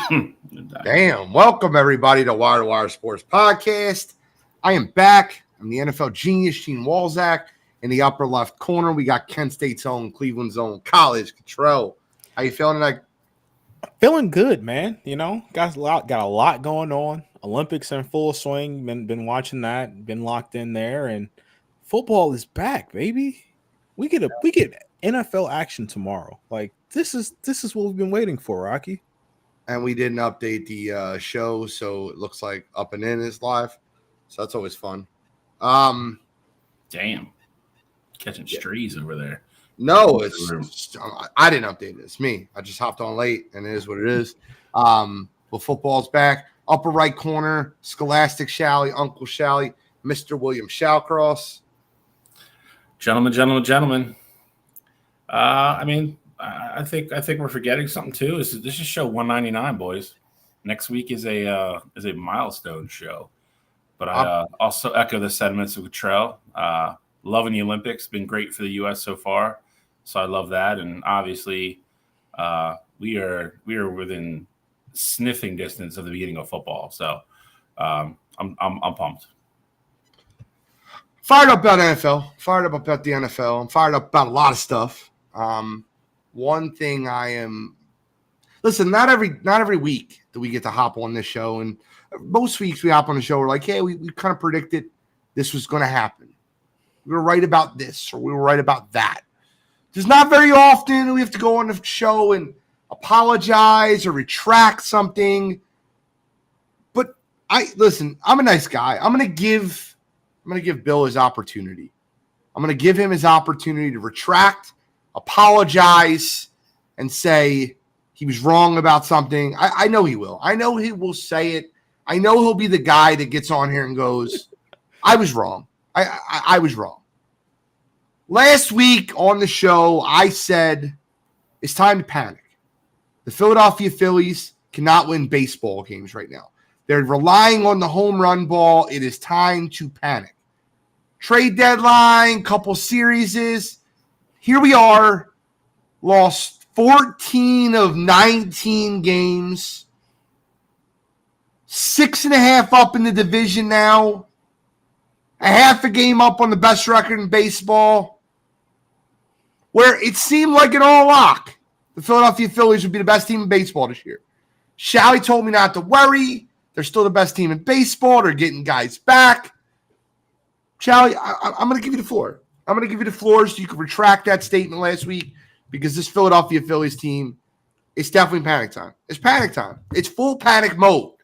Damn. Welcome, everybody, to Wire to Wire Sports Podcast. I am back. I'm the NFL genius, Gene Walzak. In the upper left corner, we got Kent State's own, Cleveland's own, College Control. How you feeling tonight? Feeling good, man. You know, got a lot going on. Olympics in full swing. Been watching that. Been locked in there, and football is back, baby. We get NFL action tomorrow. Like this is what we've been waiting for, Rocky. And we didn't update the show, so it looks like Up and In is live. So that's always fun. Damn. Catching strays over there. No, I didn't update it. It's me. I just hopped on late, and it is what it is. But football's back. Upper right corner, Scholastic Shally, Uncle Shally, Mr. William Shallcross. Gentlemen. I think we're forgetting something too. This is show 199, boys. Next week is a milestone show. But I also echo the sentiments of Cottrell. Loving the Olympics, been great for the U.S. so far, so I love that. And obviously, we are within sniffing distance of the beginning of football. So I'm pumped. Fired up about NFL. Fired up about the NFL. I'm fired up about a lot of stuff. One thing I am – listen, not every week do we get to hop on this show. And most weeks we hop on the show, we're like, hey, we kind of predicted this was going to happen. We were right about this or we were right about that. There's not very often we have to go on the show and apologize or retract something. But I'm a nice guy. I'm going to give Bill his opportunity. I'm going to give him his opportunity to retract, apologize, and say he was wrong about something. I know he will. I know he will say it. I know he'll be the guy that gets on here and goes, I was wrong. I was wrong. Last week on the show, I said it's time to panic. The Philadelphia Phillies cannot win baseball games right now. They're relying on the home run ball. It is time to panic. Trade deadline, couple series. Here we are, lost 14 of 19 games, 6.5 up in the division now, a half a game up on the best record in baseball, where it seemed like an all lock. The Philadelphia Phillies would be the best team in baseball this year. Shally told me not to worry. They're still the best team in baseball. They're getting guys back. Shally, I'm going to give you the floor. I'm going to give you the floor so you can retract that statement last week because this Philadelphia Phillies team, it's definitely panic time. It's panic time. It's full panic mode.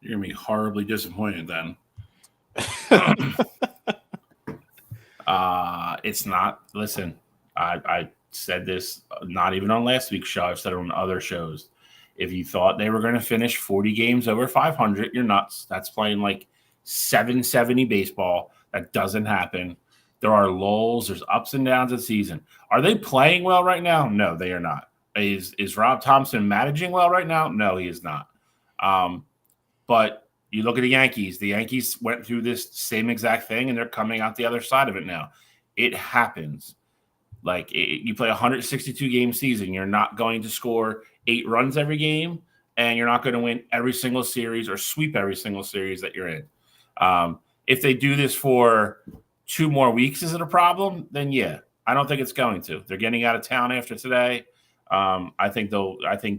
You're going to be horribly disappointed then. It's not. Listen, I said this not even on last week's show. I've said it on other shows. If you thought they were going to finish 40 games over 500, you're nuts. That's playing like 770 baseball. That doesn't happen. There are lulls. There's ups and downs of the season. Are they playing well right now? No, they are not. Is Rob Thompson managing well right now? No, he is not. But you look at the Yankees. The Yankees went through this same exact thing, and they're coming out the other side of it now. It happens. Like you play a 162-game season. You're not going to score 8 runs every game, and you're not going to win every single series or sweep every single series that you're in. If they do this for 2 more weeks, is it a problem? Then yeah, I don't think it's going to. They're getting out of town after today. I think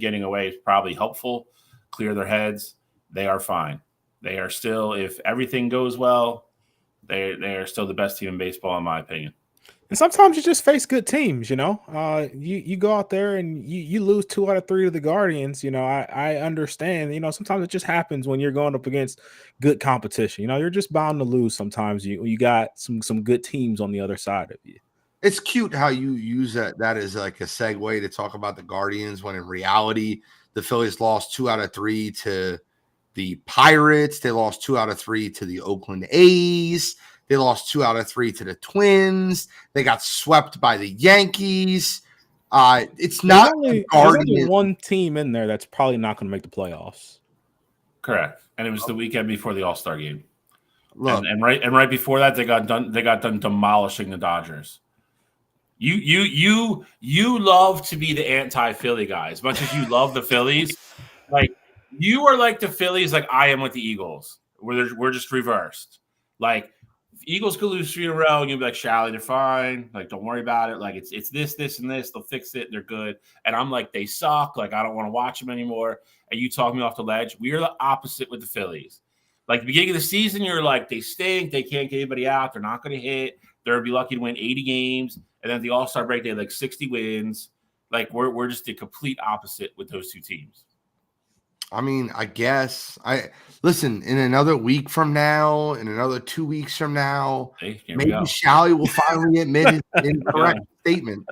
getting away is probably helpful. Clear their heads. They are fine. They are still, if everything goes well, they are still the best team in baseball, in my opinion. And sometimes you just face good teams, you know. You go out there and you lose 2 out of 3 to the Guardians. You know, I understand. You know, sometimes it just happens when you're going up against good competition. You know, you're just bound to lose sometimes. You got some good teams on the other side of you. It's cute how you use that as like a segue to talk about the Guardians when in reality the Phillies lost 2 out of 3 to the Pirates. They lost 2 out of 3 to the Oakland A's. They lost 2 out of 3 to the Twins. They got swept by the Yankees. It's not there's only one team in there that's probably not going to make the playoffs. Correct, and it was the weekend before the All-Star game. Look, and right before that, they got done demolishing the Dodgers. You love to be the anti-Philly guy as much as you love the Phillies. Like you are like the Phillies, like I am with the Eagles. We're just reversed. Like Eagles could lose 3 in a row, and you'll be like, Shally, they're fine. Like, don't worry about it. Like, it's this, and this. They'll fix it. They're good. And I'm like, they suck. Like, I don't want to watch them anymore. And you talk me off the ledge. We are the opposite with the Phillies. Like, the beginning of the season, you're like, they stink. They can't get anybody out. They're not going to hit. They'll be lucky to win 80 games. And then the All-Star break, they had like 60 wins. Like, we're just the complete opposite with those two teams. I mean, I guess listen, in another week from now, in another 2 weeks from now, maybe Shally will finally admit his incorrect statement.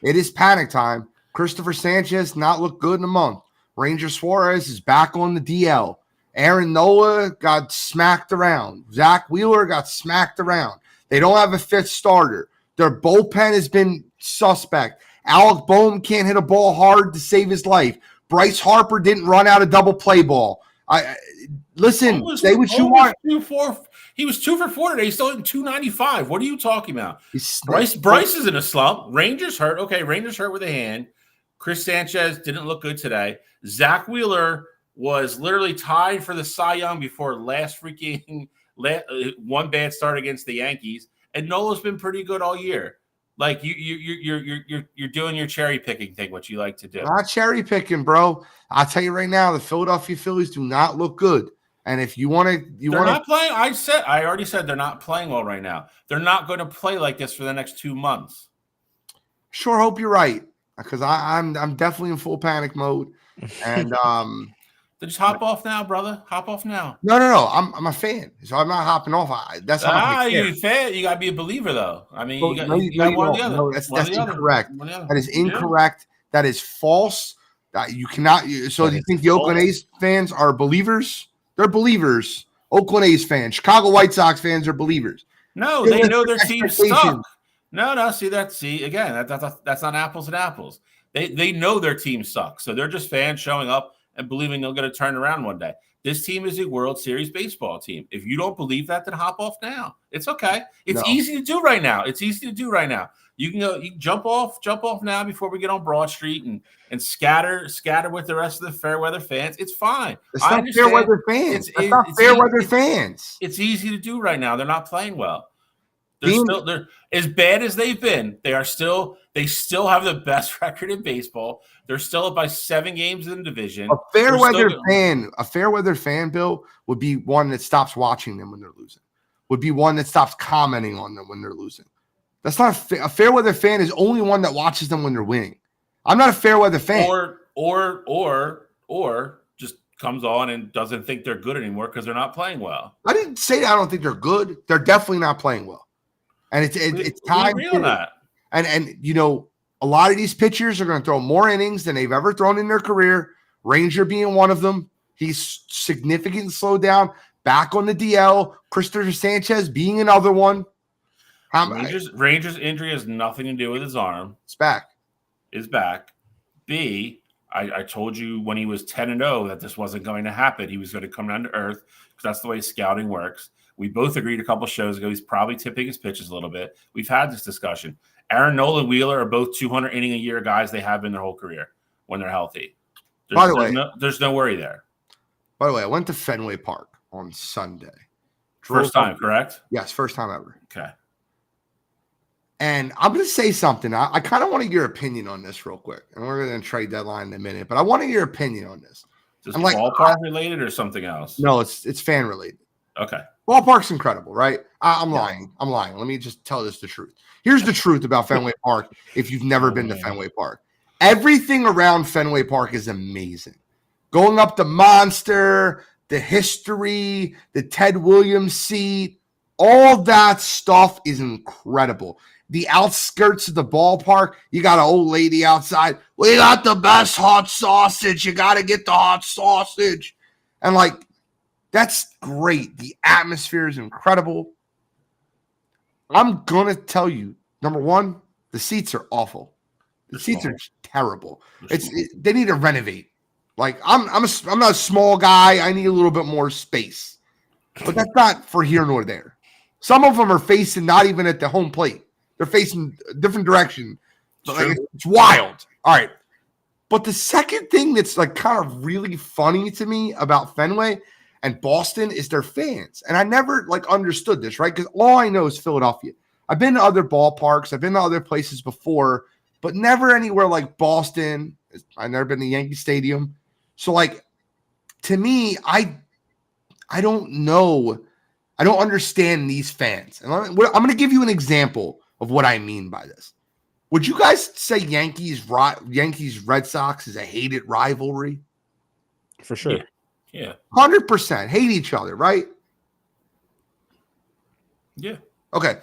It is panic time. Christopher Sanchez not looked good in a month. Ranger Suarez is back on the DL. Aaron Nola got smacked around. Zach Wheeler got smacked around. They don't have a fifth starter. Their bullpen has been suspect. Alec Boehm can't hit a ball hard to save his life. Bryce Harper didn't run out a double play ball. Listen, say what you want. He was 2 for 4 today. He's still hitting 295. What are you talking about? Bryce is in a slump. Rangers hurt. Okay, Rangers hurt with a hand. Chris Sanchez didn't look good today. Zach Wheeler was literally tied for the Cy Young before last freaking one bad start against the Yankees. And Nola's been pretty good all year. Like you're doing your cherry picking thing, what you like to do. Not cherry picking, bro. I'll tell you right now, the Philadelphia Phillies do not look good. And if you want to, they're not playing. I already said they're not playing well right now. They're not going to play like this for the next 2 months. Sure, hope you're right, because I'm definitely in full panic mode. And just hop off now, brother. Hop off now. No. I'm a fan, so I'm not hopping off. That's not you're a fan. You got to be a believer, though. I mean, you got one or the other. No, that's incorrect. That is incorrect. Yeah. That is false. You cannot. So do you think the Oakland A's fans are believers? They're believers. Oakland A's fans, Chicago White Sox fans are believers. No, they know their team suck. No. See again. That's not apples and apples. They know their team sucks, so they're just fans showing up and believing they're going to turn around one day. This team is a World Series baseball team. If you don't believe that, then hop off now. It's okay. It's easy to do right now. You can go. You can jump off now before we get on Broad Street and scatter with the rest of the Fairweather fans. It's fine. It's not Fairweather fans. It's not Fairweather fans. It's easy to do right now. They're not playing well. They're as bad as they've been. They still have the best record in baseball. They're still up by 7 games in the division. A Fairweather fan, Bill, would be one that stops watching them when they're losing. Would be one that stops commenting on them when they're losing. That's not a Fairweather fan is only one that watches them when they're winning. I'm not a Fairweather fan. Or just comes on and doesn't think they're good anymore because they're not playing well. I didn't say I don't think they're good. They're definitely not playing well. And it's time to that. And you know, a lot of these pitchers are going to throw more innings than they've ever thrown in their career. Ranger being one of them. He's significantly slowed down. Back on the DL. Christopher Sanchez being another one. Ranger's injury has nothing to do with his arm. It's back. Is back. B, I told you when he was 10-0 that this wasn't going to happen. He was going to come down to earth because that's the way scouting works. We both agreed a couple shows ago he's probably tipping his pitches a little bit. We've had this discussion. Aaron Nola and Wheeler are both 200 inning a year guys they have in their whole career when they're healthy. There's no worry there. By the way, I went to Fenway Park on Sunday. First time, correct? Yes, first time ever. Okay. And I'm going to say something. I kind of want to get your opinion on this real quick. And we're going to trade deadline in a minute. But I want to get your opinion on this. Is this ballpark related or something else? No, it's fan related. Okay. Ballpark's incredible, right? I'm lying. Let me just tell this the truth. Here's the truth about Fenway Park if you've never been to Fenway Park. Everything around Fenway Park is amazing. Going up the Monster, the history, the Ted Williams seat, all that stuff is incredible. The outskirts of the ballpark, you got an old lady outside. We got the best hot sausage. You got to get the hot sausage. And like, that's great. The atmosphere is incredible. I'm going to tell you, number one, the seats are awful. The seats are terrible. They need to renovate. Like, I'm not a small guy. I need a little bit more space. But that's not for here nor there. Some of them are facing not even at the home plate. They're facing a different direction. Like, it's wild. All right. But the second thing that's like kind of really funny to me about Fenway and Boston is their fans. And I never like understood this, right? Because all I know is Philadelphia. I've been to other ballparks. I've been to other places before, but never anywhere like Boston. I've never been to Yankee Stadium. So like, to me, I don't know. I don't understand these fans. And I'm going to give you an example of what I mean by this. Would you guys say Yankees Red Sox is a hated rivalry? For sure. Yeah. 100% hate each other, right? Yeah. Okay.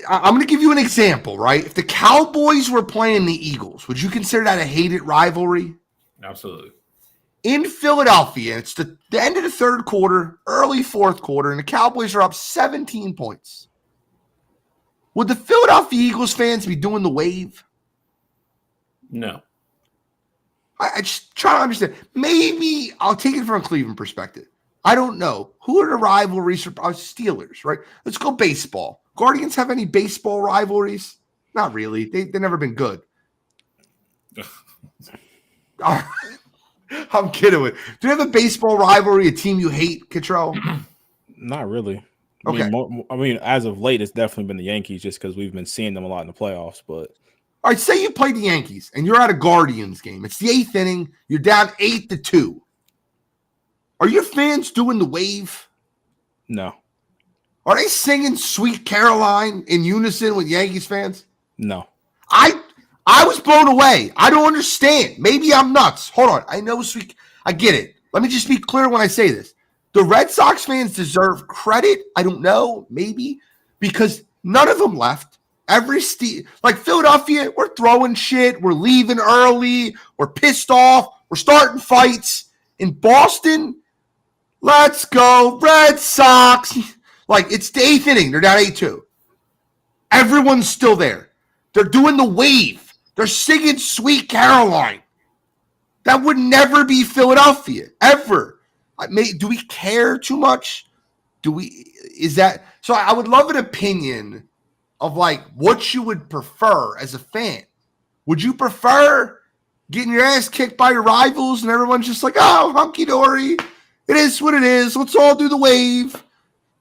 I'm going to give you an example, right? If the Cowboys were playing the Eagles, would you consider that a hated rivalry? Absolutely. In Philadelphia, it's the end of the third quarter, early fourth quarter, and the Cowboys are up 17 points. Would the Philadelphia Eagles fans be doing the wave? No. I just try to understand. Maybe I'll take it from a Cleveland perspective. I don't know. Who are the rivalries for Steelers, right? Let's go baseball. Guardians have any baseball rivalries? Not really. They've never been good. I'm kidding with. Do you have a baseball rivalry, a team you hate, Cottrell? Not really. Okay. I mean, as of late, it's definitely been the Yankees just because we've been seeing them a lot in the playoffs. But all right, say you play the Yankees and you're at a Guardians game. It's the 8th inning. You're down 8-2. Are your fans doing the wave? no, Are they singing "Sweet Caroline" in unison with Yankees fans? no. I was blown away. I don't understand. Maybe I'm nuts. Hold on. I know I get it. Let me just be clear when I say this. The Red Sox fans deserve credit. I don't know. Maybe. Because none of them left. Like Philadelphia, we're throwing shit. We're leaving early. We're pissed off. We're starting fights. In Boston, let's go Red Sox. Like, it's the 8th inning. They're down 8-2. Everyone's still there. They're doing the wave. They're singing "Sweet Caroline." That would never be Philadelphia, ever. Do we care too much? So I would love an opinion of like what you would prefer as a fan. Would you prefer getting your ass kicked by your rivals and everyone's just like, oh, hunky-dory. It is what it is. Let's all do the wave.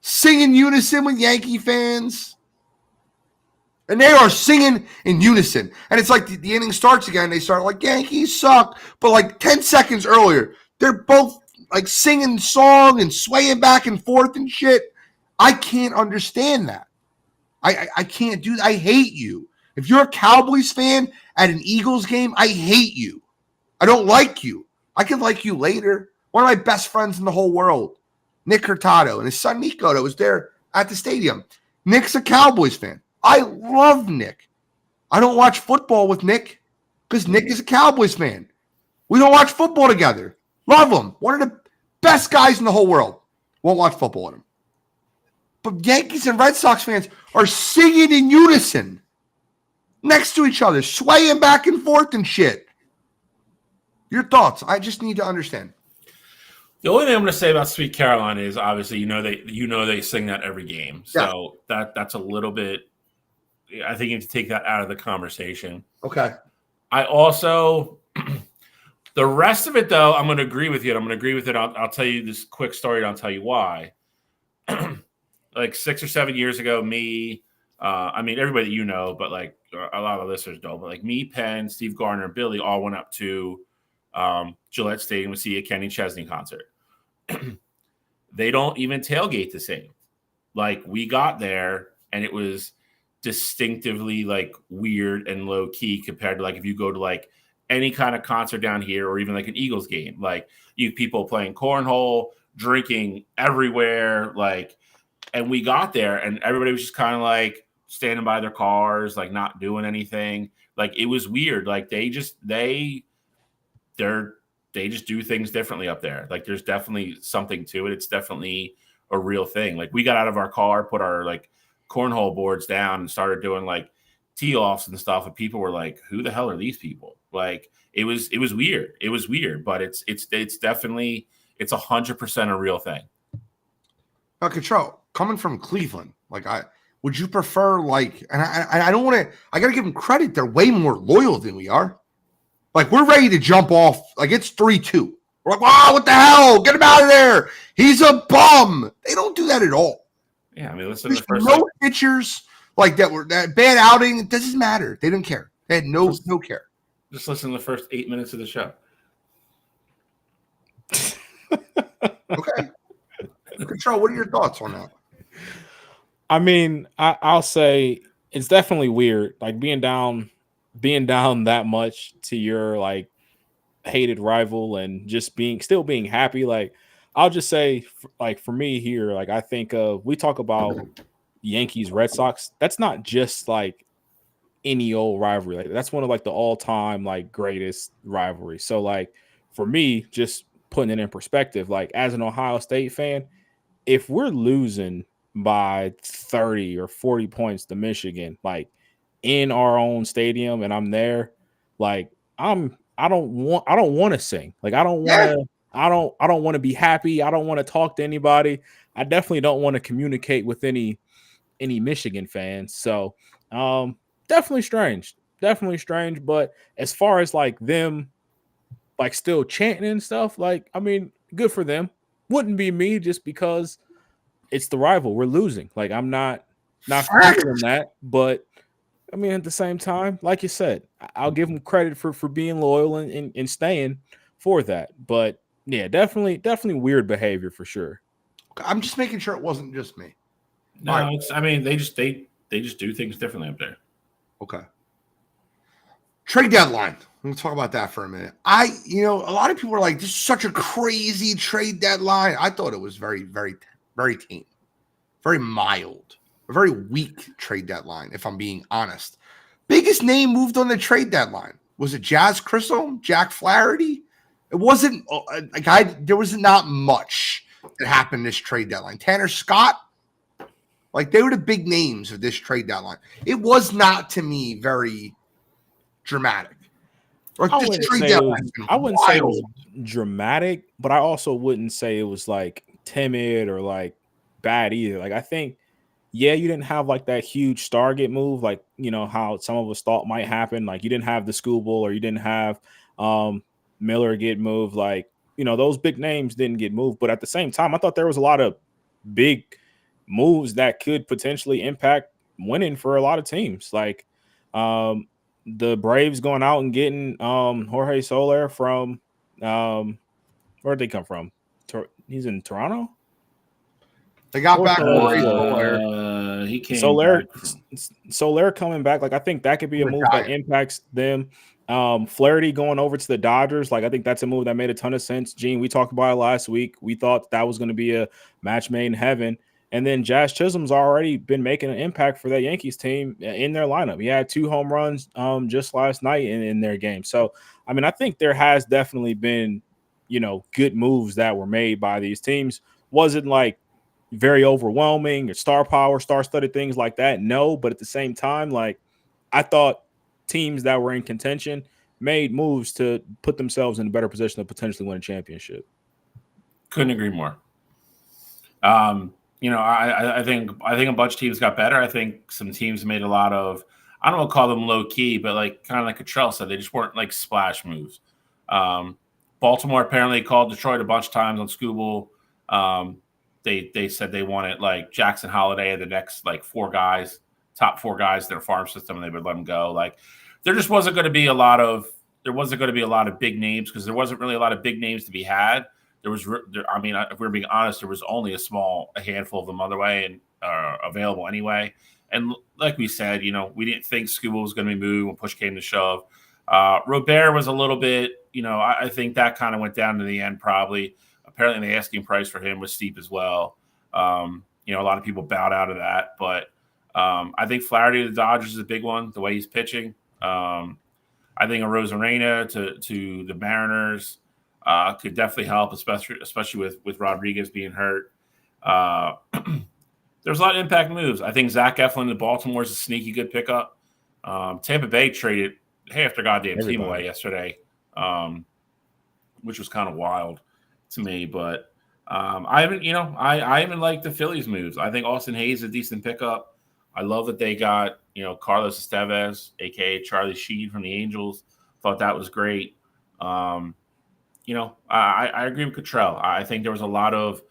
Sing in unison with Yankee fans. And they are singing in unison. And it's like the inning starts again. They start like, Yankees suck. But like 10 seconds earlier, they're both like singing song and swaying back and forth and shit. I can't understand that. I can't do that. I hate you. If you're a Cowboys fan at an Eagles game, I hate you. I don't like you. I can like you later. One of my best friends in the whole world, Nick Hurtado, and his son Nico that was there at the stadium. Nick's a Cowboys fan. I love Nick. I don't watch football with Nick because Nick is a Cowboys fan. We don't watch football together. Love him. One of the best guys in the whole world. Won't watch football with him. But Yankees and Red Sox fans are singing in unison next to each other, swaying back and forth and shit. Your thoughts? I just need to understand. The only thing I'm going to say about "Sweet Caroline" is obviously they sing that every game, so that's a little bit. I think you have to take that out of the conversation. Okay. I also the rest of it though, I'm going to agree with you. I'm going to agree with it. I'll tell you this quick story. And I'll tell you why. Like 6 or 7 years ago, me, I mean everybody you know, but like a lot of listeners don't. But like me, Penn, Steve Garner, and Billy all went up to Gillette Stadium to see a Kenny Chesney concert. They don't even tailgate the same. Like we got there and it was distinctively like weird and low key compared to like if you go to like any kind of concert down here or even like an Eagles game. Like you people playing cornhole, drinking everywhere, like, and we got there and everybody was just kind of like standing by their cars, like not doing anything. Like it was weird. Like they just do things differently up there. Like there's definitely something to it. It's definitely a real thing. Like we got out of our car, put our like cornhole boards down and started doing like tee offs and stuff. And people were like, who the hell are these people? Like it was weird. It was weird, but it's definitely, it's 100% a real thing. Now, Cottrell, coming from Cleveland, like would you prefer like, and I don't want to, I got to give them credit. They're way more loyal than we are. Like, we're ready to jump off. Like, it's 3-2. We're like, wow, what the hell? Get him out of there. He's a bum. They don't do that at all. Yeah, I mean, listen to There's the first no pitchers like that were that bad outing. It doesn't matter. They didn't care. They had no care. Just listen to the first 8 minutes of the show. Okay. Control, what are your thoughts on that? I mean, I'll say it's definitely weird, like being down that much to your like hated rival and just still being happy. Like, I'll just say, like, for me here, like, I think we talk about Yankees Red Sox. That's not just like any old rivalry. Like, that's one of like the all-time like greatest rivalries. So like for me, just putting it in perspective, like as an Ohio State fan, if we're losing by 30 or 40 points to Michigan, like in our own stadium, and I'm there, like I don't want to sing. Like I don't want to be happy. I don't want to talk to anybody. I definitely don't want to communicate with any Michigan fans. So definitely strange. But as far as like them like still chanting and stuff, like, I mean, good for them. Wouldn't be me just because it's the rival. We're losing. Like, I'm not feeling that, but I mean, at the same time, like you said, I'll give them credit for being loyal and staying for that. But yeah, definitely weird behavior for sure. I'm just making sure it wasn't just me. No, right. I mean, they just do things differently up there. Okay. Trade deadline. We'll talk about that for a minute. A lot of people are like, this is such a crazy trade deadline. I thought it was very, very, very tame, very mild, a very weak trade deadline, if I'm being honest. Biggest name moved on the trade deadline. Was it Jazz Chisholm, Jack Flaherty? It wasn't there was not much that happened this trade deadline. Tanner Scott, like they were the big names of this trade deadline. It was not, to me, very dramatic. Like, I wouldn't say it was dramatic, but I also wouldn't say it was like timid or like bad either. Like, I think, yeah, you didn't have like that huge Stargate move, like, you know, how some of us thought might happen. Like, you didn't have the Skubal, or you didn't have Miller get moved. Like, you know, those big names didn't get moved. But at the same time, I thought there was a lot of big moves that could potentially impact winning for a lot of teams. Like, the Braves going out and getting Jorge Soler from where'd they come from? He's in Toronto. They got back Jorge Soler. He came Soler coming back. Like, I think that could be a move that impacts them. Flaherty going over to the Dodgers. Like, I think that's a move that made a ton of sense. Gene, we talked about it last week. We thought that was going to be a match made in heaven. And then Jazz Chisholm's already been making an impact for that Yankees team in their lineup. He had 2 home runs just last night in their game. So, I mean, I think there has definitely been, you know, good moves that were made by these teams. Wasn't like very overwhelming or star power, star-studded things like that. No, but at the same time, like, I thought teams that were in contention made moves to put themselves in a better position to potentially win a championship. Couldn't agree more. You know, I think a bunch of teams got better. I think some teams made a lot of, I don't want to call them low key, but like kind of like Cottrell said, they just weren't like splash moves. Baltimore apparently called Detroit a bunch of times on Skubal. They said they wanted like Jackson Holiday and the next like top 4 guys in their farm system, and they would let them go. Like, there just wasn't going to be a lot of big names, because there wasn't really a lot of big names to be had. I mean, if we're being honest, there was only a handful of them other way and available anyway. And like we said, you know, we didn't think Skubal was going to be moved when push came to shove. Robert was a little bit, you know, I think that kind of went down to the end probably. Apparently the asking price for him was steep as well. You know, a lot of people bowed out of that. But I think Flaherty to the Dodgers is a big one, the way he's pitching. I think a Rosarena to the Mariners could definitely help, especially with Rodriguez being hurt. There's a lot of impact moves. I think Zach Eflin to Baltimore is a sneaky good pickup. Tampa Bay traded half their goddamn team away yesterday, which was kind of wild to me. But I even like the Phillies moves. I think Austin Hayes is a decent pickup. I love that they got, you know, Carlos Estevez, aka Charlie Sheen from the Angels. Thought that was great. I agree with Cottrell. I think there was a lot of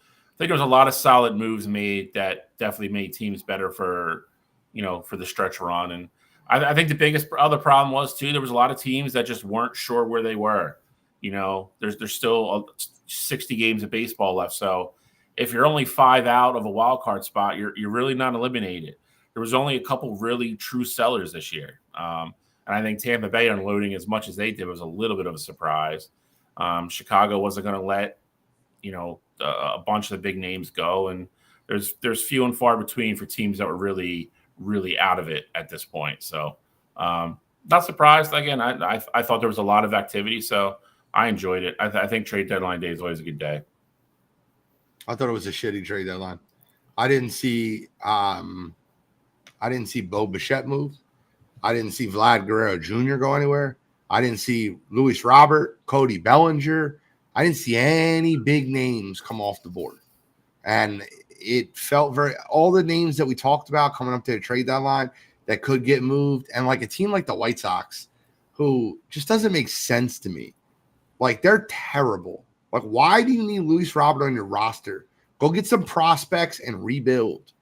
solid moves made that definitely made teams better for the stretch run. And I think the biggest other problem was too, there was a lot of teams that just weren't sure where they were. There's still 60 games of baseball left. So if you're only 5 out of a wild card spot, you're really not eliminated. There was only a couple really true sellers this year. And I think Tampa Bay unloading as much as they did was a little bit of a surprise. Chicago wasn't going to let, a bunch of the big names go. And there's few and far between for teams that were really, really out of it at this point. So not surprised. Again, I thought there was a lot of activity, so I enjoyed it. I think trade deadline day is always a good day. I thought it was a shitty trade deadline. I didn't see Bo Bichette move. I didn't see Vlad Guerrero Jr. go anywhere. I didn't see Luis Robert, Cody Bellinger. I didn't see any big names come off the board. And it felt all the names that we talked about coming up to the trade deadline that could get moved. And like a team like the White Sox, who just doesn't make sense to me. Like, they're terrible. Like, why do you need Luis Robert on your roster? Go get some prospects and rebuild.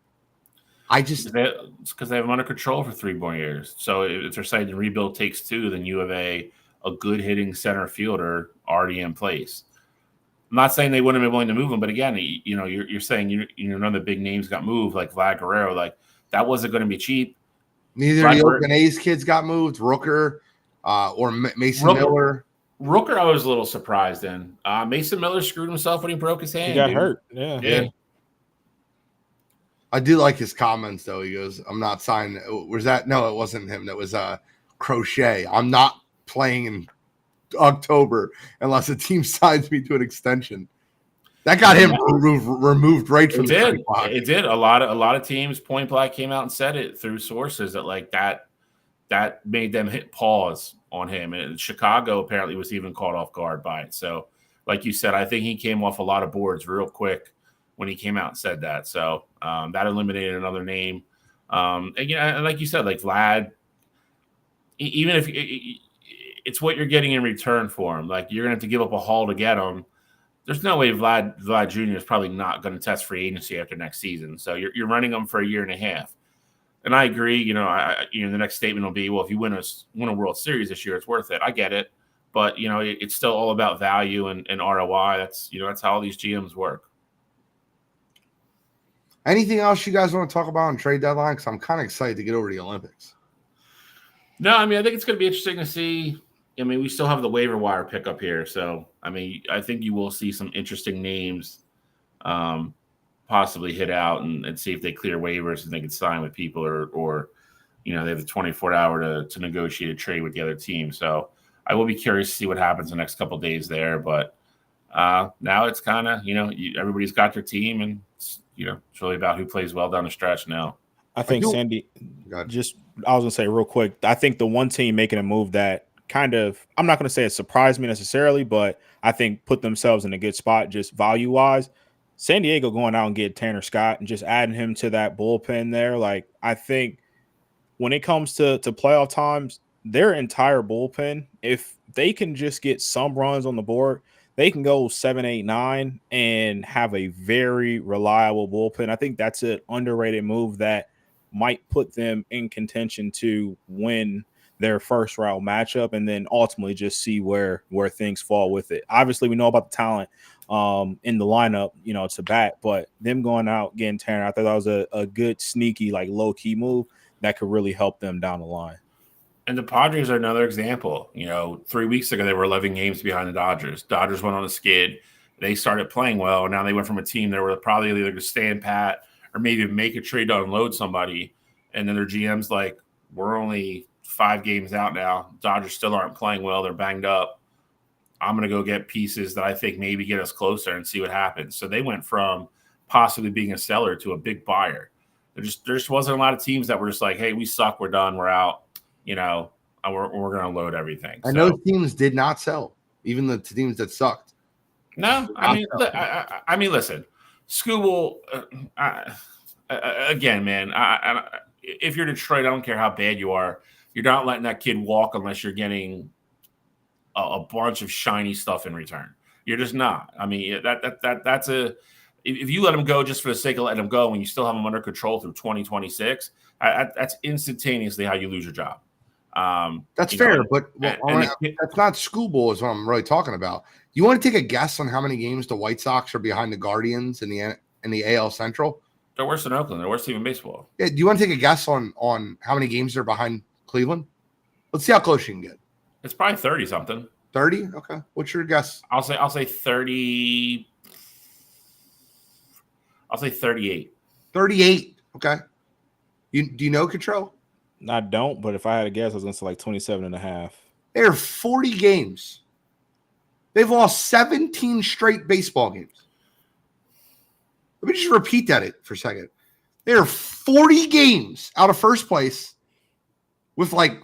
It's because they have them under control for 3 more years. So if they're saying the rebuild takes 2, then you have a good hitting center fielder already in place. I'm not saying they wouldn't have been willing to move him, but again, you're saying none of the big names got moved, like Vlad Guerrero. Like, that wasn't going to be cheap. Neither of the Oakland A's kids got moved. Rooker or Mason Miller. Rooker, I was a little surprised in. Mason Miller screwed himself when he broke his hand. He got hurt. Yeah. I do like his comments, though. He goes, I'm not signing. Was that? No, it wasn't him. That was Crochet. I'm not playing in October unless a team signs me to an extension. That got him removed right from the trade block. It did. A lot of teams, point blank, came out and said it through sources that like that made them hit pause on him. And Chicago apparently was even caught off guard by it. So, like you said, I think he came off a lot of boards real quick when he came out and said that. So that eliminated another name. And like you said, like Vlad, even if it's what you're getting in return for him, like you're going to have to give up a haul to get him. There's no way Vlad Jr. is probably not going to test free agency after next season. So you're running him for a year and a half. And I agree. The next statement will be, well, if you win a World Series this year, it's worth it. I get it, but it's still all about value and ROI. That's how all these GMs work. Anything else you guys want to talk about on trade deadline? Because I'm kind of excited to get over to the Olympics. No, I think it's going to be interesting to see. We still have the waiver wire pickup here. So, I think you will see some interesting names possibly hit out and see if they clear waivers and they can sign with people or they have the 24-hour to negotiate a trade with the other team. So I will be curious to see what happens the next couple of days there. But now it's kind of, everybody's got their team and, it's really about who plays well down the stretch now. I think Sandy, I was going to say real quick, I think the one team making a move that kind of, I'm not going to say it surprised me necessarily, but I think put themselves in a good spot just value-wise. San Diego going out and get Tanner Scott and just adding him to that bullpen there. Like, I think when it comes to playoff times, their entire bullpen, if they can just get some runs on the board, they can go 7, 8, 9 and have a very reliable bullpen. I think that's an underrated move that might put them in contention to win their first round matchup and then ultimately just see where things fall with it. Obviously, we know about the talent in the lineup, to bat, but them going out getting Tanner, I thought that was a good sneaky, like low-key move that could really help them down the line. And the Padres are another example. 3 weeks ago, they were 11 games behind the Dodgers. Dodgers went on a skid. They started playing well. Now they went from a team that were probably either going to stand pat or maybe make a trade to unload somebody. And then their GM's like, we're only 5 games out now. Dodgers still aren't playing well. They're banged up. I'm going to go get pieces that I think maybe get us closer and see what happens. So they went from possibly being a seller to a big buyer. There just wasn't a lot of teams that were just like, hey, we suck. We're done. We're out. We're going to load everything. And those teams did not sell, even the teams that sucked. No, listen, Skubal, again, man, if you're Detroit, I don't care how bad you are. You're not letting that kid walk unless you're getting a bunch of shiny stuff in return. You're just not. I mean, that's a if you let him go just for the sake of letting him go and you still have him under control through 2026, that's instantaneously how you lose your job. That's fair, but that's not schoolboy is what I'm really talking about. You want to take a guess on how many games the White Sox are behind the Guardians in the AL Central? They're worse than Oakland. They're worse team in baseball. Yeah, do you want to take a guess on how many games they're behind Cleveland? Let's see how close you can get. It's probably 30 something. 30? Okay. What's your guess? I'll say 30. I'll say 38. 38. Okay. Do you know Cottrell? I don't, but if I had a guess, I was going to say like 27 and a half. They're 40 games. They've lost 17 straight baseball games. Let me just repeat that for a second. They're 40 games out of first place with like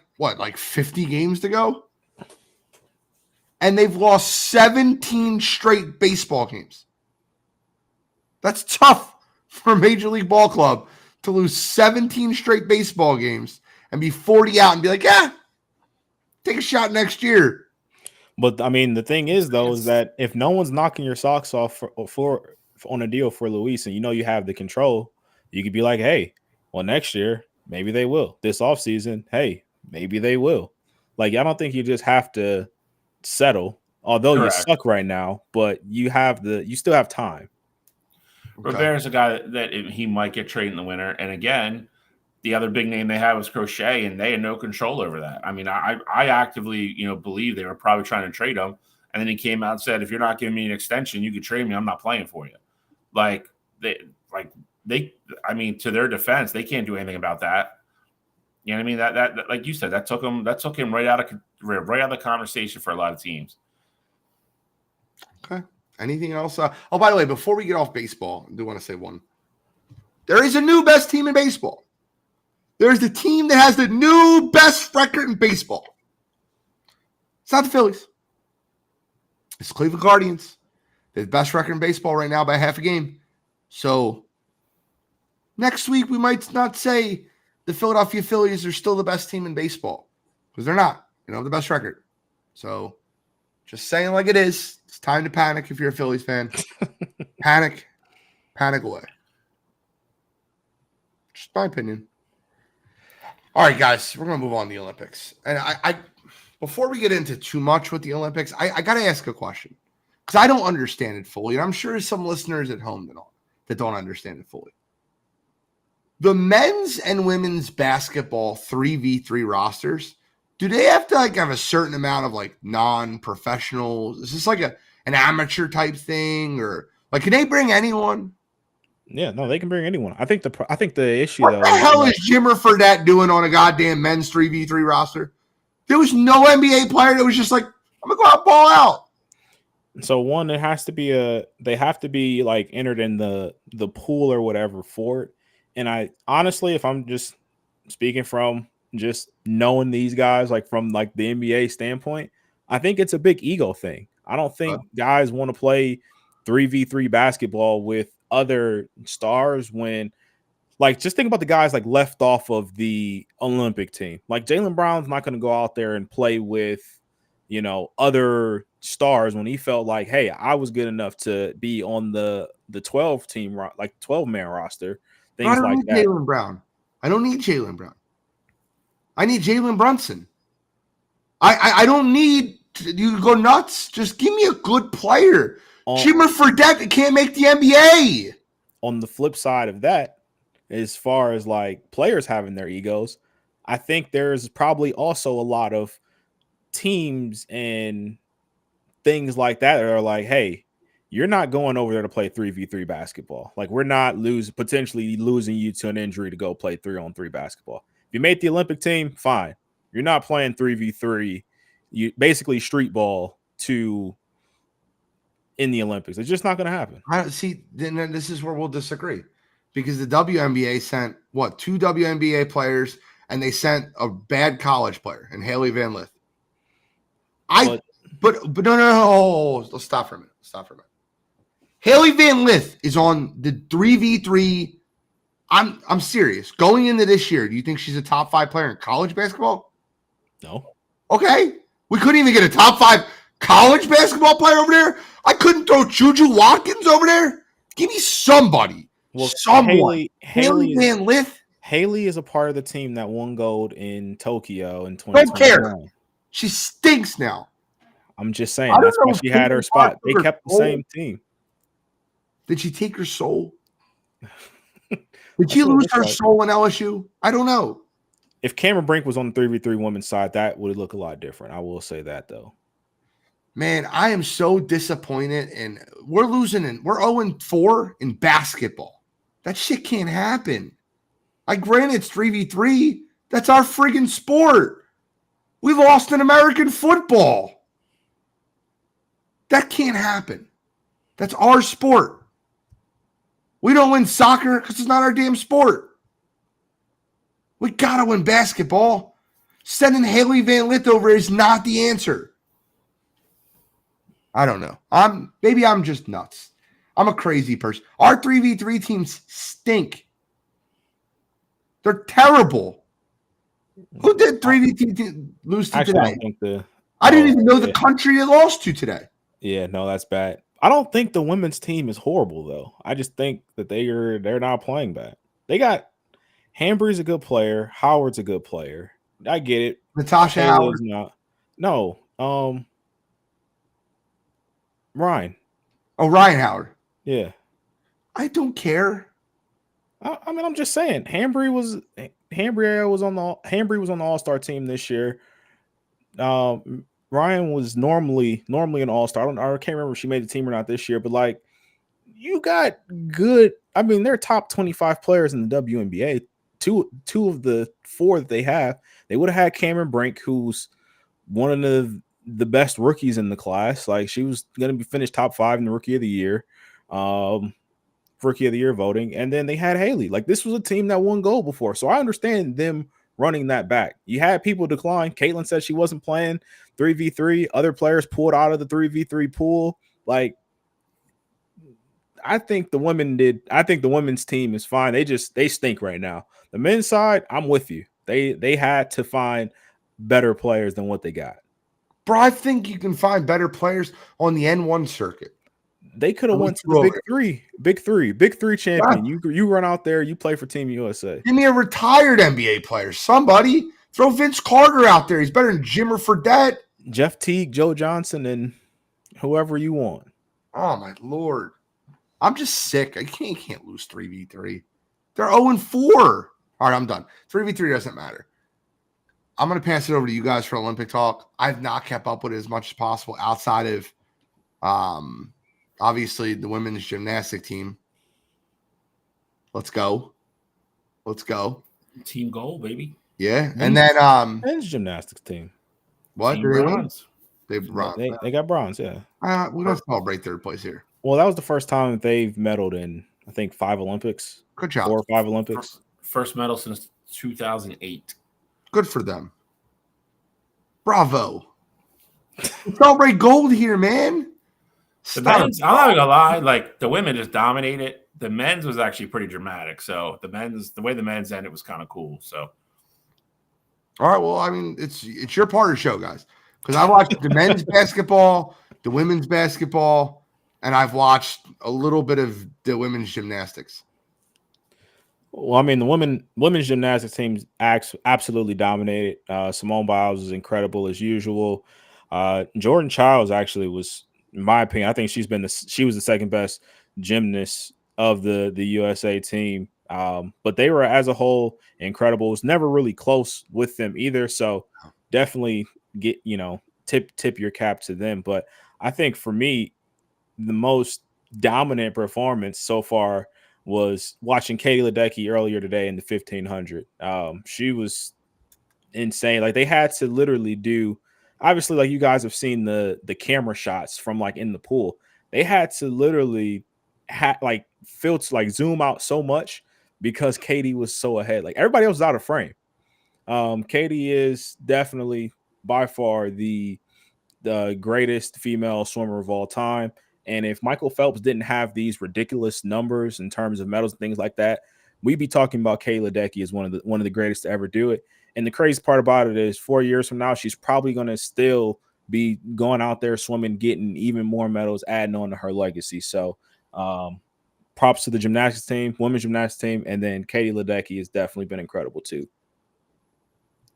50 games to go? And they've lost 17 straight baseball games. That's tough for a Major League Ball club to lose 17 straight baseball games and be 40 out and be like, yeah, take a shot next year. But I mean, the thing is, though, is that if no one's knocking your socks off for on a deal for Luis, and you have the control, you could be like, hey, well, next year, maybe they will. This offseason, hey, maybe they will. Like, I don't think you just have to settle, although Correct. You suck right now, but you still have time. Okay. Rivera's a guy that he might get traded in the winter. And again, the other big name they had was Crochet, and they had no control over that. I mean, I actively, believe they were probably trying to trade him. And then he came out and said, if you're not giving me an extension, you could trade me. I'm not playing for you. I mean, to their defense, they can't do anything about that. You know what I mean? That like you said, that took him right out of the conversation for a lot of teams. Okay. Anything else? By the way, before we get off baseball, I do want to say one. There is a new best team in baseball. There's the team that has the new best record in baseball. It's not the Phillies. It's the Cleveland Guardians. They're the best record in baseball right now by half a game. So next week, we might not say the Philadelphia Phillies are still the best team in baseball because they're not. They don't have the best record. So just saying like it is. It's time to panic if you're a Phillies fan. Panic away. Just my opinion. All right, guys, we're going to move on to the Olympics. And I before we get into too much with the Olympics, I got to ask a question because I don't understand it fully. And I'm sure there's some listeners at home that don't understand it fully. The men's and women's basketball 3v3 rosters, do they have to have a certain amount of non-professionals? Is this like an amateur type thing, or can they bring anyone? Yeah, no, they can bring anyone. I think the issue what the hell is Jimmer Fredette doing on a goddamn men's 3v3 roster? There was no NBA player that was just like, I'm gonna go out and ball out. So one, they have to be entered in the pool or whatever for it. And I honestly, if I'm just speaking from just knowing these guys, from the NBA standpoint, I think it's a big ego thing. I don't think guys want to play 3v3 basketball with other stars when, just think about the guys left off of the Olympic team. Jaylen Brown's not going to go out there and play with, other stars when he felt like, hey, I was good enough to be on the 12 team, 12-man roster. Things like that. Jaylen Brown. I don't need Jaylen Brown. I need Jalen Brunson. I don't need you to go nuts. Just give me a good player. Jimmer Fredette can't make the NBA. On the flip side of that, as far as players having their egos, I think there's probably also a lot of teams and things like that that are hey, you're not going over there to play 3v3 basketball. We're not potentially losing you to an injury to go play 3-on-3 basketball. If you made the Olympic team, fine. You're not playing 3v3. You basically street ball in the Olympics. It's just not going to happen. Then this is where we'll disagree, because the WNBA sent 2 WNBA players, and they sent a bad college player in Haley Van Lith. But no. Let's stop for a minute. Haley Van Lith is on the 3v3. I'm serious. Going into this year, do you think she's a top 5 player in college basketball? No. Okay. We couldn't even get a top 5 college basketball player over there. I couldn't throw Juju Watkins over there. Give me somebody. Well, someone. Haley Van Lith. Haley is a part of the team that won gold in Tokyo in Don't 2021. care. She stinks now. I'm just saying. I don't That's why know she if had her Haley spot. They took her kept the soul. same team. Did she take her soul? Did That's she what it lose looks her like. soul in LSU? I don't know. If Cameron Brink was on the 3v3 women's side, that would look a lot different. I will say that, though. Man, I am so disappointed. And we're losing we're 0-4 in basketball. That shit can't happen. Granted, it's 3v3. That's our friggin' sport. We lost in American football. That can't happen. That's our sport. We don't win soccer because it's not our damn sport. We got to win basketball. Sending Haley Van Lith over is not the answer. I don't know. Maybe I'm just nuts. I'm a crazy person. Our 3v3 teams stink. They're terrible. Who did 3v3 lose to Actually, today? I don't think I didn't even know the country they lost to today. Yeah, no, that's bad. I don't think the women's team is horrible though. I just think that they're not playing bad. They got Hambry's a good player. Howard's a good player. I get it. Natasha Haley is Howard. not. No, Ryan. Oh, Ryan Howard. Yeah. I don't care. I mean, I'm just saying. Hambry was on the All-Star team this year. Ryan was normally an All-Star. I can't remember if she made the team or not this year, but like you got good. I mean, they're top 25 players in the WNBA. Two of the 4 that they have, they would have had Cameron Brink, who's one of the best rookies in the class. Like she was going to be finished top 5 in the Rookie of the Year. Rookie of the Year voting, and then they had Haley. Like this was a team that won gold before, so I understand them running that back. You had people decline. Caitlin said she wasn't playing 3v3. Other players pulled out of the 3v3 pool. Like I think the women's team is fine. They stink right now. The men's side, I'm with you. They had to find better players than what they got. Bro, I think you can find better players on the N1 circuit. They could have went to the big three champion. Yeah. You run out there, you play for Team USA. Give me a retired NBA player. Somebody throw Vince Carter out there. He's better than Jimmer Fredette. Jeff Teague, Joe Johnson, and whoever you want. Oh my Lord. I'm just sick. I can't lose 3v3. They're 0-4. All right, I'm done. 3v3 doesn't matter. I'm going to pass it over to you guys for Olympic talk. I've not kept up with it as much as possible outside of obviously the women's gymnastic team. Let's go. Team gold, baby. Yeah. And then men's gymnastics team. What? Team bronze. They bronze. They got bronze, yeah. We don't celebrate third place here. Well, that was the first time they've medaled in, I think, 5 Olympics. Good job. 4 or 5 Olympics. First medal since 2008. Good for them. Bravo. Celebrate gold here, man. The men's, I'm not gonna lie, like the women just dominated. The men's was actually pretty dramatic. So the way the men's ended was kind of cool. So all right, well, I mean, it's your part of the show, guys. Because I watched the men's basketball, the women's basketball, and I've watched a little bit of the women's gymnastics. Well, I mean, the women's gymnastics team absolutely dominated. Simone Biles was incredible as usual. Jordan Childs actually was, in my opinion, I think she was the second best gymnast of the USA team. But they were as a whole incredible. It was never really close with them either. So definitely tip your cap to them. But I think for me, the most dominant performance so far was watching Katie Ledecky earlier today in the 1500. She was insane. Like they had to literally do, obviously, like you guys have seen the camera shots from like in the pool. They had to literally zoom out so much because Katie was so ahead. Like everybody else was out of frame. Katie is definitely by far the greatest female swimmer of all time. And if Michael Phelps didn't have these ridiculous numbers in terms of medals and things like that, we'd be talking about Katie Ledecky as one of the greatest to ever do it. And the crazy part about it is 4 years from now, she's probably going to still be going out there swimming, getting even more medals, adding on to her legacy. So props to the gymnastics team, women's gymnastics team, and then Katie Ledecky has definitely been incredible too.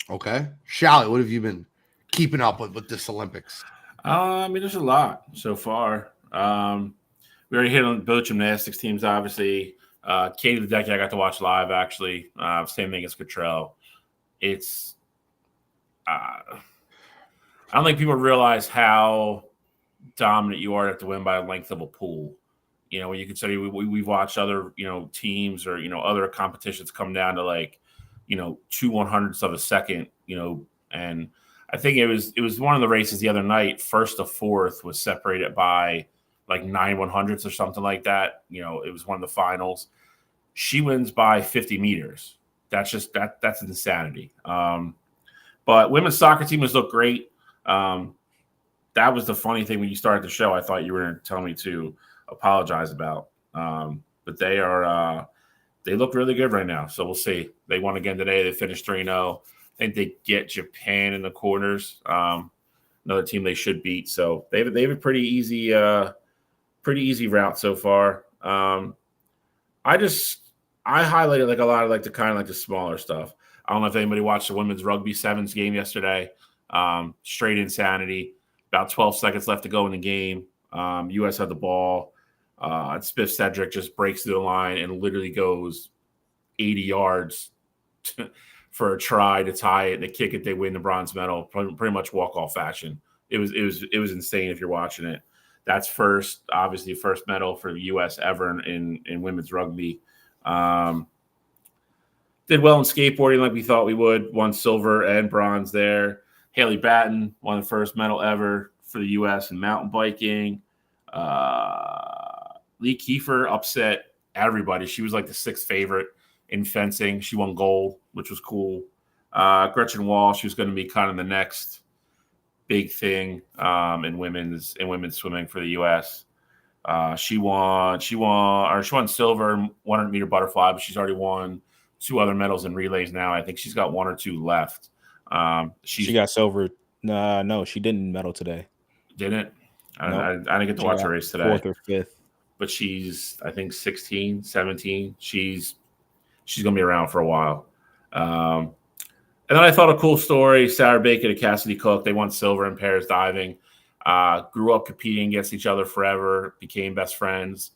Okay. Shally, what have you been keeping up with this Olympics? I mean, there's a lot so far. We already hit on both gymnastics teams, obviously. Katie Ledecky, I got to watch live, actually. Same thing as Cottrell. It's I don't think people realize how dominant you are to have to win by a length of a pool. You know, when you consider we've watched other, teams or, other competitions come down to like, 2/100ths of a second, and I think it was one of the races the other night, first to fourth was separated by like 9/100ths or something like that. It was one of the finals. She wins by 50 meters. That's just that's insanity. But women's soccer team has looked great. That was the funny thing when you started the show. I thought you were going to tell me to apologize about. But they look really good right now. So we'll see. They won again today. They finished 3-0. I think they get Japan in the quarters. Another team they should beat. So they have a pretty easy route so far. I highlighted like a lot of like the smaller stuff. I don't know if anybody watched the women's rugby sevens game yesterday. Straight insanity. About 12 seconds left to go in the game. U.S. had the ball. Spiff Cedric just breaks through the line and literally goes 80 yards for a try to tie it. They kick it. They win the bronze medal. Pretty much walk-off fashion. It was insane if you're watching it. That's obviously first medal for the U.S. ever in women's rugby. Did well in skateboarding like we thought we would. Won silver and bronze there. Haley Batten won the first medal ever for the U.S. in mountain biking. Lee Kiefer upset everybody. She was like the sixth favorite in fencing. She won gold, which was cool. Gretchen Walsh, she was going to be kind of the next big thing in women's swimming for the U.S. She won silver 100-meter butterfly, but she's already won 2 other medals in relays now. I think she's got 1 or 2 left. She got silver. No, she didn't medal today. Didn't? Nope. I didn't get to watch her race today. 4th or 5th. But she's, I think, 16, 17. She's going to be around for a while. And then I thought a cool story, Sarah Bacon and Cassidy Cook. They won silver in pairs diving. Grew up competing against each other forever, became best friends.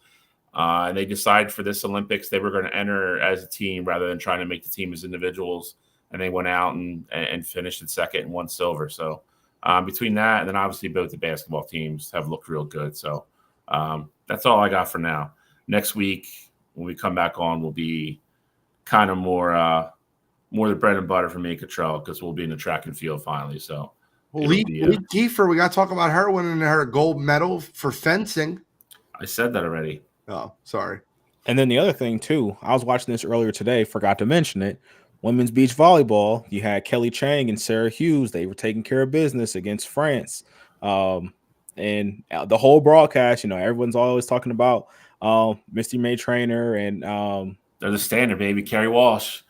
And they decided for this Olympics they were going to enter as a team rather than trying to make the team as individuals. And they went out and finished in second and won silver. So between that and then obviously both the basketball teams have looked real good. So that's all I got for now. Next week when we come back on will be kind of more the bread and butter for me and Cottrell because we'll be in the track and field finally. So Lee Kiefer, we got to talk about her winning her gold medal for fencing. I said that already. Oh, sorry. And then the other thing too, I was watching this earlier today, forgot to mention it. Women's beach volleyball, you had Kelly Chang and Sarah Hughes. They were taking care of business against France. And the whole broadcast, everyone's always talking about Misty May Trainer and they're the standard, baby. Carrie Walsh.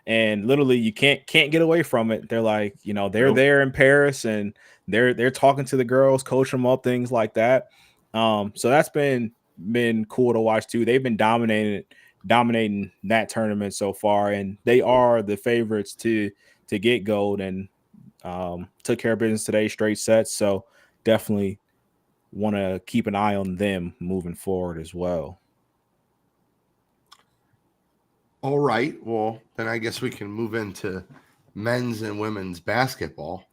And literally you can't get away from it. They're like, they're there in Paris and they're talking to the girls, coaching them up, things like that. So that's been cool to watch too. They've been dominating that tournament so far, and they are the favorites to get gold and took care of business today, straight sets. So definitely want to keep an eye on them moving forward as well. All right. Well, then I guess we can move into men's and women's basketball.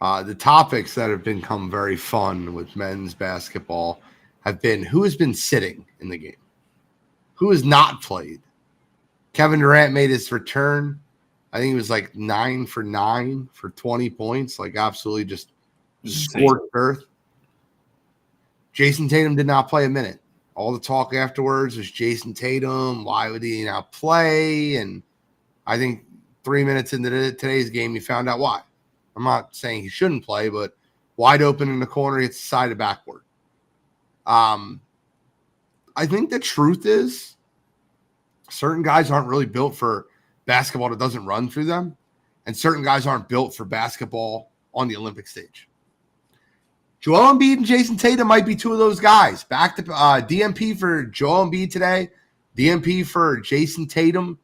The topics that have become very fun with men's basketball have been who has been sitting in the game, who has not played. Kevin Durant made his return. I think he was like 9 for 9 for 20 points, like absolutely just scorched earth. Jason Tatum did not play a minute. All the talk afterwards was Jason Tatum. Why would he not play? And I think 3 minutes into today's game, he found out why. I'm not saying he shouldn't play, but wide open in the corner, it's decided backward. I think the truth is certain guys aren't really built for basketball that doesn't run through them, and certain guys aren't built for basketball on the Olympic stage. Joel Embiid and Jason Tatum might be two of those guys. Back to DMP for Joel Embiid today, DMP for Jason Tatum,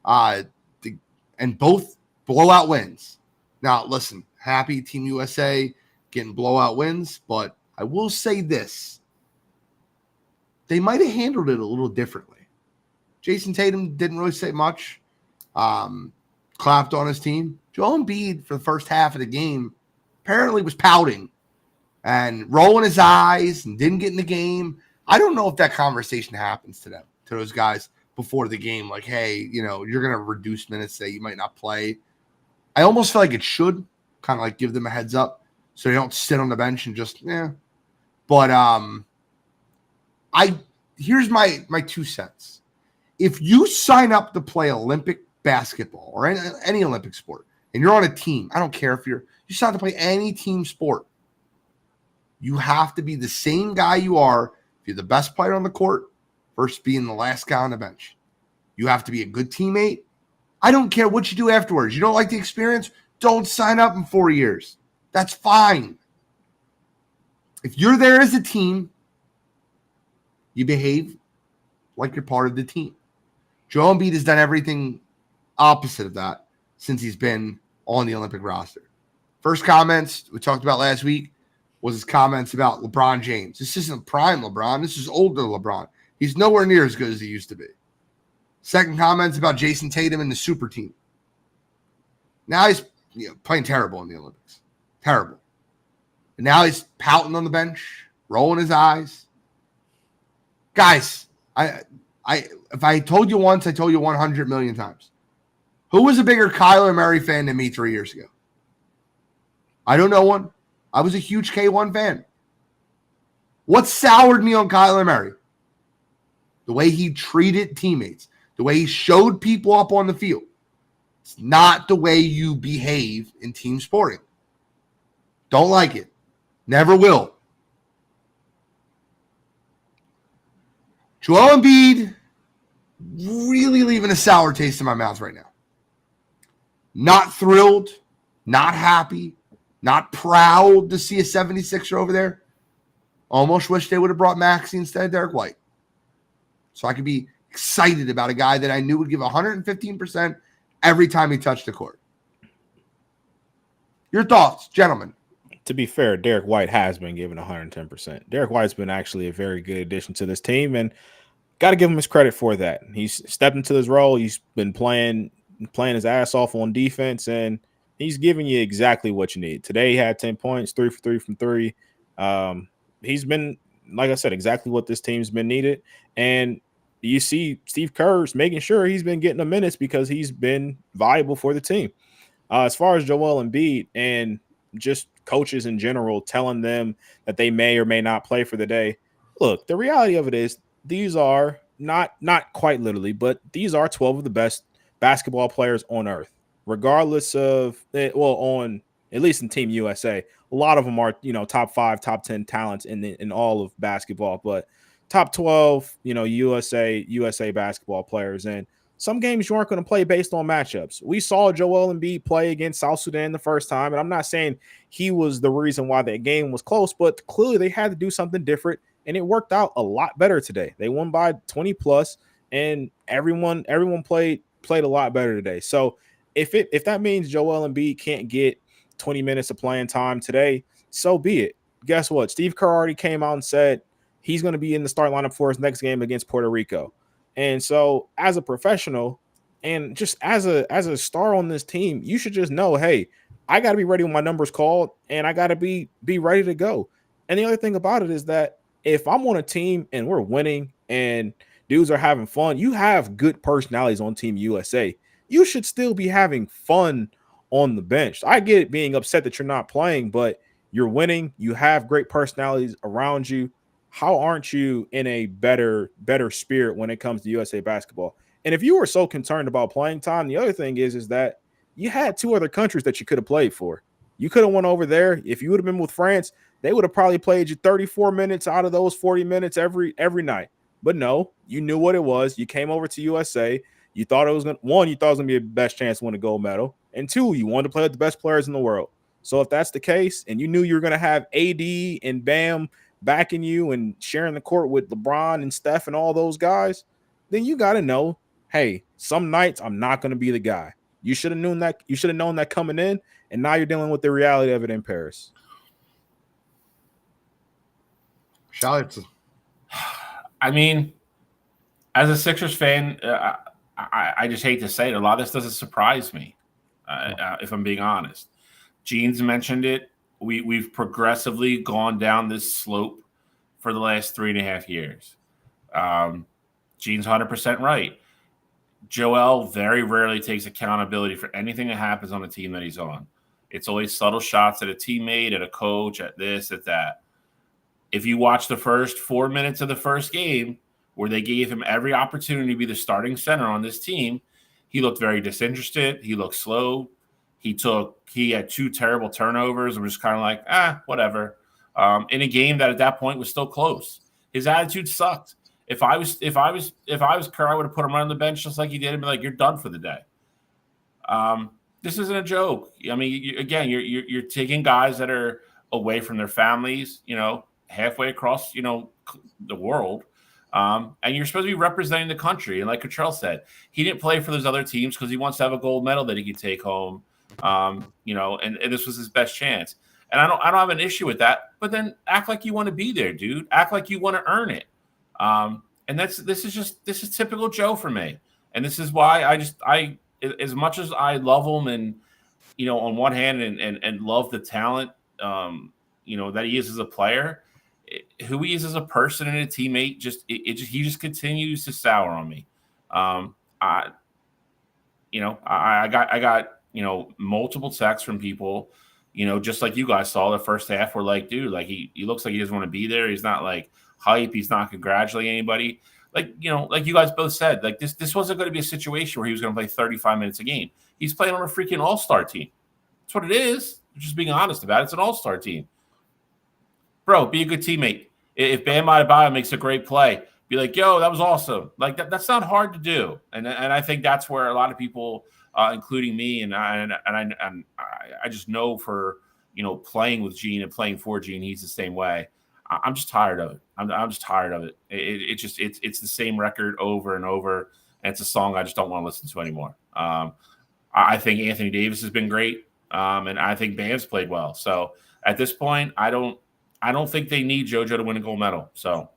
and both blowout wins. Now, listen, happy Team USA getting blowout wins, but I will say this. They might have handled it a little differently. Jason Tatum didn't really say much. Clapped on his team. Joel Embiid, for the first half of the game, apparently was pouting and rolling his eyes and didn't get in the game. I don't know if that conversation happens to them, to those guys before the game. Like, hey, you're going to reduce minutes that you might not play. I almost feel like it should kind of like give them a heads up so they don't sit on the bench and just, But here's my 2 cents. If you sign up to play Olympic basketball or any Olympic sport, and you're on a team, I don't care if you sign up to play any team sport, you have to be the same guy you are if you're the best player on the court versus being the last guy on the bench. You have to be a good teammate. I don't care what you do afterwards. You don't like the experience? Don't sign up in 4 years. That's fine. If you're there as a team, you behave like you're part of the team. Joel Embiid has done everything opposite of that since he's been on the Olympic roster. First comments we talked about last week was his comments about LeBron James. This isn't prime LeBron. This is older LeBron. He's nowhere near as good as he used to be. Second comments about Jason Tatum and the super team. Now he's playing terrible in the Olympics. Terrible. And now he's pouting on the bench, rolling his eyes. Guys, if I told you once, I told you 100 million times. Who was a bigger Kyler Murray fan than me 3 years ago? I don't know one. I was a huge K1 fan. What soured me on Kyler Murray? The way he treated teammates, the way he showed people up on the field. It's not the way you behave in team sporting. Don't like it. Never will. Joel Embiid really leaving a sour taste in my mouth right now. Not thrilled, not happy, not proud to see a 76er over there. Almost wish they would have brought Maxey instead of Derek White. So I could be excited about a guy that I knew would give 115% every time he touched the court. Your thoughts, gentlemen? To be fair, Derek White has been given 110%. Derek White's been actually a very good addition to this team, and got to give him his credit for that. He's stepped into his role. He's been playing his ass off on defense, and he's giving you exactly what you need. Today he had 10 points, 3 for 3 from 3. He's been, like I said, exactly what this team's been needed. And you see Steve Kerr's making sure he's been getting the minutes because he's been valuable for the team. As far as Joel Embiid and just coaches in general telling them that they may or may not play for the day, look, the reality of it is these are not quite literally, but these are 12 of the best basketball players on earth, regardless of on at least in Team USA. A lot of them are top 5, top 10 talents in all of basketball, but top 12 USA basketball players. And some games you aren't going to play based on matchups. We saw Joel Embiid play against South Sudan the first time, and I'm not saying he was the reason why that game was close, but clearly they had to do something different, and it worked out a lot better today. They won by 20 plus, and everyone played a lot better today. So if that means Joel Embiid can't get 20 minutes of playing time today, so be it. Guess what? Steve Kerr already came out and said he's going to be in the start lineup for his next game against Puerto Rico. And so as a professional and just as a star on this team, you should just know, hey, I got to be ready when my number's called, and I got to be ready to go. And the other thing about it is that if I'm on a team and we're winning and dudes are having fun, you have good personalities on Team USA. You should still be having fun on the bench. I get it being upset that you're not playing, but you're winning. You have great personalities around you. How aren't you in a better spirit when it comes to USA basketball? And if you were so concerned about playing time, the other thing is that you had 2 other countries that you could have played for. You could have went over there. If you would have been with France, they would have probably played you 34 minutes out of those 40 minutes every night. But no, you knew what it was. You came over to USA. You thought it was going to, one, you thought it was going to be a best chance to win a gold medal. And two, you wanted to play with the best players in the world. So if that's the case, and you knew you were going to have AD and Bam backing you and sharing the court with LeBron and Steph and all those guys, then you got to know, hey, some nights I'm not going to be the guy. You should have known that. You should have known that coming in, and now you're dealing with the reality of it in Paris. I mean, as a Sixers fan, I just hate to say it. A lot of this doesn't surprise me, if I'm being honest. Gene's mentioned it. We've progressively gone down this slope for the last 3.5 years. Gene's 100% right. Joel very rarely takes accountability for anything that happens on the team that he's on. It's always subtle shots at a teammate, at a coach, at this, at that. If you watch the first 4 minutes of the first game, where they gave him every opportunity to be the starting center on this team, he looked very disinterested. He looked slow. He had 2 terrible turnovers and was kind of like, whatever. In a game that at that point was still close. His attitude sucked. If I was Kerr, I would have put him right on the bench just like he did and be like, you're done for the day. This isn't a joke. I mean, you're taking guys that are away from their families, halfway across, the world. And you're supposed to be representing the country. And like Cottrell said, he didn't play for those other teams because he wants to have a gold medal that he could take home. And this was his best chance. And I don't have an issue with that. But then act like you want to be there, dude. Act like you want to earn it. And this is typical Joe for me. And this is why I as much as I love him and on one hand and love the talent that he is as a player, who he is as a person and a teammate, he just continues to sour on me. I got multiple texts from people, just like you guys saw the first half. Were like, dude, like he looks like he doesn't want to be there. He's not like hype. He's not congratulating anybody. Like you guys both said, like this wasn't going to be a situation where he was going to play 35 minutes a game. He's playing on a freaking all-star team. That's what it is. Just being honest about it. It's an all-star team. Bro, be a good teammate. If Bam Adebayo makes a great play, be like, yo, that was awesome. Like that's not hard to do. And I think that's where a lot of people, including me, and I just know for playing with Gene and playing for Gene, he's the same way. I'm just tired of it. I'm just tired of it. It's the same record over and over, and it's a song I just don't want to listen to anymore. I think Anthony Davis has been great, and I think Bam's played well. So at this point, I don't think they need JoJo to win a gold medal. So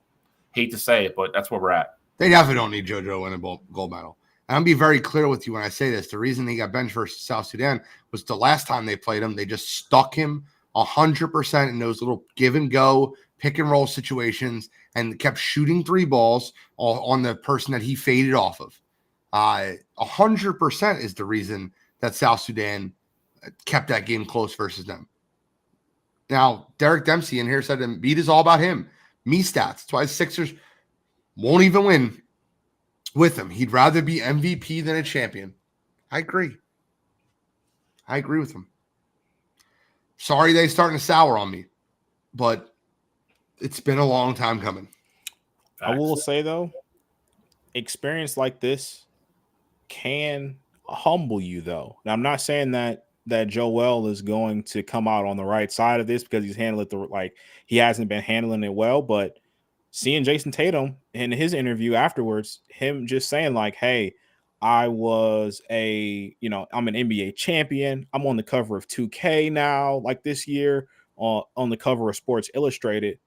hate to say it, but that's where we're at. They definitely don't need JoJo to win a gold medal. And I'll be very clear with you when I say this. The reason he got benched versus South Sudan was the last time they played him, they just stuck him 100% in those little give and go, pick and roll situations and kept shooting 3 balls on the person that he faded off of. 100% is the reason that South Sudan kept that game close versus them. Now, Derek Dempsey in here said Embiid is all about him. Me stats. That's why the Sixers won't even win with him. He'd rather be MVP than a champion. I agree with him. Sorry they're starting to sour on me, but it's been a long time coming. I will say, though, experience like this can humble you, though. Now, I'm not saying that Joel is going to come out on the right side of this because he's handling it he hasn't been handling it well, but seeing Jason Tatum in his interview afterwards, him just saying like, hey, I was I'm an NBA champion. I'm on the cover of 2K now, like this year on the cover of Sports Illustrated.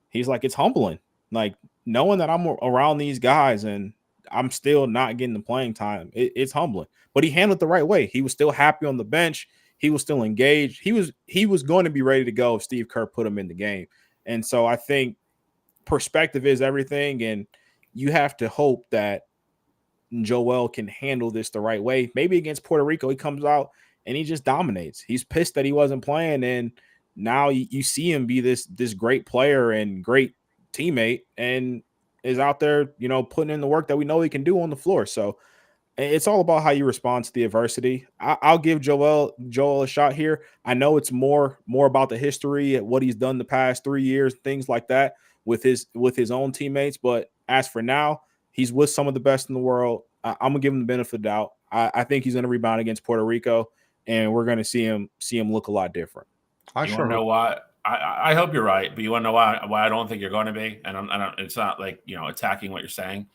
He's like, it's humbling. Like knowing that I'm around these guys and I'm still not getting the playing time. It's humbling, but he handled it the right way. He was still happy on the bench. He was still engaged. He was going to be ready to go if Steve Kerr put him in the game. And so I think perspective is everything. And you have to hope that Joel can handle this the right way. Maybe against Puerto Rico, he comes out and he just dominates. He's pissed that he wasn't playing. And now you see him be this great player and great teammate and is out there, putting in the work that we know he can do on the floor. So it's all about how you respond to the adversity. I'll give Joel a shot here. I know it's more about the history and what he's done the past 3 years, things like that with his own teammates. But as for now, he's with some of the best in the world. I'm gonna give him the benefit of the doubt. I think he's gonna rebound against Puerto Rico, and we're gonna see him look a lot different. You want to know why? I hope you're right, but you want to know why I don't think you're going to be, and it's not like attacking what you're saying.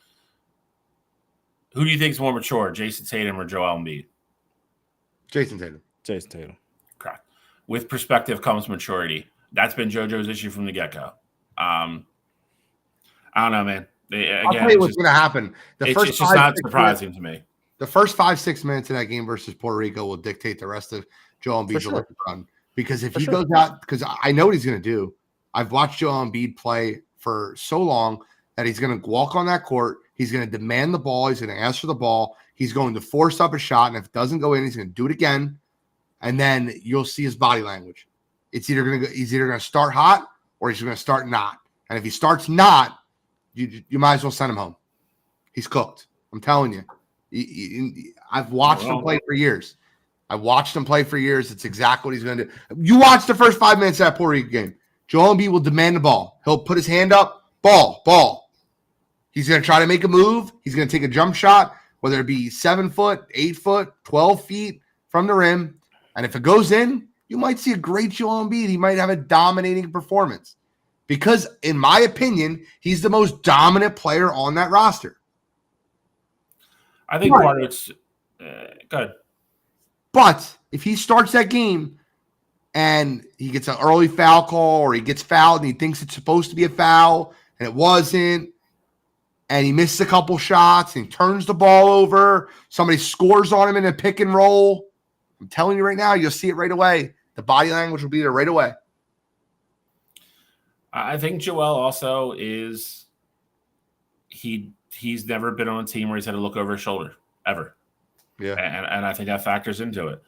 Who do you think is more mature, Jason Tatum or Joel Embiid? Jason Tatum. Jason Tatum. Correct. With perspective comes maturity. That's been JoJo's issue from the get-go. I don't know, man. I'll tell you what's going to happen. It's just not surprising to me. The first 5-6 minutes of that game versus Puerto Rico will dictate the rest of Joel Embiid's run. Because if he goes out, because I know what he's going to do. I've watched Joel Embiid play for so long that he's going to walk on that court. He's going to demand the ball. He's going to ask for the ball. He's going to force up a shot. And if it doesn't go in, he's going to do it again. And then you'll see his body language. He's either going to start hot or he's going to start not. And if he starts not, you might as well send him home. He's cooked. I'm telling you. I've watched him play for years. It's exactly what he's going to do. You watch the first 5 minutes of that Puerto Rico game. Joel Embiid will demand the ball. He'll put his hand up. Ball. He's going to try to make a move. He's going to take a jump shot, whether it be 7 foot, 8 foot, 12 feet from the rim. And if it goes in, you might see a great Joel Embiid. He might have a dominating performance. Because, in my opinion, he's the most dominant player on that roster. I think part of it's good. But if he starts that game and he gets an early foul call or he gets fouled and he thinks it's supposed to be a foul and it wasn't, and he misses a couple shots and he turns the ball over, somebody scores on him in a pick and roll, I'm telling you right now, you'll see it right away. The body language will be there right away. I think Joel also is he's never been on a team where he's had to look over his shoulder ever. Yeah. And I think that factors into it.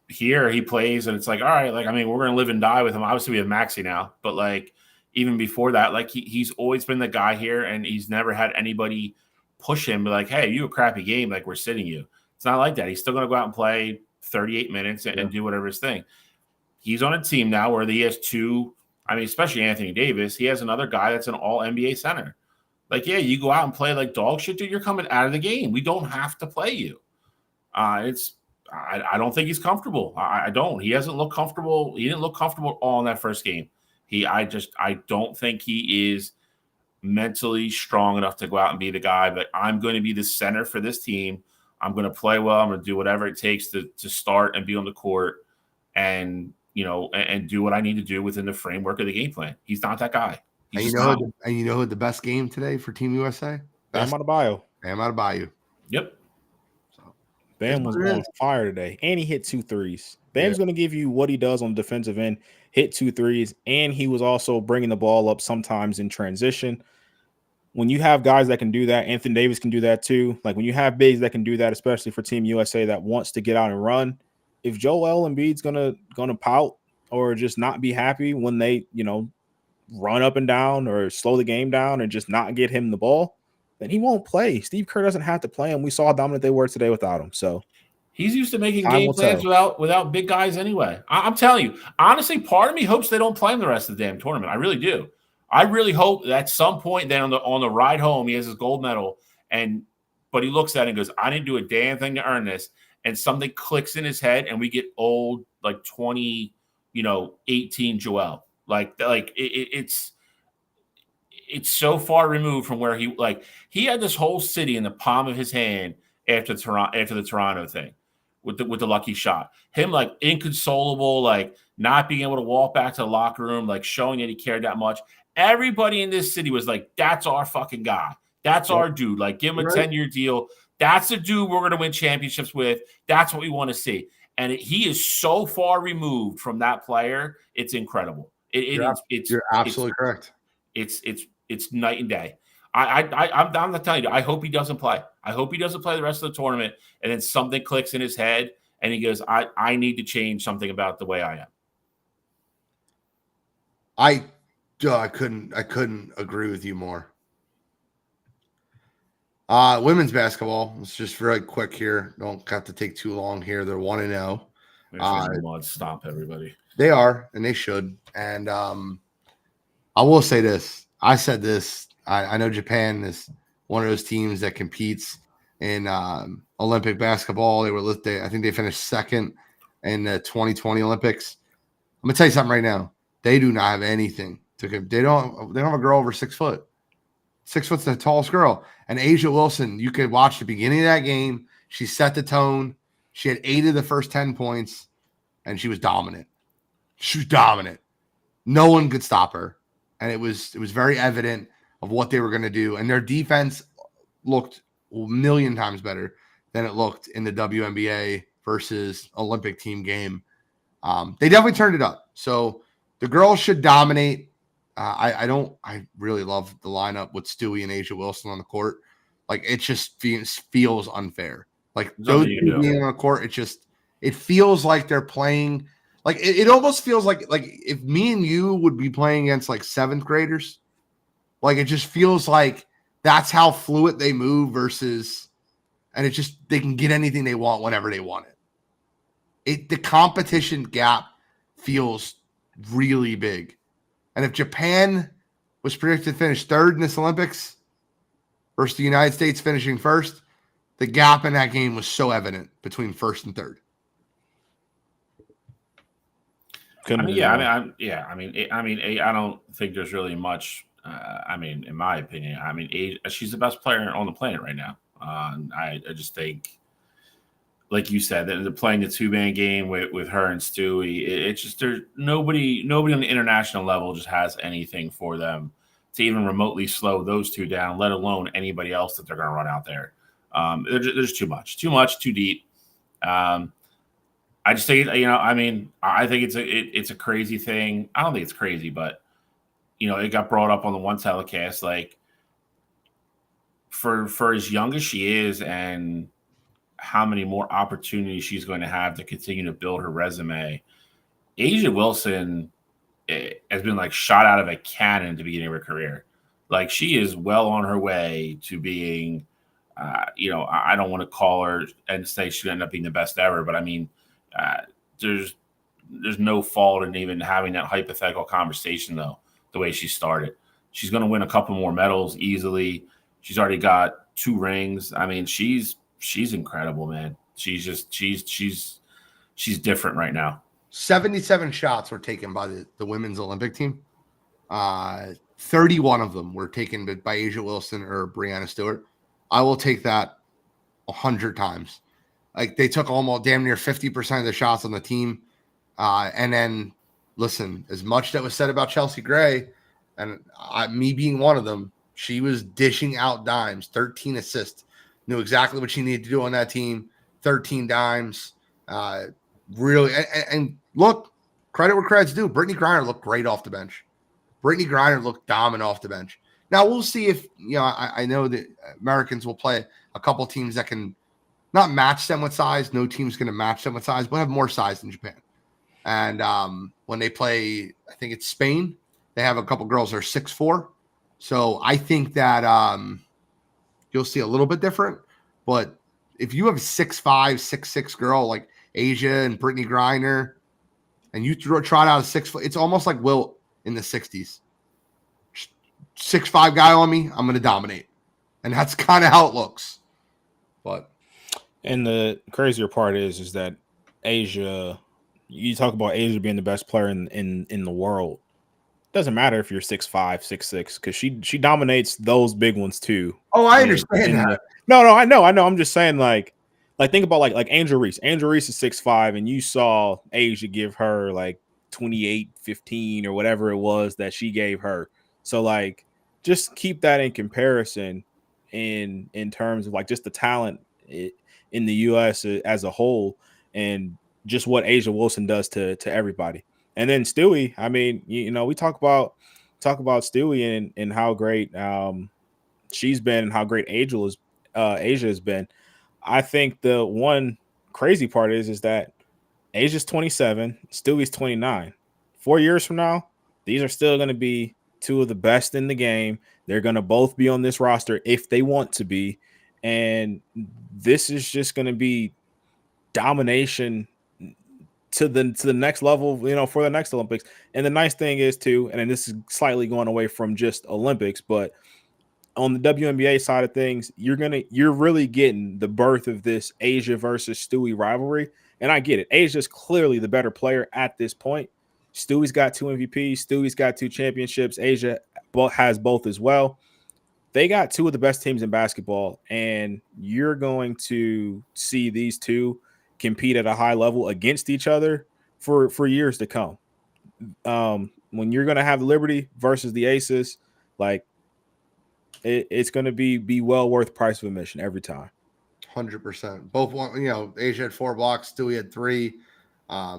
Here he plays and it's like, all right, like, I mean, we're going to live and die with him. Obviously we have Maxey now, but like even before that, like he's always been the guy here and he's never had anybody push him, be like, hey, you a crappy game. Like we're sitting you. It's not like that. He's still going to go out and play 38 minutes and do whatever his thing. He's on a team now where he has two, I mean, especially Anthony Davis. He has another guy that's an all NBA center. Like, yeah, you go out and play like dog shit, dude. You're coming out of the game. We don't have to play you. I don't think he's comfortable. I don't. He hasn't looked comfortable. He didn't look comfortable all in that first game. I don't think he is mentally strong enough to go out and be the guy. But I'm going to be the center for this team. I'm going to play well. I'm going to do whatever it takes to start and be on the court, and and do what I need to do within the framework of the game plan. He's not that guy. And you know the best game today for Team USA? Bam Adebayo. Yep. Bam was on fire today, and he hit 2 threes. Bam's going to give you what he does on the defensive end, hit 2 threes, and he was also bringing the ball up sometimes in transition. When you have guys that can do that, Anthony Davis can do that too. Like when you have bigs that can do that, especially for Team USA that wants to get out and run, if Joel Embiid's gonna pout or just not be happy when they run up and down or slow the game down and just not get him the ball, then he won't play. Steve Kerr doesn't have to play him. We saw how dominant they were today without him. So he's used to making game plans without big guys anyway. I'm telling you, honestly, part of me hopes they don't play him the rest of the damn tournament. I really do. I really hope that at some point then on the ride home, he has his gold medal, but he looks at it and goes, I didn't do a damn thing to earn this. And something clicks in his head and we get old, like 18 Joel. It's so far removed from where he had this whole city in the palm of his hand after the Toronto thing with the lucky shot. Him like inconsolable, like not being able to walk back to the locker room, like showing that he cared that much. Everybody in this city was like, that's our fucking guy. That's our dude. Like, give him a 10-year deal. That's the dude we're going to win championships with. That's what we want to see. And he is so far removed from that player. It's incredible. You're absolutely correct. It's night and day. I'm not telling you. I hope he doesn't play. I hope he doesn't play the rest of the tournament. And then something clicks in his head, and he goes, "I need to change something about the way I am." I couldn't agree with you more. Women's basketball. It's just very quick here. Don't have to take too long here. They're 1-0. Let's stomp everybody. They are, and they should. And I will say this. I said this. I know Japan is one of those teams that competes in Olympic basketball. I think they finished second in the 2020 Olympics. I'm gonna tell you something right now. They do not have anything to give. They don't have a girl over 6 foot. 6 foot's the tallest girl. And A'ja Wilson, you could watch the beginning of that game. She set the tone. She had 8 of the first 10 points, and she was dominant. She was dominant. No one could stop her. And it was very evident of what they were going to do. And their defense looked a million times better than it looked in the WNBA versus Olympic team game. They definitely turned it up. So the girls should dominate. I really love the lineup with Stewie and A'ja Wilson on the court. Like, it just feels unfair. Like, those two being on the court, it feels like they're playing. Like, it almost feels like if me and you would be playing against like 7th graders. Like, it just feels like that's how fluid they move versus, and they can get anything they want whenever they want it. The competition gap feels really big. And if Japan was predicted to finish 3rd in this Olympics versus the United States finishing 1st, the gap in that game was so evident between 1st and 3rd. I don't think there's really much. In my opinion, she's the best player on the planet right now. I just think, like you said, that they're playing the 2-man game with her and Stewie. It's just there's nobody on the international level just has anything for them to even remotely slow those two down, let alone anybody else that they're going to run out there. There's too much, too deep. I just think, I think it's a crazy thing. I don't think it's crazy, but it got brought up on the one telecast, like for as young as she is and how many more opportunities she's going to have to continue to build her resume. A'ja Wilson has been like shot out of a cannon at the beginning of her career. Like, she is well on her way to being, I don't want to call her and say she ended up being the best ever, but there's no fault in even having that hypothetical conversation, though, the way she started. She's going to win a couple more medals easily. She's already got 2 rings. I mean, she's incredible, man. She's different right now. 77 shots were taken by the women's Olympic team. 31 of them were taken by A'ja Wilson or Breanna Stewart. I will take that 100 times. Like, they took almost damn near 50% of the shots on the team. And then, listen, as much that was said about Chelsea Gray, and me being one of them, she was dishing out dimes, 13 assists. Knew exactly what she needed to do on that team. 13 dimes. Really, and look, credit where credit's due. Brittany Griner looked great off the bench. Brittany Griner looked dominant off the bench. Now, we'll see if, I know that Americans will play a couple teams that can not match them with size. No team's going to match them with size, but have more size than Japan. And when they play, I think it's Spain, they have a couple girls that are 6'4". So I think that you'll see a little bit different. But if you have a 6'5", 6'6" girl like A'ja and Brittany Griner, and you trot out a 6 foot, it's almost like Wilt in the 60s. 6'5" guy on me, I'm going to dominate. And that's kind of how it looks. And the crazier part is that A'ja, you talk about A'ja being the best player in the world. Doesn't matter if you're 6'5", 6'6", because she dominates those big ones too. Oh, I understand that. No, I know. I'm just saying, like think about like Angel Reese. Angel Reese is 6'5", and you saw A'ja give her like 28-15 or whatever it was that she gave her. So like, just keep that in comparison in terms of like just the talent in the U.S. as a whole, and just what A'ja Wilson does to everybody. And then Stewie, I mean, we talk about Stewie and how great she's been and how great A'ja has been. I think the one crazy part is that Asia's 27, Stewie's 29. 4 years from now, these are still going to be two of the best in the game. They're going to both be on this roster if they want to be. And this is just going to be domination to the next level, for the next Olympics. And the nice thing is too, and this is slightly going away from just Olympics, but on the WNBA side of things, you're really getting the birth of this Asia versus Stewie rivalry. And I get it. Asia's clearly the better player at this point. Stewie's got 2 MVPs. Stewie's got 2 championships. Asia has both as well. They got 2 of the best teams in basketball, and you're going to see these two compete at a high level against each other for years to come. When you're going to have the Liberty versus the Aces, like it's going to be well worth price of admission every time. 100%. Both Asia had 4 blocks, Stewie had 3.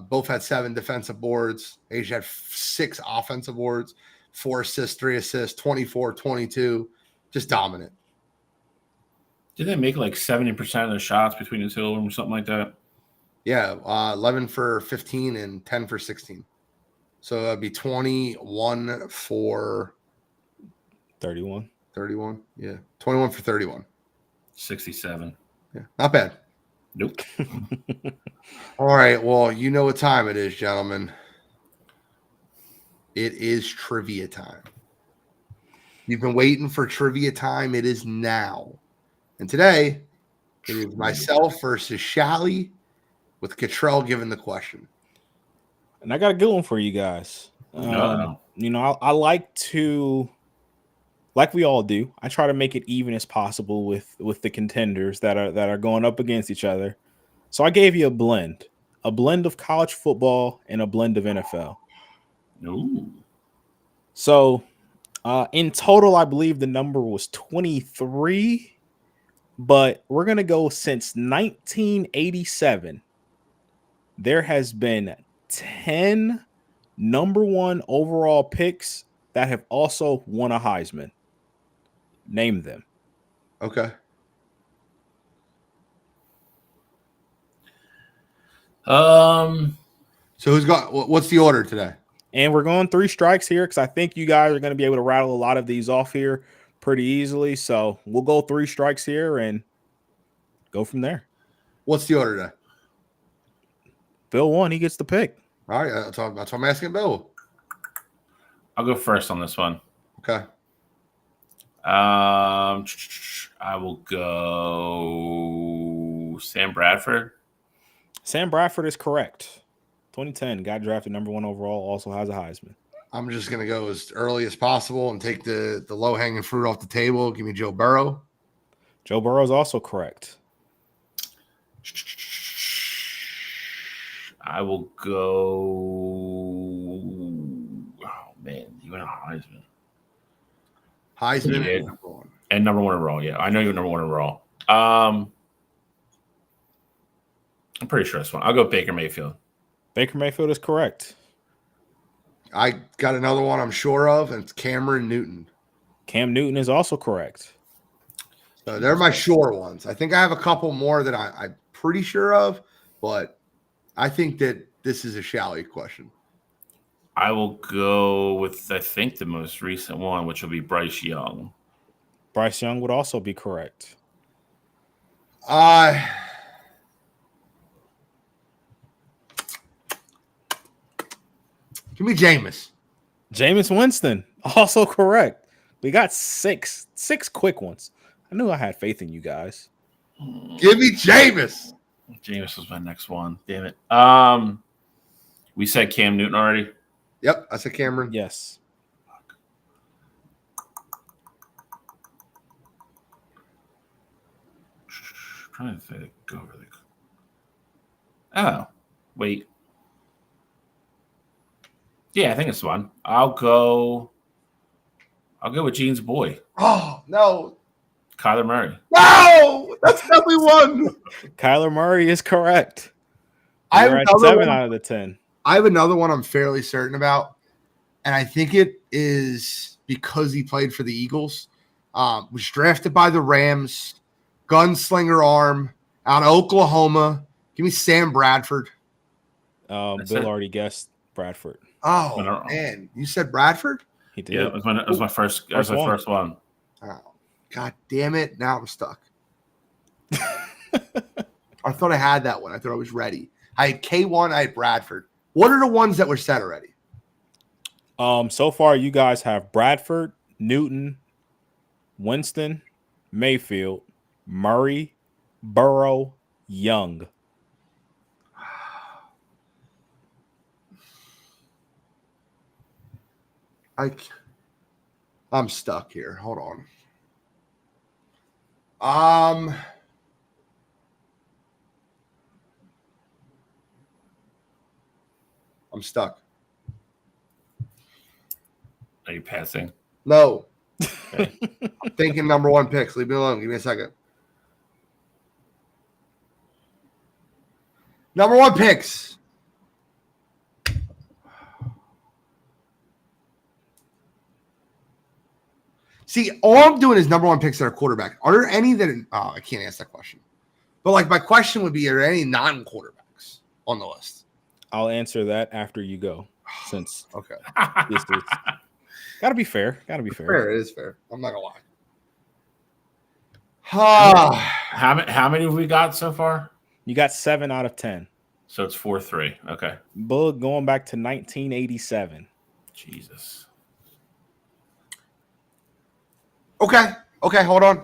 Both had 7 defensive boards. Asia had 6 offensive boards, 4 assists, 3 assists, 24, 22. Just dominant. Did they make like 70% of the shots between the two of them or something like that? Yeah, 11 for 15 and 10 for 16. So that'd be 21 for 31. 31. Yeah, 21 for 31. 67. Yeah, not bad. Nope. All right. Well, you know what time it is, gentlemen. It is trivia time. You've been waiting for trivia time. It is now. And today, it is myself versus Shally, with Cottrell giving the question. And I got a good one for you guys. I like to, like we all do, I try to make it even as possible with the contenders that are going up against each other. So I gave you a blend of college football and a blend of NFL. Ooh. So in total, I believe the number was 23, but we're going to go since 1987. There has been 10 number 1 overall picks that have also won a Heisman. Name them. Okay. So who's got what's the order today? And we're going 3 strikes here because I think you guys are going to be able to rattle a lot of these off here pretty easily. So we'll go 3 strikes here and go from there. What's the order today? Bill won. He gets the pick. All right. That's what I'm asking Bill. I'll go first on this one. Okay. I will go Sam Bradford. Sam Bradford is correct. 2010, got drafted number 1 overall, also has a Heisman. I'm just going to go as early as possible and take the low-hanging fruit off the table. Give me Joe Burrow. Joe Burrow is also correct. I will go. Oh, man. You went a Heisman. Heisman. And number 1 overall. Yeah, I know you're number 1 overall. I'm pretty sure this one. I'll go Baker Mayfield. Baker Mayfield is correct. I got another one I'm sure of, and it's Cameron Newton. Cam Newton is also correct. So they're my sure ones. I think I have a couple more that I'm pretty sure of, but I think that this is a Shally question. I will go with, I think, the most recent one, which will be Bryce Young. Bryce Young would also be correct. Give me Jameis. Jameis Winston, also correct. We got six quick ones. I knew I had faith in you guys. Give me Jameis. Jameis was my next one. Damn it. We said Cam Newton already. Yep, I said Cameron. Yes. Trying to go over the. Oh, wait. Yeah, I think it's one. I'll go with Gene's boy. Oh no, Kyler Murray. No, that's definitely one. Kyler Murray is correct. I have at 7 out of the 10. I have another one I'm fairly certain about, and I think it is because he played for the Eagles. Was drafted by the Rams, gunslinger arm out of Oklahoma. Give me Sam Bradford. Bill already guessed Bradford. Oh man, you said Bradford? He did. Yeah, it was my first. That was my first one. Oh, God damn it! Now I'm stuck. I thought I had that one. I thought I was ready. I had K1. I had Bradford. What are the ones that were set already? So far, you guys have Bradford, Newton, Winston, Mayfield, Murray, Burrow, Young. I'm stuck here. Hold on. I'm stuck. Are you passing? No. Okay. I'm thinking number one picks. Leave me alone. Give me a second. Number one picks. See, all I'm doing is number one picks that are quarterback. Are there any that I can't answer that question. But like my question would be, are there any non-quarterbacks on the list? I'll answer that after you go, since Okay. this is gotta be fair. Gotta be fair. Fair, it is fair. I'm not gonna lie. How many have we got so far? You got 7 out of 10. So it's 4-3. Okay. Bug going back to 1987. Jesus. Okay, hold on.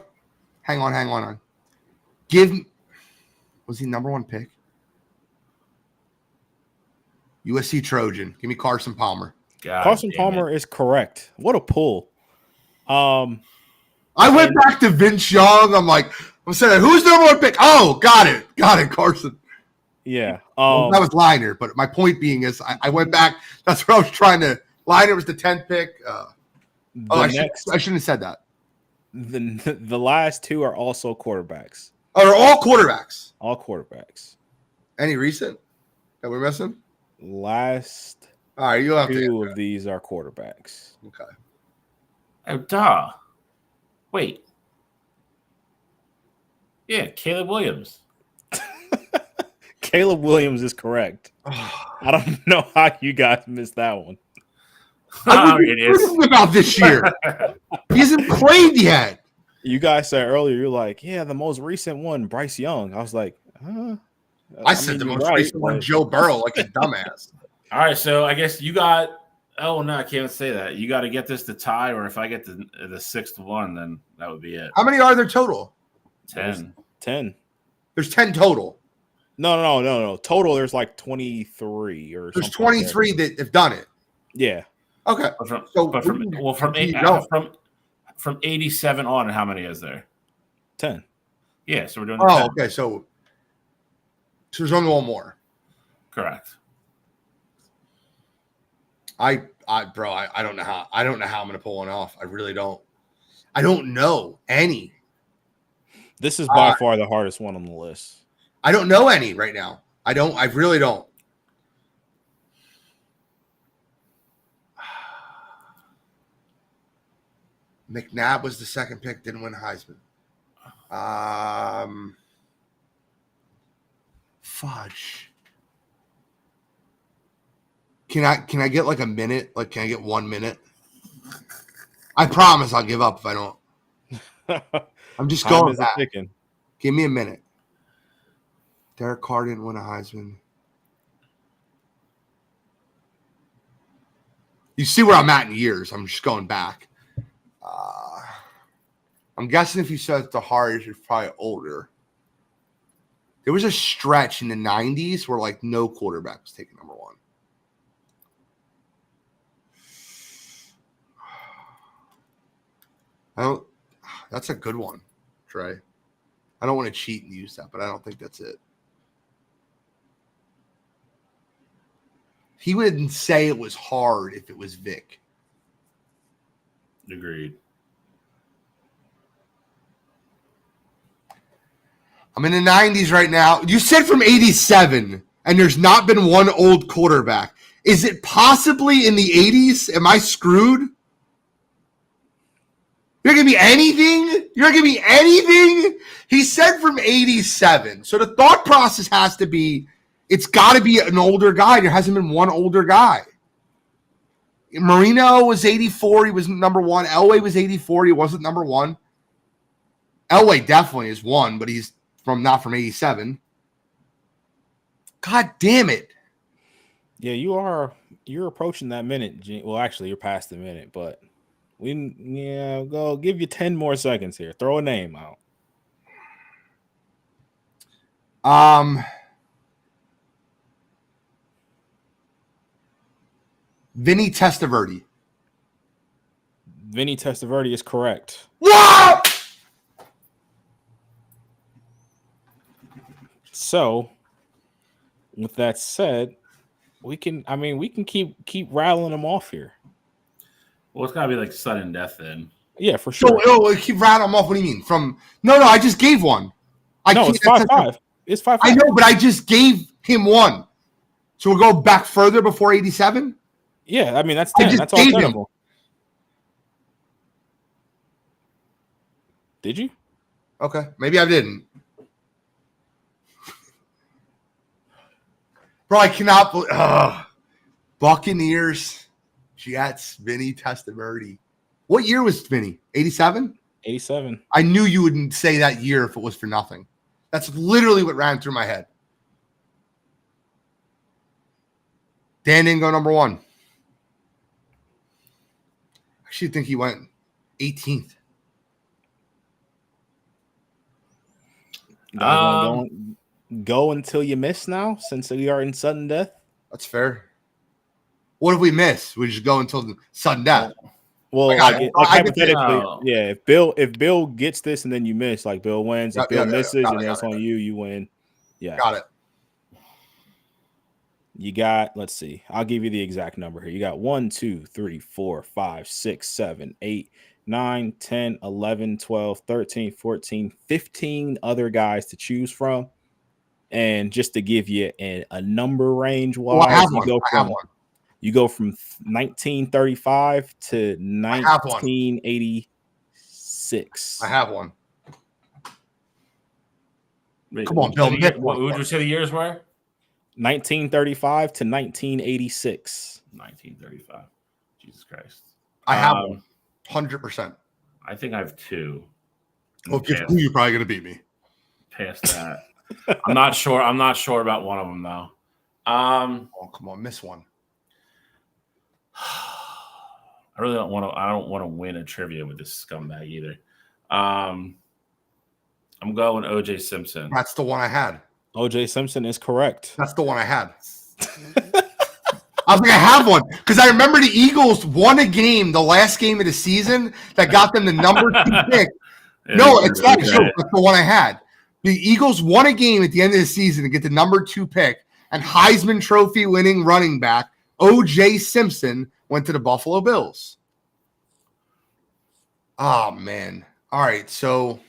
Hang on. Was he number one pick? USC Trojan. Give me Carson Palmer. Carson Palmer is correct. What a pull. I went back to Vince Young. I'm saying, who's the number one pick? Oh, got it, Carson. Yeah. That was Liner, but my point being is I went back. That's what I was trying to. Liner was the 10th pick. I shouldn't have said that. The last 2 are also quarterbacks. Oh, they're all quarterbacks. All quarterbacks. Any recent that we're missing? Last all right, you'll have 2 of these are quarterbacks. Okay. Oh, duh. Wait. Yeah, Caleb Williams. Caleb Williams is correct. I don't know how you guys missed that one. It is about this year. He hasn't played yet. You guys said earlier, you're like, yeah, the most recent one, Bryce Young. I was like, I said the most recent one, Joe Burrow, like a dumbass. All right, so I guess you got. Oh no, I can't say that. You got to get this to tie, or if I get the 6th one, then that would be it. How many are there total? 10. 10. There's 10 total. No. Total, there's like 23 or there's something. 23 that have done it. Yeah. Okay. From 87 on, how many is there? 10. Yeah, so we're doing. 10. Okay. So there's only one more. Correct. I don't know how I'm gonna pull one off. I really don't. I don't know any. This is by far the hardest one on the list. I don't know any right now. I really don't. McNabb was the 2nd pick, didn't win Heisman. Fudge. Can I get like a minute? Like, can I get 1 minute? I promise I'll give up if I don't. I'm just going back. Give me a minute. Derek Carr didn't win a Heisman. You see where I'm at in years. I'm just going back. I'm guessing if you said it's the hardest, you're probably older. There was a stretch in the 90s where like no quarterback was taking number 1. That's a good one, Trey. I don't want to cheat and use that, but I don't think that's it. He wouldn't say it was hard if it was Vic. Agreed. I'm in the 90s right now. You said from 87, and there's not been one old quarterback. Is it possibly in the 80s? Am I screwed? You're going to be anything? You're going to be anything? He said from 87. So the thought process has to be, it's got to be an older guy. There hasn't been one older guy. Marino was 84. He was number 1. Elway was 84. He wasn't number 1. Elway definitely is 1, but he's not from 87. God damn it. Yeah, you're approaching that minute. Well, actually, you're past the minute, but Go give you 10 more seconds here. Throw a name out. Vinny Testaverde. Vinny Testaverde is correct. What? So, with that said, we can keep rattling them off here. Well, it's gotta be like sudden death then. Yeah, for sure. Keep rattling them off. What do you mean? No, I just gave one. It's 5-5. It's 5-5. I know, but I just gave him one. So we'll go back further before 87? Yeah, I mean that's 10. That's all tenable. Did you? Okay, maybe I didn't. Bro, I cannot believe. Buccaneers, Jets, Vinny Testaverde. What year was Vinny? 87? 87. I knew you wouldn't say that year if it was for nothing. That's literally what ran through my head. Dan didn't go number one. I actually think he went 18th. Go until you miss now, since we are in sudden death. That's fair. What if we miss? We just go until the sudden death. Well, hypothetically, yeah. If Bill gets this and then you miss, like Bill wins. If Bill misses and it's on you, you win. Yeah, got it. You got. Let's see. I'll give you the exact number here. You got 1, 2, 3, 4, 5, 6, 7, 8, 9, 10, 11, 12, 13, 14, 15 other guys to choose from. And just to give you a number range wise, you go from 1935 to 1986. I have one. Wait, come on, Bill. What would you say the years were? 1935 to 1986. 1935. Jesus Christ. I have one. 100%. I think I have two. Well, you're probably going to beat me. Past that. I'm not sure. I'm not sure about one of them though. Oh, come on, miss one. I really don't want to. I don't want to win a trivia with this scumbag either. I'm going O.J. Simpson. That's the one I had. O.J. Simpson is correct. That's the one I had. I was like, I have one because I remember the Eagles won a game, the last game of the season, that got them the number 2 pick. No, it's not true. That's the one I had. The Eagles won a game at the end of the season to get the number 2 pick, and Heisman Trophy winning running back O.J. Simpson went to the Buffalo Bills. Oh, man. All right, so,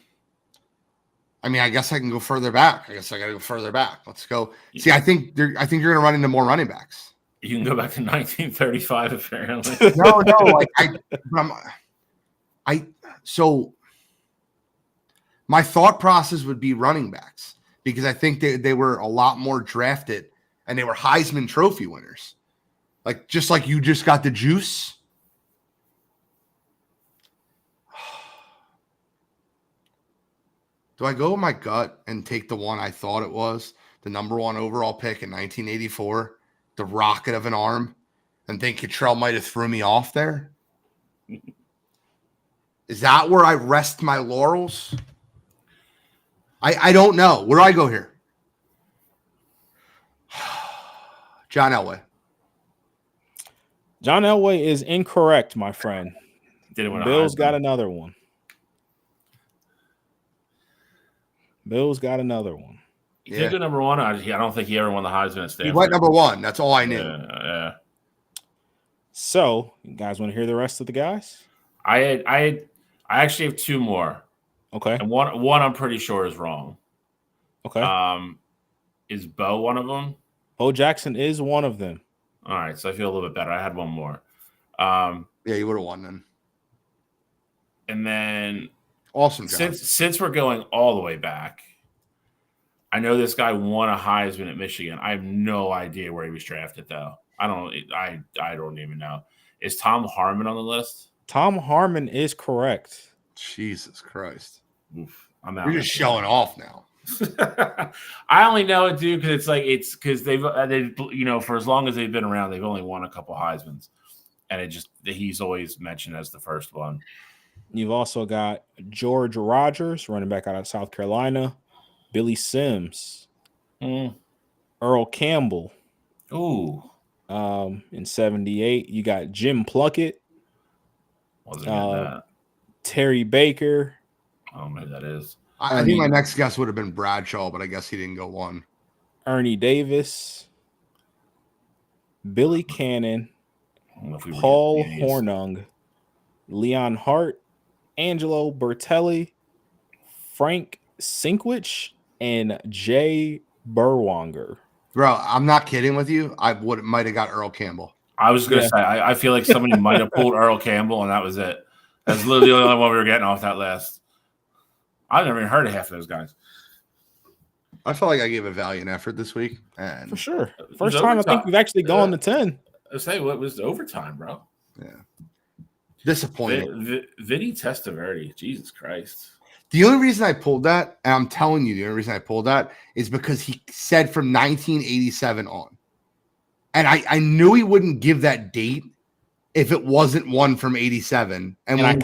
I mean, I guess I can go further back. I guess I got to go further back. Let's go. See, I think you're going to run into more running backs. You can go back to 1935, apparently. No, so my thought process would be running backs because I think they were a lot more drafted and they were Heisman Trophy winners. Like, just like you just got the juice. Do I go with my gut and take the one I thought it was, the number 1 overall pick in 1984, the rocket of an arm, and think Cottrell might have threw me off there? Is that where I rest my laurels? I don't know. Where do I go here? John Elway. John Elway is incorrect, my friend. Bill's got another one. Bill's got another one. He did go number 1. I don't think he ever won the Heisman at Stanford. He went number 1. That's all I knew. Yeah. So, you guys want to hear the rest of the guys? I actually have 2 more. Okay. And one I'm pretty sure is wrong. Okay. Is Bo one of them? Bo Jackson is one of them. All right, so I feel a little bit better. I had one more. Yeah, you would have won then. And then awesome job. Since we're going all the way back, I know this guy won a Heisman at Michigan. I have no idea where he was drafted though. I don't even know. Is Tom Harmon on the list? Tom Harmon is correct. Jesus Christ. Oof, I'm out. You're just showing off now. I only know it, dude, because it's because they've for as long as they've been around, they've only won a couple Heismans. and he's always mentioned as the first one. You've also got George Rogers, running back out of South Carolina, Billy Sims, Earl Campbell. Ooh. In 78, you got Jim Plunkett. Wasn't getting that. Terry Baker. Oh, maybe that is. I think my next guess would have been Bradshaw, but I guess he didn't go one. Ernie Davis, Billy Cannon, Paul Hornung, Leon Hart, Angelo Bertelli, Frank Sinkwich, and Jay Berwanger. Bro, I'm not kidding with you. I might have got Earl Campbell. I was going to say, I feel like somebody might have pulled Earl Campbell, and that was it. That's literally the only one we were getting off that list. I've never even heard of half of those guys. I felt like I gave a valiant effort this week. And for sure. First time I think we've actually gone to 10. I was saying, what was the overtime, bro? Yeah. Disappointing. Vinny Testaverde. Jesus Christ. The only reason I pulled that, and I'm telling you, the only reason I pulled that is because he said from 1987 on. And I knew he wouldn't give that date if it wasn't one from 87. And I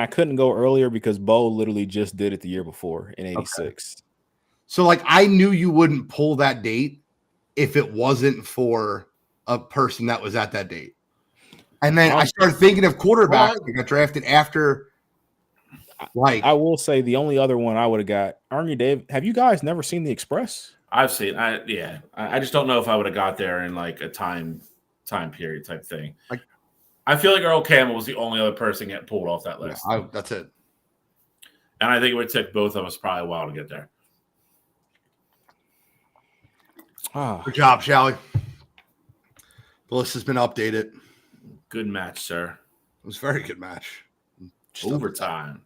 couldn't go earlier because Bo literally just did it the year before in 86. Okay. So like I knew you wouldn't pull that date if it wasn't for a person that was at that date. And then I started thinking of quarterbacks that got drafted after. Like I will say the only other one I would have got, Ernie Davis. Have you guys never seen The Express? I've seen. I just don't know if I would have got there in like a time period type thing. I feel like Earl Campbell was the only other person getting pulled off that list. Yeah, that's it. And I think it would take both of us probably a while to get there. Good job, Shally. The list has been updated. Good match, sir. It was a very good match. Overtime.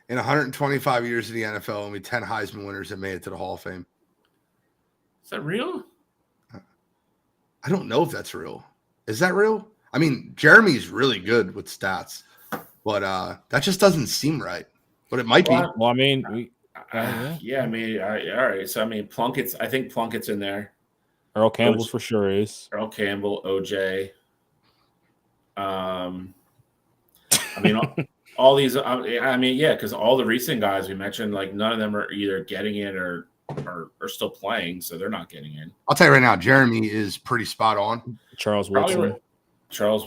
In 125 years of the NFL, only 10 Heisman winners have made it to the Hall of Fame. Is that real? I don't know if that's real. Is that real? I mean, Jeremy's really good with stats, but that just doesn't seem right. But it might be. Well, I mean, yeah. I mean, all right. So I mean, I think Plunkett's in there. Earl Campbell for sure is. Earl Campbell, OJ. I mean, all these. I mean, yeah, because all the recent guys we mentioned, like none of them are either getting in or still playing, so they're not getting in. I'll tell you right now, Jeremy is pretty spot on. Charles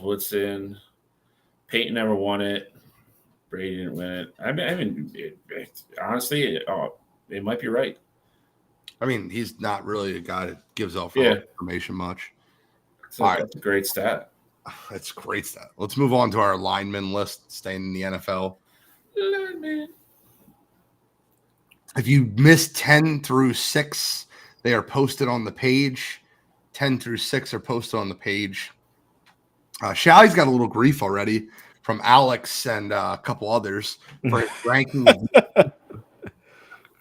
Woodson. Peyton never won it. Brady didn't win it. I mean, honestly, it might be right. I mean, he's not really a guy that gives off information much. That's a great stat. That's a great stat. Let's move on to our lineman list, staying in the NFL. Lineman. If you missed 10 through 6, they are posted on the page. 10 through 6 are posted on the page. Shally's got a little grief already from Alex and a couple others for his ranking.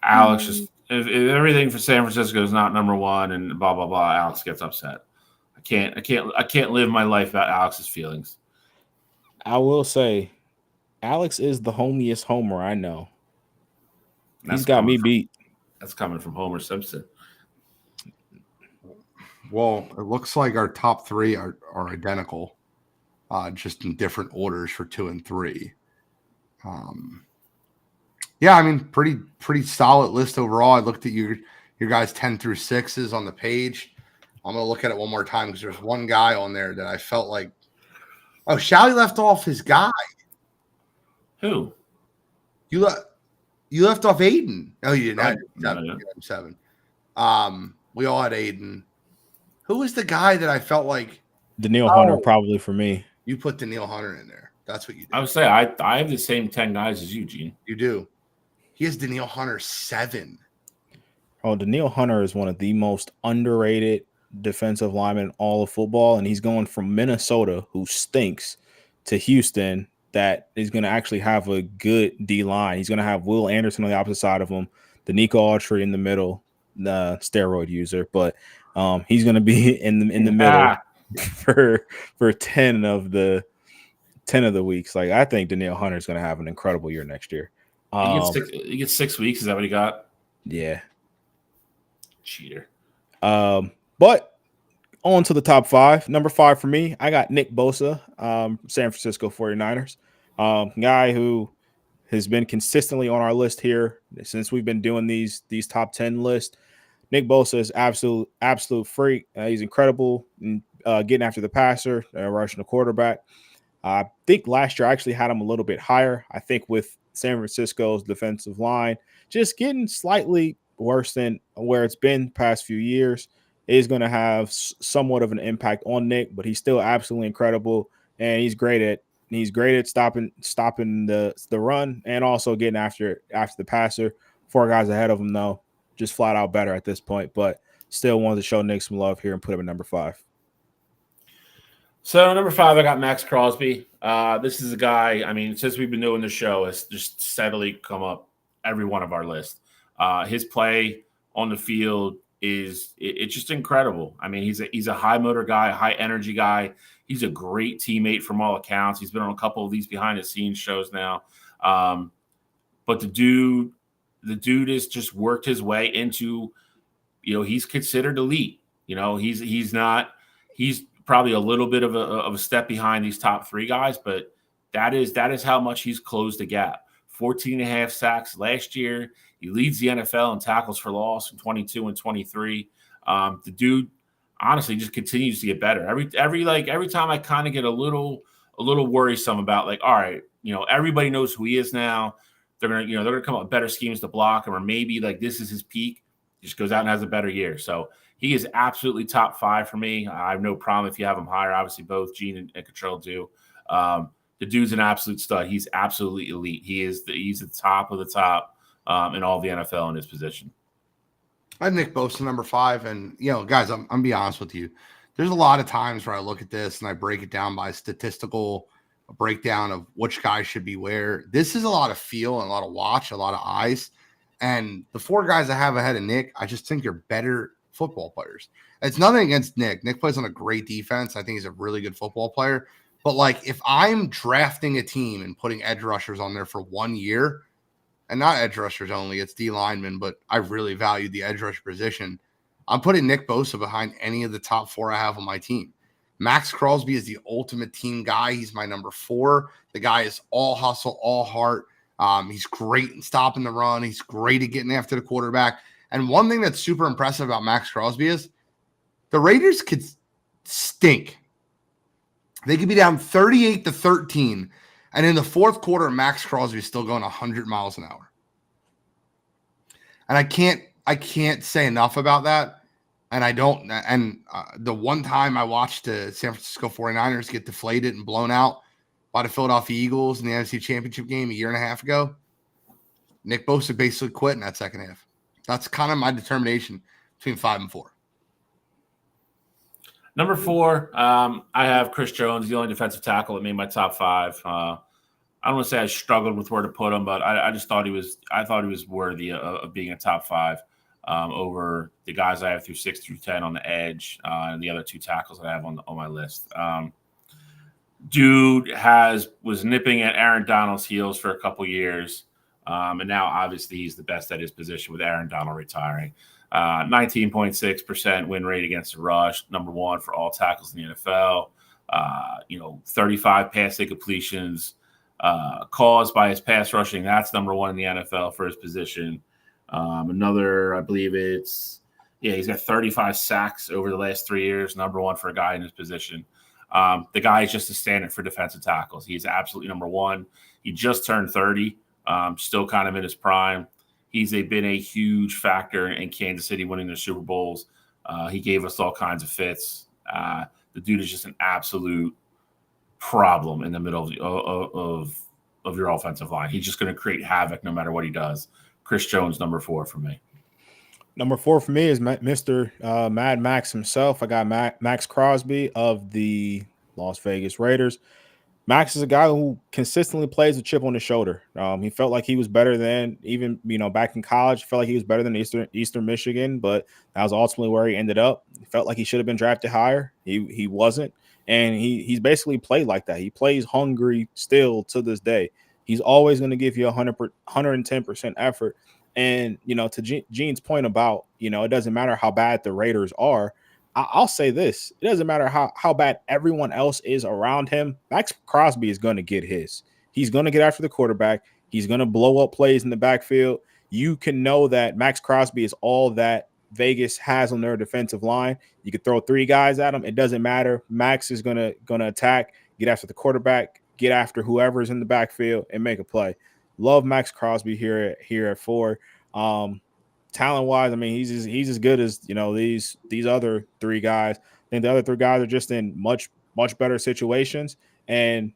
Alex just if everything for San Francisco is not number one and blah blah blah, Alex gets upset. I can't live my life about Alex's feelings. I will say, Alex is the homeliest homer I know. He's got me beat. That's coming from Homer Simpson. Well, it looks like our top 3 are identical, just in different orders for 2 and 3. Yeah, I mean, pretty solid list overall. I looked at your guys' 10 through 6s on the page. I'm gonna look at it one more time because there's one guy on there that I felt like, oh, Shally left off his guy. Who? You left off Aiden. No, you didn't. No. You had 7. We all had Aiden. Who was the guy that I felt like? Daniil Hunter, probably for me. You put Daniil Hunter in there. That's what you did. I would say I have the same 10 guys as you, Gene. You do. He has Daniil Hunter 7. Oh, Daniil Hunter is one of the most underrated defensive linemen in all of football, and he's going from Minnesota, who stinks, to Houston, that is going to actually have a good D line. He's going to have Will Anderson on the opposite side of him, Danico Autry in the middle, the steroid user, but he's going to be in the middle for 10 of the weeks. Like, I think Daniil Hunter is going to have an incredible year next year. He gets 6 weeks. Is that what he got? Yeah. Cheater. But On to the top 5. Number 5 for me, I got Nick Bosa, San Francisco 49ers. Guy who has been consistently on our list here since we've been doing these top 10 lists. Nick Bosa is absolute freak. He's incredible in, getting after the passer, rushing the quarterback. I think last year I actually had him a little bit higher. I think with San Francisco's defensive line just getting slightly worse than where it's been past few years is going to have somewhat of an impact on Nick, but he's still absolutely incredible, and he's great at stopping the run and also getting after the passer. 4 guys ahead of him though, just flat out better at this point, but still wanted to show Nick some love here and put him at number 5. So number 5, I got Max Crosby. This is a guy, I mean, since we've been doing the show, has just steadily come up every one of our lists. His play on the field it's just incredible. I mean, he's a high motor guy, a high energy guy. He's a great teammate from all accounts. He's been on a couple of these behind the scenes shows now. But the dude has just worked his way into, he's considered elite. He's probably a little bit of a step behind these top 3 guys, but that is how much he's closed the gap. 14.5 sacks last year. He leads the NFL in tackles for loss in 22 and 23. The dude honestly just continues to get better. Every time I kind of get a little worrisome about all right, everybody knows who he is now. They're gonna come up with better schemes to block him, or maybe this is his peak. He just goes out and has a better year. So he is absolutely top 5 for me. I have no problem if you have him higher. Obviously, both Gene and Cottrell do. The dude's an absolute stud. He's absolutely elite. He's the top of the top in all the NFL in his position. I have Nick Bosa number 5, and guys, I'm be honest with you. There's a lot of times where I look at this and I break it down by statistical breakdown of which guys should be where. This is a lot of feel and a lot of watch, a lot of eyes. And the 4 guys I have ahead of Nick, I just think they're better football players. It's nothing against Nick. Nick plays on a great defense. I think he's a really good football player. But if I'm drafting a team and putting edge rushers on there for 1 year, and not edge rushers only, it's D linemen, but I really value the edge rush position, I'm putting Nick Bosa behind any of the top 4 I have on my team. Max Crosby is the ultimate team guy. He's my number 4. The guy is all hustle, all heart. He's great in stopping the run. He's great at getting after the quarterback. And one thing that's super impressive about Max Crosby is the Raiders could stink. They could be down 38-13, and in the 4th quarter, Max Crosby is still going 100 miles an hour. And I can't say enough about that. And I don't. And the one time I watched the San Francisco 49ers get deflated and blown out by the Philadelphia Eagles in the NFC Championship game a year and a half ago, Nick Bosa basically quit in that second half. That's kind of my determination between 5 and 4. Number 4, I have Chris Jones, the only defensive tackle that made my top 5. I don't want to say I struggled with where to put him, but I just thought he was worthy of being a top 5 over the guys I have through 6 through 10 on the edge and the other 2 tackles that I have on my list. Dude was nipping at Aaron Donald's heels for a couple years, and now obviously he's the best at his position with Aaron Donald retiring. 19.6% win rate against the rush, number 1 for all tackles in the NFL. 35 pass incompletions caused by his pass rushing. That's number 1 in the NFL for his position. Another, I believe he's got 35 sacks over the last 3 years, number 1 for a guy in his position. The guy is just a standard for defensive tackles. He's absolutely number 1. He just turned 30, still kind of in his prime. He's been a huge factor in Kansas City winning their Super Bowls. He gave us all kinds of fits. The dude is just an absolute problem in the middle of your offensive line. He's just going to create havoc no matter what he does. Chris Jones, number 4 for me. Number 4 for me is Mr. Mad Max himself. I got Max Crosby of the Las Vegas Raiders. Max is a guy who consistently plays a chip on his shoulder. He felt like he was better than even, back in college, felt like he was better than Eastern Michigan, but that was ultimately where he ended up. He felt like he should have been drafted higher. He wasn't. And he's basically played like that. He plays hungry still to this day. He's always going to give you 110% effort. And, to Gene's point about, it doesn't matter how bad the Raiders are, I'll say this: it doesn't matter how bad everyone else is around him. Max Crosby is going to get his. He's going to get after the quarterback. He's going to blow up plays in the backfield. You can know that Max Crosby is all that Vegas has on their defensive line. You could throw 3 guys at him. It doesn't matter. Max is gonna attack, get after the quarterback, get after whoever's in the backfield, and make a play. Love Max Crosby here at 4. Talent wise, I mean, he's as good as these other 3 guys. I think the other 3 guys are just in much better situations, and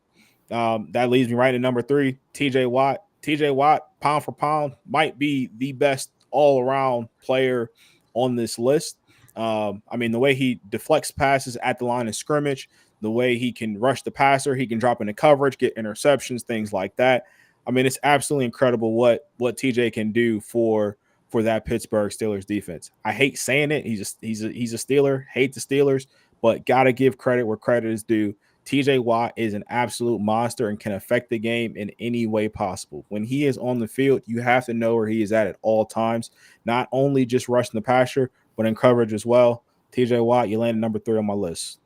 that leads me right to number 3, TJ Watt. TJ Watt, pound for pound, might be the best all around player on this list. I mean, the way he deflects passes at the line of scrimmage, the way he can rush the passer, he can drop into coverage, get interceptions, things like that. I mean, it's absolutely incredible what TJ can do for that Pittsburgh Steelers defense. I hate saying it. He's a Steeler, hate the Steelers, but gotta give credit where credit is due. TJ Watt is an absolute monster and can affect the game in any way possible. When he is on the field, you have to know where he is at all times, not only just rushing the passer, but in coverage as well. TJ Watt, you landed number 3 on my list.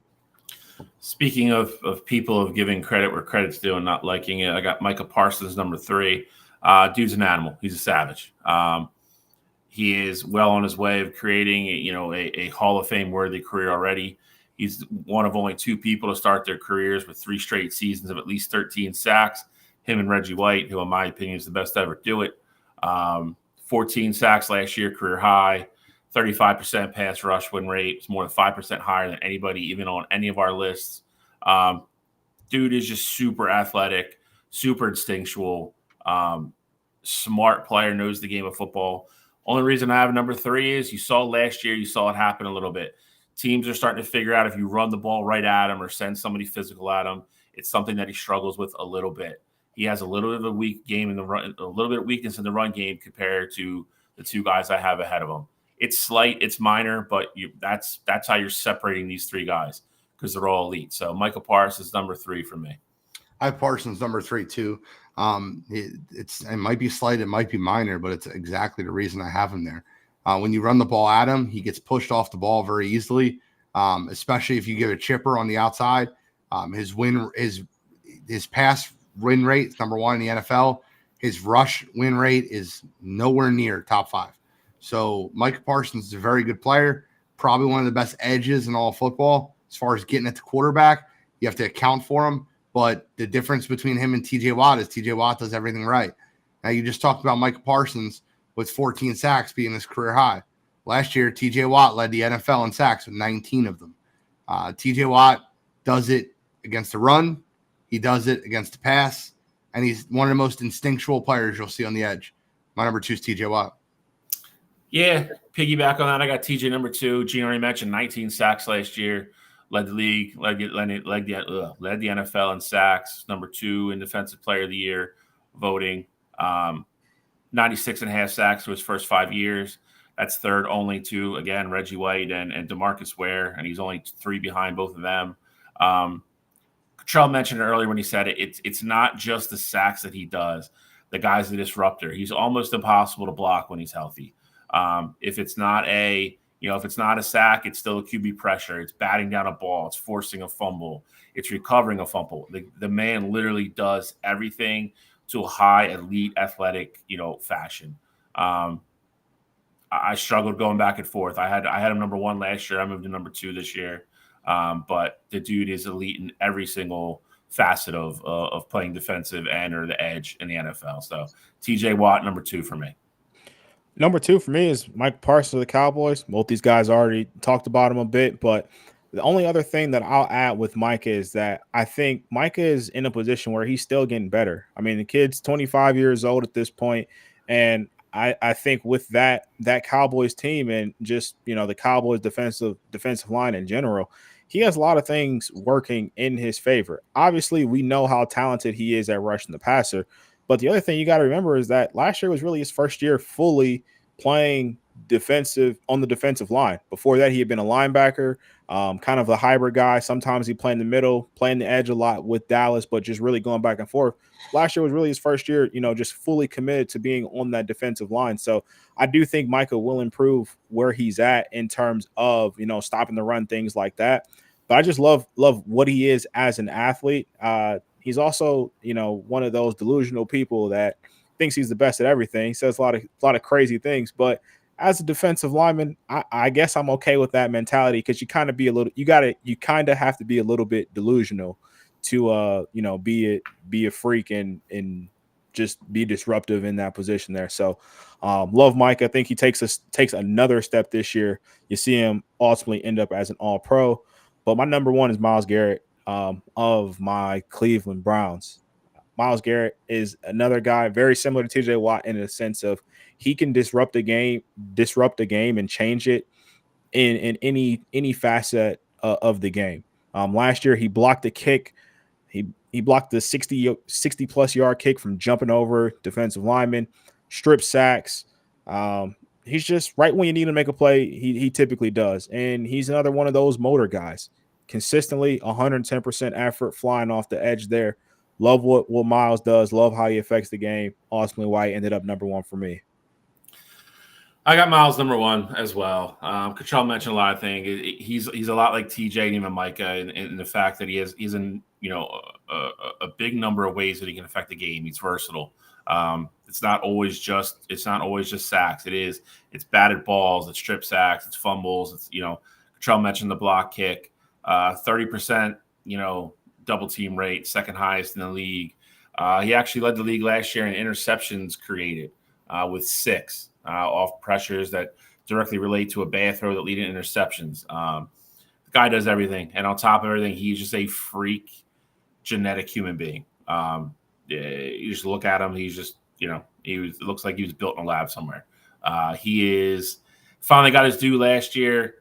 Speaking of people of giving credit where credit's due and not liking it, I got Micah Parsons number 3. Dude's an animal. He's a savage. He is well on his way of creating a Hall of Fame worthy career already. He's one of only 2 people to start their careers with 3 straight seasons of at least 13 sacks. Him and Reggie White, who in my opinion is the best to ever do it. 14 sacks last year, career high. 35% pass rush win rate. It's more than 5% higher than anybody, even on any of our lists. Dude is just super athletic, super instinctual, smart player, knows the game of football. Only reason I have number 3 is you saw last year, you saw it happen a little bit. Teams are starting to figure out if you run the ball right at him or send somebody physical at him, it's something that he struggles with a little bit. He has a little bit of a weak game in the run, a little bit of weakness in the run game compared to the 2 guys I have ahead of him. It's slight, it's minor, but that's how you're separating these 3 guys because they're all elite. So Michael Parsons is number 3 for me. I have Parsons number 3 too. It might be slight, it might be minor, but it's exactly the reason I have him there. When you run the ball at him, he gets pushed off the ball very easily, especially if you give a chipper on the outside. His pass win rate is number 1 in the NFL. His rush win rate is nowhere near top 5. So Micah Parsons is a very good player, probably one of the best edges in all of football as far as getting at the quarterback. You have to account for him, but the difference between him and TJ Watt is TJ Watt does everything right. Now, you just talked about Micah Parsons with 14 sacks being his career high. Last year, TJ Watt led the NFL in sacks with 19 of them. TJ Watt does it against the run. He does it against the pass. And he's one of the most instinctual players you'll see on the edge. My number 2 is TJ Watt. Yeah, piggyback on that. I got TJ number 2. Gene already mentioned 19 sacks last year. Led the league, led the NFL in sacks. Number 2 in Defensive Player of the Year voting. 96.5 sacks to his first 5 years. That's third only to, again, Reggie White and DeMarcus Ware, and he's only 3 behind both of them. Cottrell mentioned it earlier when he said it's not just the sacks that he does. The guy's a disruptor. He's almost impossible to block when he's healthy. If it's not a sack, it's still a QB pressure. It's batting down a ball. It's forcing a fumble. It's recovering a fumble. The man literally does everything to a high elite athletic, fashion. I struggled going back and forth. I had him number 1 last year. I moved to number 2 this year. But the dude is elite in every single facet of playing defensive end or the edge in the NFL. So TJ Watt, number 2 for me. Number 2 for me is Mike Parsons of the Cowboys. Both these guys already talked about him a bit, but the only other thing that I'll add with Micah is that I think Micah is in a position where he's still getting better. I mean, the kid's 25 years old at this point, and I think with that Cowboys team and just the Cowboys defensive line in general, he has a lot of things working in his favor. Obviously, we know how talented he is at rushing the passer, but the other thing you got to remember is that last year was really his first year fully playing on the defensive line. Before that, he had been a linebacker, kind of a hybrid guy. Sometimes he played in the middle, playing the edge a lot with Dallas, but just really going back and forth. Last year was really his first year, just fully committed to being on that defensive line. So I do think Micah will improve where he's at in terms of, stopping the run, things like that. But I just love what he is as an athlete. He's also, one of those delusional people that thinks he's the best at everything. He says a lot of crazy things, but as a defensive lineman, I guess I'm okay with that mentality, because you kind of have to be a little bit delusional to be a freak and just be disruptive in that position there. So love Mike. I think he takes another step this year. You see him ultimately end up as an All-Pro. But my number one is Myles Garrett of my Cleveland Browns. Myles Garrett is another guy very similar to TJ Watt in the sense of he can disrupt a game and change it in any facet of the game. Last year, he blocked a kick. He blocked the 60 plus yard kick from jumping over defensive linemen, strip sacks. He's just right when you need to make a play, he typically does. And he's another one of those motor guys. Consistently 110% effort flying off the edge there. Love what Myles does. Love how he affects the game. Ultimately, why he ended up number one for me. I got Myles number one as well. Cottrell mentioned a lot of things. He's a lot like TJ and even Micah in the fact that he's in a big number of ways that he can affect the game. He's versatile. It's not always just sacks. It's batted balls, it's strip sacks, it's fumbles. It's Cottrell mentioned the block kick, 30% double team rate, second highest in the league. He actually led the league last year in interceptions created with 6. Off pressures that directly relate to a bad throw that lead in interceptions. The guy does everything. And on top of everything, he's just a freak genetic human being. You just look at him. He's just, it looks like he was built in a lab somewhere. He is finally got his due last year.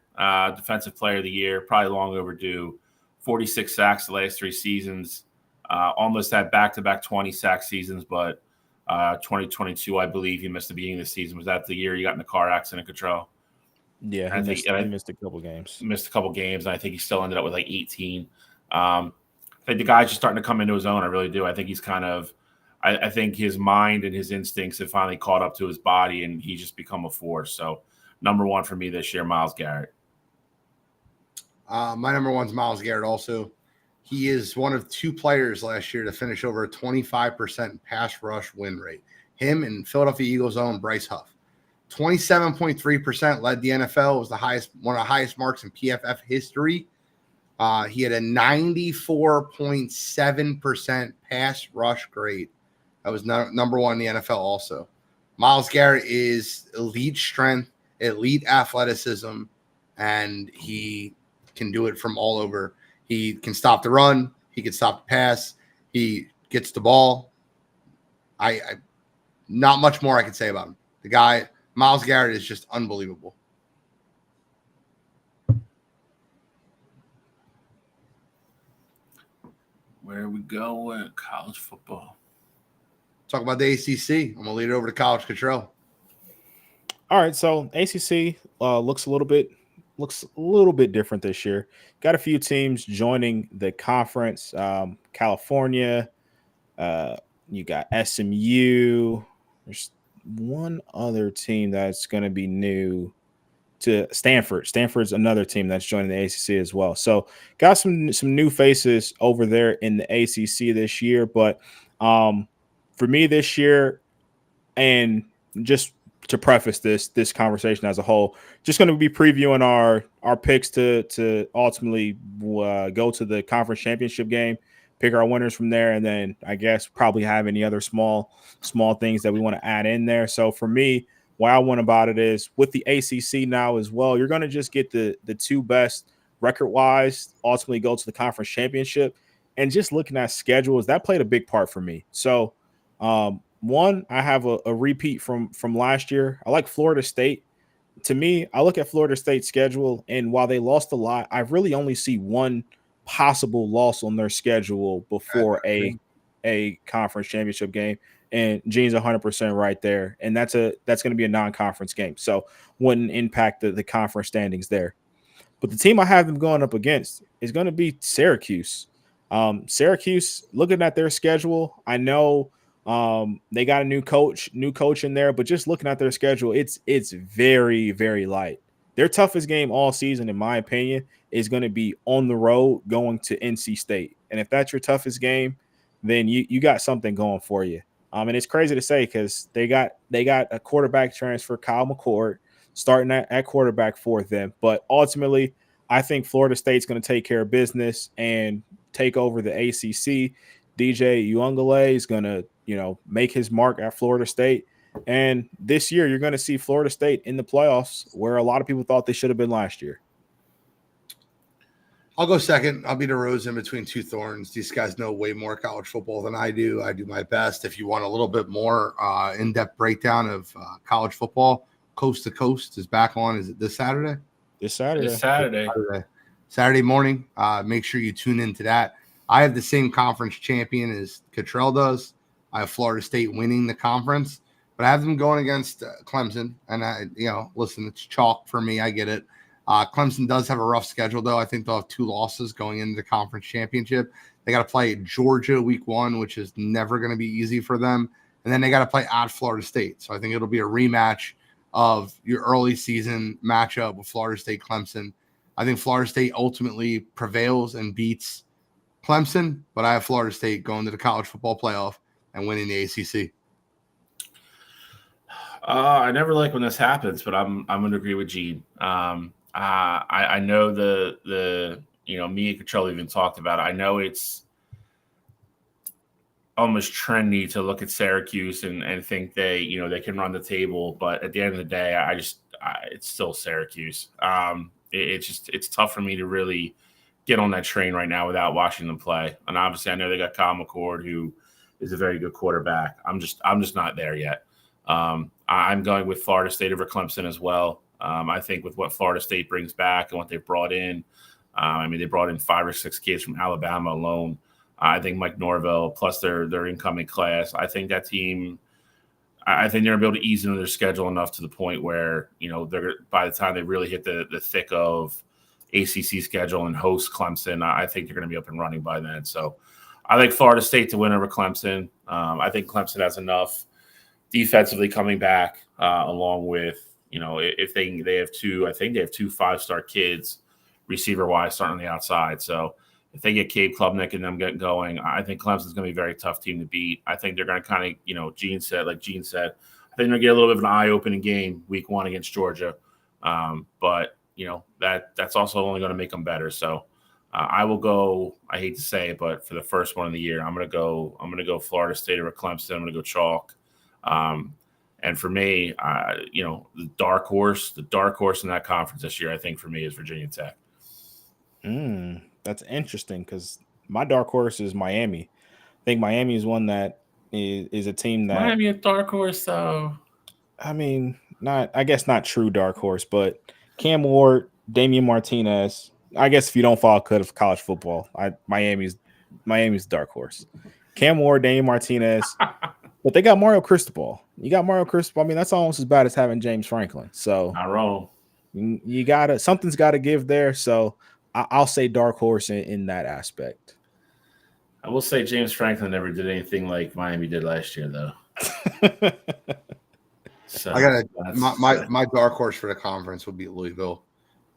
Defensive player of the year, probably long overdue. 46 sacks the last 3 seasons. Almost had back-to-back 20 sack seasons, but 2022, I believe he missed the beginning of the season. Was that the year he got in the car accident, Cottrell? Yeah, he missed a couple games. And I think he still ended up with like 18. I think the guy's just starting to come into his own. I really do. I think he's kind of – I think his mind and his instincts have finally caught up to his body, and he's just become a force. So number one for me this year, Myles Garrett. My number one's Myles Garrett also. He is one of 2 players last year to finish over a 25% pass rush win rate. Him and Philadelphia Eagles' own Bryce Huff. 27.3% led the NFL. It was one of the highest marks in PFF history. He had a 94.7% pass rush grade. That was number one in the NFL also. Myles Garrett is elite strength, elite athleticism, and he can do it from all over. He can stop the run. He can stop the pass. He gets the ball. I not much more I can say about him. The guy, Myles Garrett, is just unbelievable. Where we go in college football. Talk about the ACC. I'm going to lead it over to College Cottrell. All right, so ACC looks a little bit different this year. Got a few teams joining the conference. California, you got SMU. There's one other team that's going to be new to Stanford. Stanford's another team that's joining the ACC as well. So got some new faces over there in the ACC this year. But for me this year, and just to preface this conversation as a whole, just going to be previewing our picks to ultimately go to the conference championship game, pick our winners from there, and then I guess probably have any other small things that we want to add in there. So for me, what I want about it is with the ACC now as well, you're going to just get the 2 best record-wise, ultimately go to the conference championship, and just looking at schedules, that played a big part for me. So one, I have a repeat from last year. I like Florida State. To me, I look at Florida State's schedule, and while they lost a lot, I really only see one possible loss on their schedule before a a conference championship game, and Gene's 100% right there, and that's going to be a non-conference game, so wouldn't impact the conference standings there. But the team I have them going up against is going to be Syracuse. Syracuse, looking at their schedule, I know they got a new coach in there, but just looking at their schedule, it's very, very light. Their toughest game all season, in my opinion, is going to be on the road going to NC State. And if that's your toughest game, then you got something going for you. And it's crazy to say because they got a quarterback transfer, Kyle McCord, starting at quarterback for them. But ultimately, I think Florida State's going to take care of business and take over the ACC. DJ Uiagalelei is going to, make his mark at Florida State. And this year, you're going to see Florida State in the playoffs where a lot of people thought they should have been last year. I'll go second. I'll be the rose in between two thorns. These guys know way more college football than I do. I do my best. If you want a little bit more in-depth breakdown of college football, Coast to Coast is back on. Is it this Saturday? This Saturday. Saturday morning. Make sure you tune into that. I have the same conference champion as Cottrell does. I have Florida State winning the conference, but I have them going against Clemson. And listen, it's chalk for me. I get it. Clemson does have a rough schedule, though. I think they'll have 2 losses going into the conference championship. They got to play Georgia week 1, which is never going to be easy for them. And then they got to play at Florida State. So I think it'll be a rematch of your early season matchup with Florida State Clemson. I think Florida State ultimately prevails and beats Clemson, but I have Florida State going to the college football playoff and winning the ACC. I never like when this happens, but I'm going to agree with Gene. I know the me and Cottrell even talked about it. I know it's almost trendy to look at Syracuse and think they can run the table, but at the end of the day, it's still Syracuse. It's tough for me to really get on that train right now without watching them play. And obviously, I know they got Kyle McCord, who is a very good quarterback. I'm just not there yet. I'm going with Florida State over Clemson as well. I think with what Florida State brings back and what they've brought in, they brought in 5 or 6 kids from Alabama alone. I think Mike Norvell plus their incoming class. I think that team. I think they're going to be able to ease into their schedule enough to the point where they're by the time they really hit the thick of ACC schedule and host Clemson, I think they're going to be up and running by then. So I like Florida State to win over Clemson. I think Clemson has enough defensively coming back, along with if they have 2 5-star kids receiver wise starting on the outside. So if they get Cade Klubnik and them getting going, I think Clemson's going to be a very tough team to beat. I think they're going to kind of, Gene said, I think they're going to get a little bit of an eye-opening game week 1 against Georgia. But that's also only going to make them better. So I will go, I hate to say it, but for the first one of the year, I'm going to go Florida State over Clemson. I'm going to go chalk. And for me, the dark horse in that conference this year, I think for me is Virginia Tech. That's interesting because my dark horse is Miami. I think Miami is one that is a team that Miami a dark horse, though. I guess not true dark horse, but Cam Ward, Damian Martinez. I guess if you don't follow college football, Miami's dark horse. Cam Ward, Damian Martinez, but they got Mario Cristobal. You got Mario Cristobal. That's almost as bad as having James Franklin. So not wrong. Something's got to give there. So I'll say dark horse in that aspect. I will say James Franklin never did anything like Miami did last year, though. So I got my dark horse for the conference would be Louisville.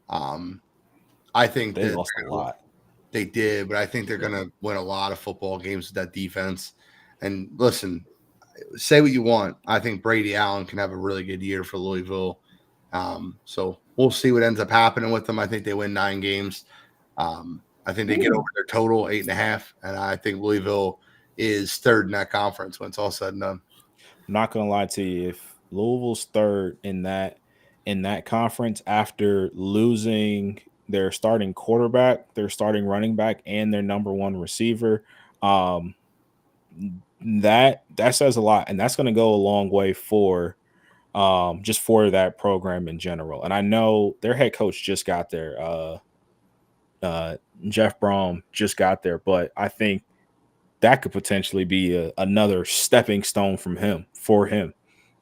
I think they lost a lot. They did, but I think they're going to win a lot of football games with that defense. And listen, say what you want. I think Brady Allen can have a really good year for Louisville. So we'll see what ends up happening with them. I think they win 9 games. I think they get over their total 8.5, and I think Louisville is 3rd in that conference when it's all said and done. I'm not going to lie to you. If Louisville's 3rd in that conference after losing their starting quarterback, their starting running back, and their number 1 receiver, that says a lot, and that's going to go a long way for just for that program in general. And I know their head coach just got there. Jeff Brom just got there, but I think that could potentially be another stepping stone for him.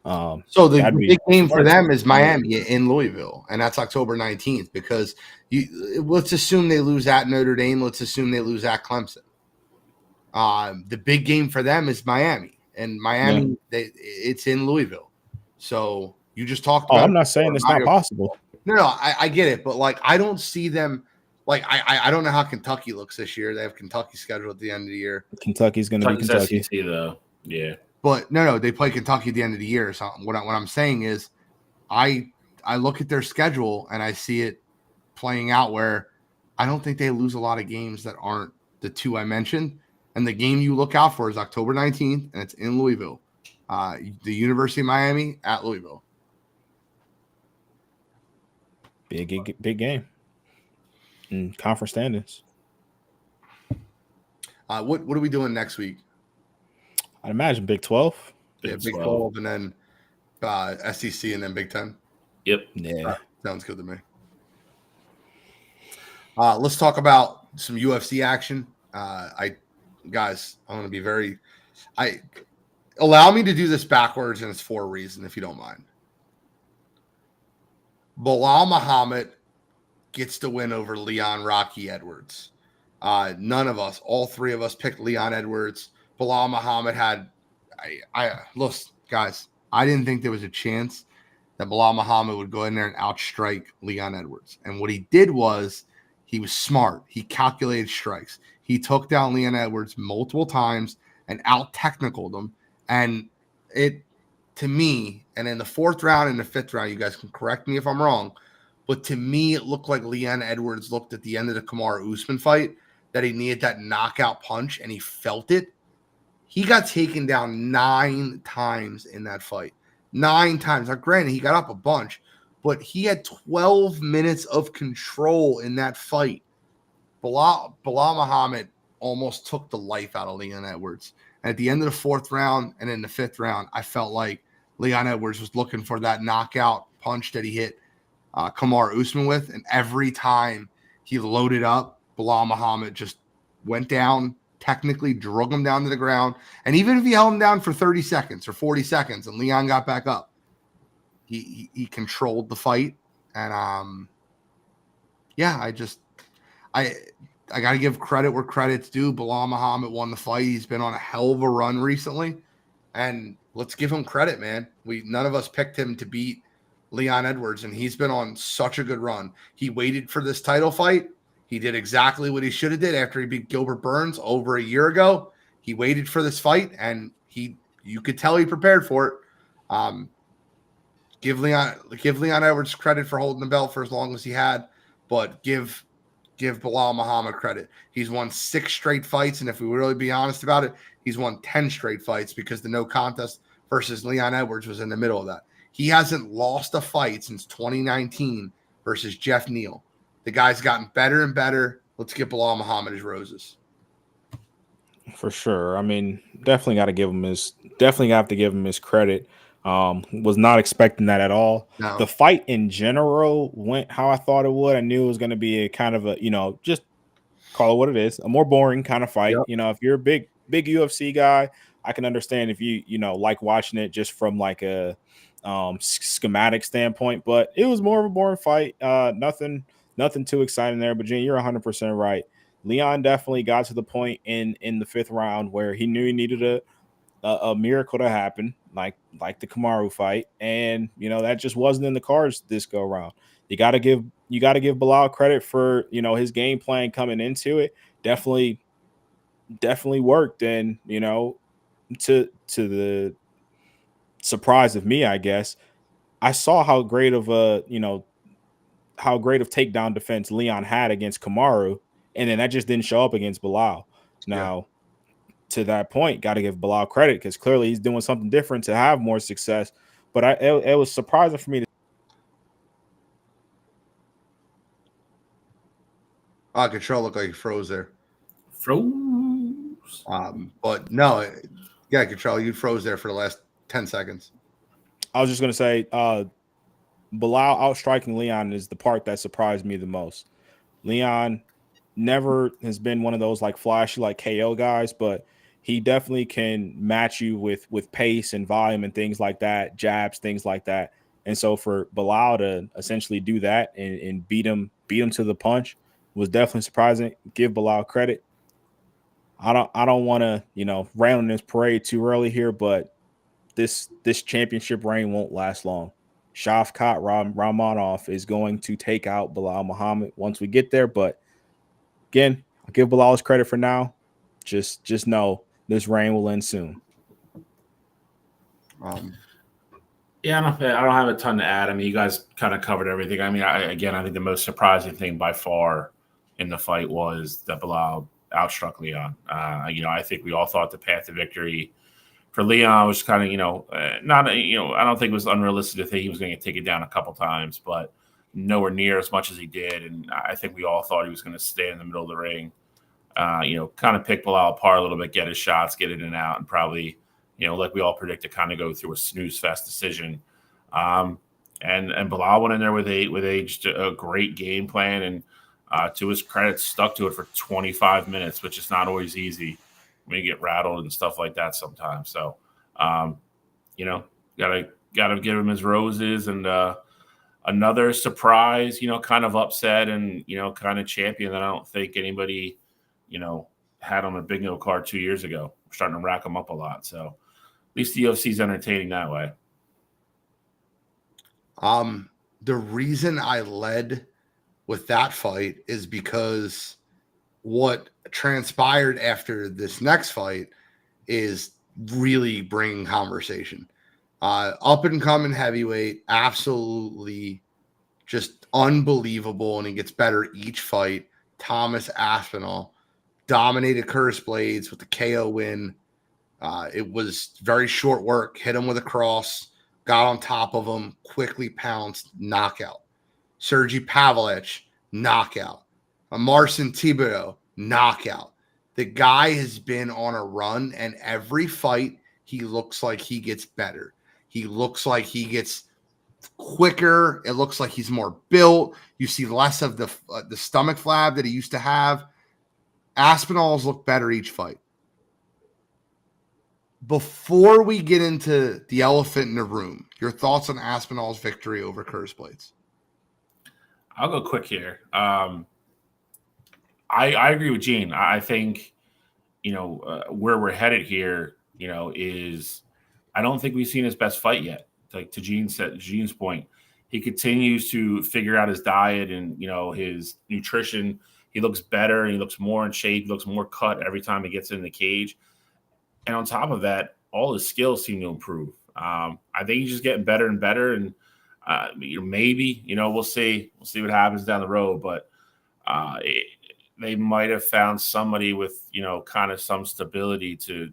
So the That'd be big game for smart. them is Miami in Louisville, and that's October 19th. Because let's assume they lose at Notre Dame. Let's assume they lose at Clemson. The big game for them is Miami, and Miami it's in Louisville. So you just talked about. I'm not saying it's not possible. No, I get it, but like I don't see them. Like I don't know how Kentucky looks this year. They have Kentucky scheduled at the end of the year. Kentucky's going to be Kentucky, SEC though. Yeah, but no, they play Kentucky at the end of the year or something. What I'm saying is, I look at their schedule and I see it playing out where I don't think they lose a lot of games that aren't the two I mentioned. And the game you look out for is October 19th, and it's in Louisville. The University of Miami at Louisville. Big game. In conference standings. What are we doing next week? I'd imagine Big 12. Big 12 and then SEC and then Big 10. Yep. Yeah. Sounds good to me. Let's talk about some UFC action. I'm going to be very. Allow me to do this backwards, and it's for a reason, if you don't mind. Bilal Muhammad gets the win over Leon Rocky Edwards. None of us, all three of us, picked Leon Edwards. Bilal Muhammad had. Look, guys, I didn't think there was a chance that Bilal Muhammad would go in there and outstrike Leon Edwards. And what he did was he was smart. He calculated strikes. He took down Leon Edwards multiple times and out-technicaled him. And it, to me, and in the fourth round and the fifth round, you guys can correct me if I'm wrong, but to me, it looked like Leon Edwards looked at the end of the Kamaru Usman fight that he needed that knockout punch, and he felt it. He got taken down 9 times in that fight. 9 times. Now, granted, he got up a bunch, but he had 12 minutes of control in that fight. Bilal Muhammad almost took the life out of Leon Edwards. And at the end of the fourth round and in the fifth round, I felt like Leon Edwards was looking for that knockout punch that he hit Kamaru Usman with. And every time he loaded up, Bilal Muhammad just went down, technically drug him down to the ground. And even if he held him down for 30 seconds or 40 seconds and Leon got back up, he controlled the fight. And I got to give credit where credit's due. Bilal Muhammad won the fight. He's been on a hell of a run recently. And let's give him credit, man. None of us picked him to beat Leon Edwards, and he's been on such a good run. He waited for this title fight. He did exactly what he should have did after he beat Gilbert Burns over a year ago. He waited for this fight, and you could tell he prepared for it. Give Leon Edwards credit for holding the belt for as long as he had, but give Bilal Muhammad credit. He's won 6 straight fights, and if we really be honest about it, he's won 10 straight fights because the no contest versus Leon Edwards was in the middle of that. He hasn't lost a fight since 2019 versus Jeff Neal. The guy's gotten better and better. Let's give Bilal Muhammad his roses. For sure. I mean, definitely have to give him his credit. Was not expecting that at all. No. The fight in general went how I thought it would. I knew it was going to be a kind of a, just call it what it is, a more boring kind of fight. Yep. If you're a big UFC guy, I can understand if you like watching it just from like a schematic standpoint, but it was more of a boring fight. Nothing too exciting there, but Gene, you're 100% right. Leon definitely got to the point in the 5th round where he knew he needed a miracle to happen, like the Kamaru fight, and that just wasn't in the cards this go around. You got to give Bilal credit for his game plan coming into it. Definitely worked, and to the surprise of me, I guess, I saw how great of takedown defense Leon had against Kamaru, and then that just didn't show up against Bilal. Now, to that point, got to give Bilal credit because clearly he's doing something different to have more success. But it was surprising for me. Control looked like he froze there. Froze. But no, yeah, Control, you froze there for the last 10 seconds. I was just going to say, Bilal outstriking Leon is the part that surprised me the most. Leon never has been one of those like flashy like KO guys, but he definitely can match you with pace and volume and things like that, jabs, things like that. And so for Bilal to essentially do that and beat him to the punch was definitely surprising. Give Bilal credit. I don't want to, rain on this parade too early here, but this championship reign won't last long. Shavkat Ramonov is going to take out Bilal Muhammad once we get there. But again, I'll give Bilal his credit for now. Just know this reign will end soon. Yeah, I don't have a ton to add. I mean, you guys kind of covered everything. I mean, I think the most surprising thing by far in the fight was that Bilal outstruck Leon. I think we all thought the path to victory for Leon was kind of, not, I don't think it was unrealistic to think he was going to take it down a couple times, but nowhere near as much as he did. And I think we all thought he was going to stay in the middle of the ring, kind of pick Bilal apart a little bit, get his shots, get in and out, and probably, like we all predicted, kind of go through a snooze fest decision. And Bilal went in there with just a great game plan, and to his credit, stuck to it for 25 minutes, which is not always easy when you get rattled and stuff like that sometimes. So, gotta give him his roses. And another surprise, kind of upset and kind of champion that I don't think anybody had on a big no card 2 years ago. We're starting to rack them up a lot. So at least the UFC's entertaining that way. The reason I led with that fight is because what transpired after this next fight is really bringing conversation. Up and coming heavyweight, absolutely just unbelievable, and he gets better each fight. Thomas Aspinall dominated Curtis Blades with the KO win. It was very short work. Hit him with a cross, got on top of him, quickly pounced, knockout. Sergey Pavlovich, knockout. Marcin Tibero, knockout. The guy has been on a run, and every fight he looks like he gets better. He looks like he gets quicker. It looks like he's more built. You see less of the stomach flab that he used to have. Aspinall's look better each fight. Before we get into the elephant in the room, your thoughts on Aspinall's victory over Curtis Blades? I'll go quick here. I agree with Gene. I think, where we're headed here, is I don't think we've seen his best fight yet. Like to Gene's point, he continues to figure out his diet and, his nutrition. He looks better. He looks more in shape. He looks more cut every time he gets in the cage. And on top of that, all his skills seem to improve. I think he's just getting better and better. And maybe, we'll see. We'll see what happens down the road. But they might have found somebody with, kind of some stability to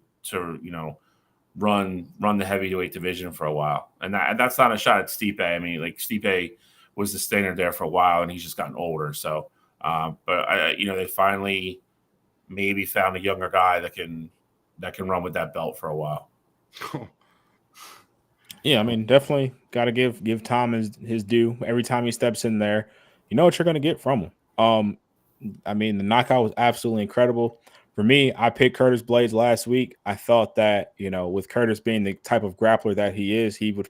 run the heavyweight division for a while. And that's not a shot at Stipe. I mean, like Stipe was the standard there for a while, and he's just gotten older. So, they finally maybe found a younger guy that can run with that belt for a while. Yeah, I mean, definitely got to give Tom his due. Every time he steps in there, you know what you're going to get from him. I mean, the knockout was absolutely incredible. For me, I picked Curtis Blades last week. I thought that, with Curtis being the type of grappler that he is, he would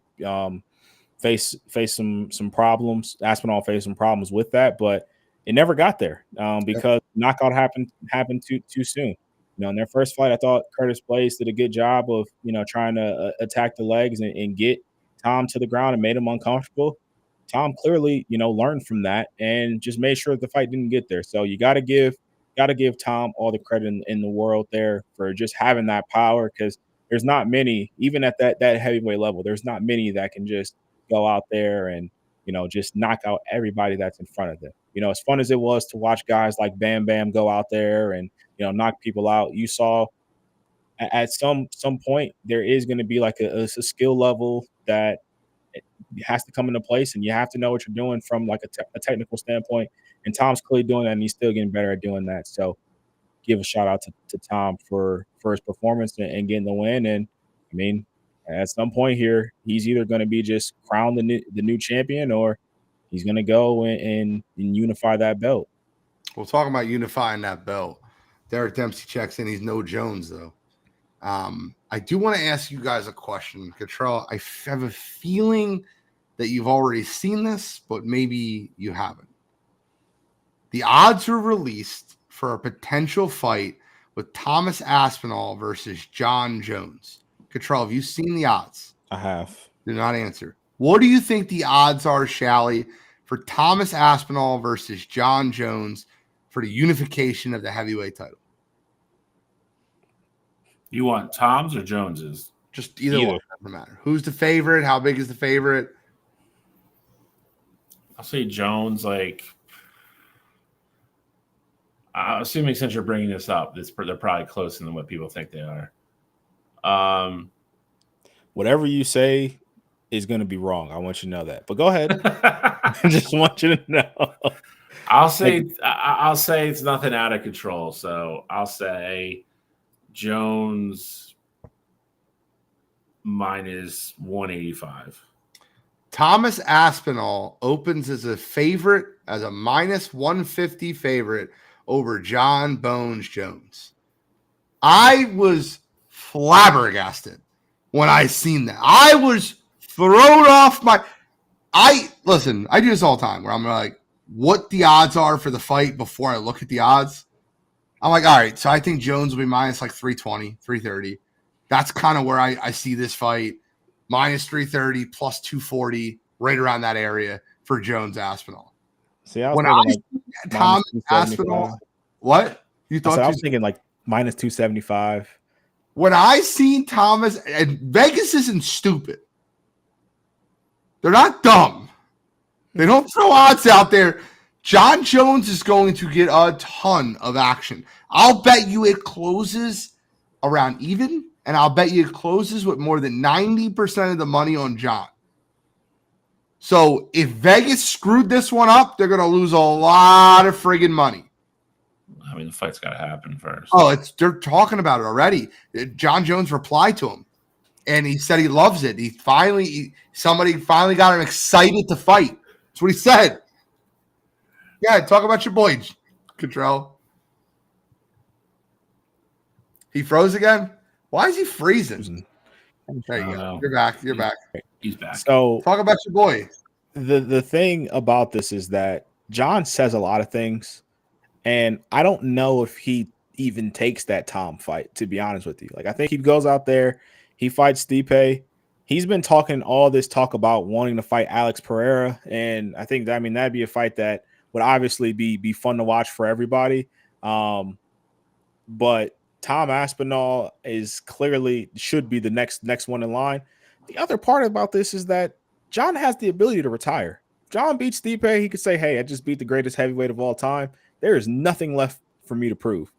face some problems. Aspinall faced some problems with that, but it never got there because knockout happened too soon. In their first fight, I thought Curtis Blades did a good job of, trying to attack the legs and get Tom to the ground and made him uncomfortable. Tom clearly, learned from that and just made sure the fight didn't get there. So you got to give Tom all the credit in the world there for just having that power, because there's not many, even at that heavyweight level, there's not many that can just go out there and, just knock out everybody that's in front of them. As fun as it was to watch guys like Bam Bam go out there and, knock people out, you saw at some point there is going to be like a skill level that has to come into place, and you have to know what you're doing from like a technical standpoint. And Tom's clearly doing that, and he's still getting better at doing that. So give a shout out to Tom for his performance and getting the win. And I mean, at some point here, he's either going to be just crowned the new champion, or he's going to go and unify that belt. We'll talk about unifying that belt. Derek Dempsey checks in. He's no Jones, though. I do want to ask you guys a question. Cottrell, I have a feeling that you've already seen this, but maybe you haven't. The odds were released for a potential fight with Thomas Aspinall versus John Jones. Cottrell, have you seen the odds? I have. Do not answer. What do you think the odds are, Shally, for Thomas Aspinall versus John Jones for the unification of the heavyweight title? You want Tom's or Jones's? Just either one, doesn't matter. Who's the favorite? How big is the favorite? I'll say Jones. Like, assuming since you're bringing this up, they're probably closer than what people think they are. Whatever you say is going to be wrong. I want you to know that. But go ahead. I just want you to know. I'll say it's nothing out of control. So I'll say Jones minus 185. Thomas Aspinall opens as a favorite, as a minus 150 favorite over John Bones Jones. I was flabbergasted when I seen that. I was thrown off my. I do this all the time where I'm like, what the odds are for the fight before I look at the odds. I'm like, all right, so I think Jones will be minus like 320, 330. That's kind of where I see this fight. Minus 330 plus 240, right around that area for Jones Aspinall. See, I was when I thinking see Tom Aspinall, what? You thought I was thinking like minus 275. When I seen Thomas, and Vegas isn't stupid. They're not dumb. They don't throw odds out there. John Jones is going to get a ton of action. I'll bet you it closes around even, and I'll bet you it closes with more than 90% of the money on John. So if Vegas screwed this one up, they're going to lose a lot of friggin' money. I mean, the fight's got to happen first. Oh, they're talking about it already. John Jones replied to him, and he said he loves it. Somebody finally got him excited to fight. That's what he said. Yeah, talk about your boy, Cottrell. He froze again? Why is he freezing? There you go. You're back. You're back. He's back. So talk about your boy. The thing about this is that John says a lot of things, and I don't know if he even takes that Tom fight, to be honest with you. Like, I think he goes out there, he fights Stipe. He's been talking all this talk about wanting to fight Alex Pereira, and I think that'd be a fight that would obviously be fun to watch for everybody. But Tom Aspinall is clearly should be the next one in line. The other part about this is that John has the ability to retire. John beats Stipe, he could say, hey, I just beat the greatest heavyweight of all time. There is nothing left for me to prove.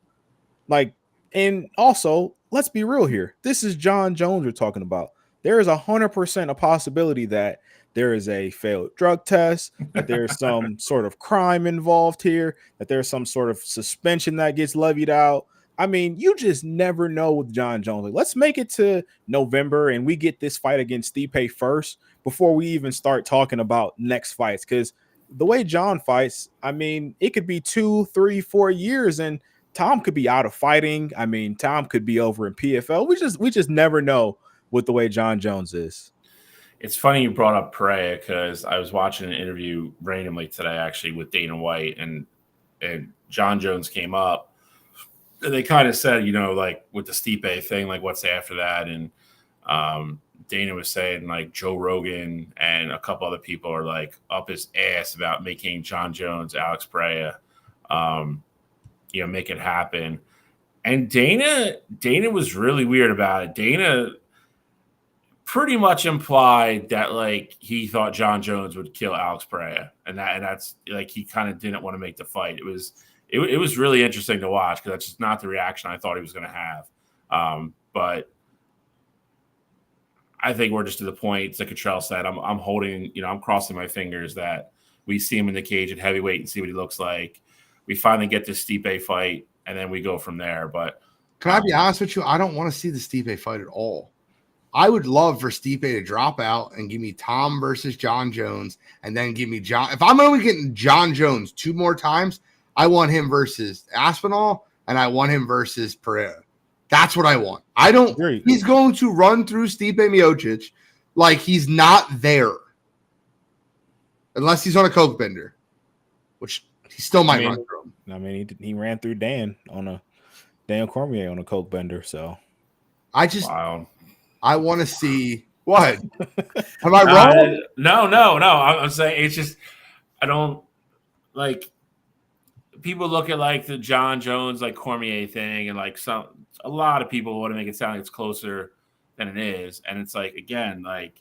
Like, and also, let's be real here. This is John Jones we're talking about. There is 100% a possibility that there is a failed drug test, that there's some sort of crime involved here, that there's some sort of suspension that gets levied out. I mean, you just never know with John Jones. Like, let's make it to November and we get this fight against Stipe first before we even start talking about next fights. Because the way John fights, I mean, it could be 2, 3, 4 years and Tom could be out of fighting. I mean, Tom could be over in PFL. We just never know with the way John Jones is. It's funny you brought up Pereira because I was watching an interview randomly today, actually, with Dana White, and John Jones came up. And they kind of said, like with the Stipe thing, like what's after that? And Dana was saying like Joe Rogan and a couple other people are like up his ass about making John Jones, Alex Pereira, make it happen. And Dana was really weird about it. Dana pretty much implied that like he thought John Jones would kill Alex Pereira, and that's like he kind of didn't want to make the fight. It was really interesting to watch because that's just not the reaction I thought he was going to have. But I think we're just to the point, like Cottrell said, I'm holding, I'm crossing my fingers that we see him in the cage at heavyweight and see what he looks like. We finally get this Stipe fight, and then we go from there. But can I be honest with you? I don't want to see the Stipe fight at all. I would love for Stipe to drop out and give me Tom versus John Jones, and then give me John. If I'm only getting John Jones 2 more times, I want him versus Aspinall, and I want him versus Pereira. That's what I want. I don't. Agreed. He's going to run through Stipe Miocic like he's not there, unless he's on a coke bender, which he still might run through him. I mean, he ran through Dan Cormier on a coke bender. So Wow. I want to see what. Am I wrong? No. I'm saying it's just I don't like. People look at like the John Jones like Cormier thing, and like a lot of people want to make it sound like it's closer than it is, and it's like again like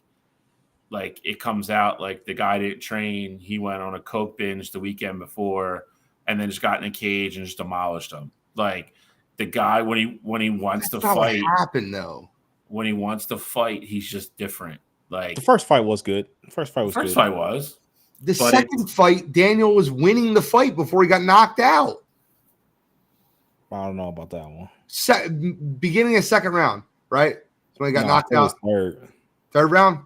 it comes out like the guy didn't train, he went on a coke binge the weekend before, and then just got in a cage and just demolished him. Like the guy when he wants to fight, what happened though. When he wants to fight, he's just different. Like the first fight was good. The second fight, Daniel was winning the fight before he got knocked out. I don't know about that one. Beginning of second round, right? So when he got knocked out. Third round.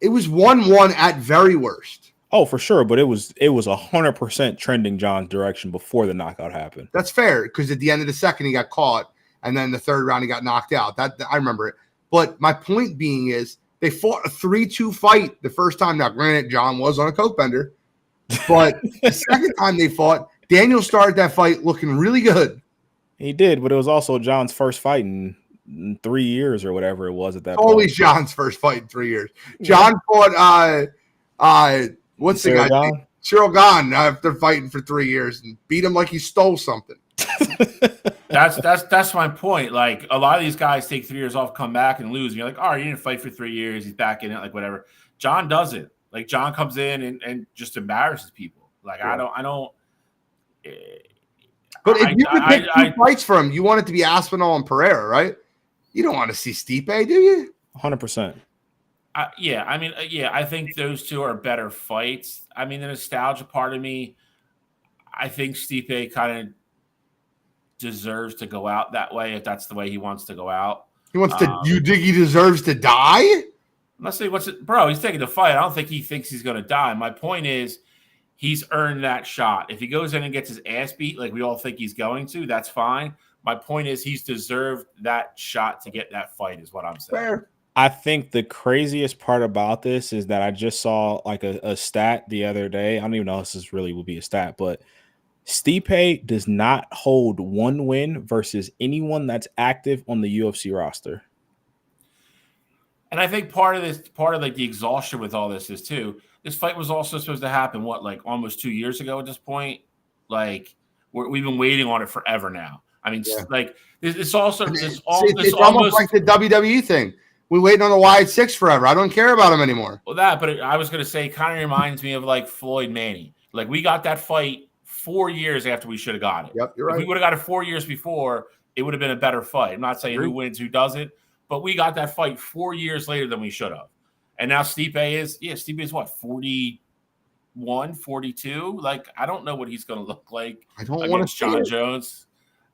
It was 1-1 at very worst. Oh, for sure. But it was 100% trending John's direction before the knockout happened. That's fair because at the end of the second, he got caught. And then the third round, he got knocked out. That I remember it. But my point being is, they fought a 3-2 fight the first time. Now, granted, John was on a coke bender, but the second time they fought, Daniel started that fight looking really good. He did, but it was also John's first fight in 3 years or whatever it was at that point. Always John's first fight in 3 years. John fought what's the guy? Gane? Cyril Gane after fighting for 3 years and beat him like he stole something. That's my point. Like a lot of these guys take 3 years off, come back and lose. And you're like, all right, he didn't fight for 3 years. He's back in it, like whatever. John doesn't. Like John comes in and just embarrasses people. Like I don't. But if you could pick two fights for him, you want it to be Aspinall and Pereira, right? You don't want to see Stipe, do you? 100%. I think those two are better fights. I mean, the nostalgia part of me, I think Stipe kind of deserves to go out that way if that's the way he wants to go out. He wants to. You think he deserves to die? I'm not saying bro. He's taking the fight. I don't think he thinks he's going to die. My point is, he's earned that shot. If he goes in and gets his ass beat, like we all think he's going to, that's fine. My point is, he's deserved that shot to get that fight. Is what I'm saying. Fair. I think the craziest part about this is that I just saw like a stat the other day. I don't even know if this really would be a stat, but Stipe does not hold one win versus anyone that's active on the UFC roster. And I think part of like the exhaustion with all this is too, this fight was also supposed to happen, like almost 2 years ago at this point? Like we've been waiting on it forever now. I mean, like it's almost like the WWE thing. We waiting on the Wyatt Six forever. I don't care about him anymore. Well, but I was going to say, it kind of reminds me of like Floyd Manny. Like we got that fight 4 years after we should have got it. Yep, you're right. If we would have got it 4 years before, it would have been a better fight. I'm not saying who wins, who doesn't, but we got that fight 4 years later than we should have. And now Stipe is what, 41, 42? Like, I don't know what he's going to look like against John Jones.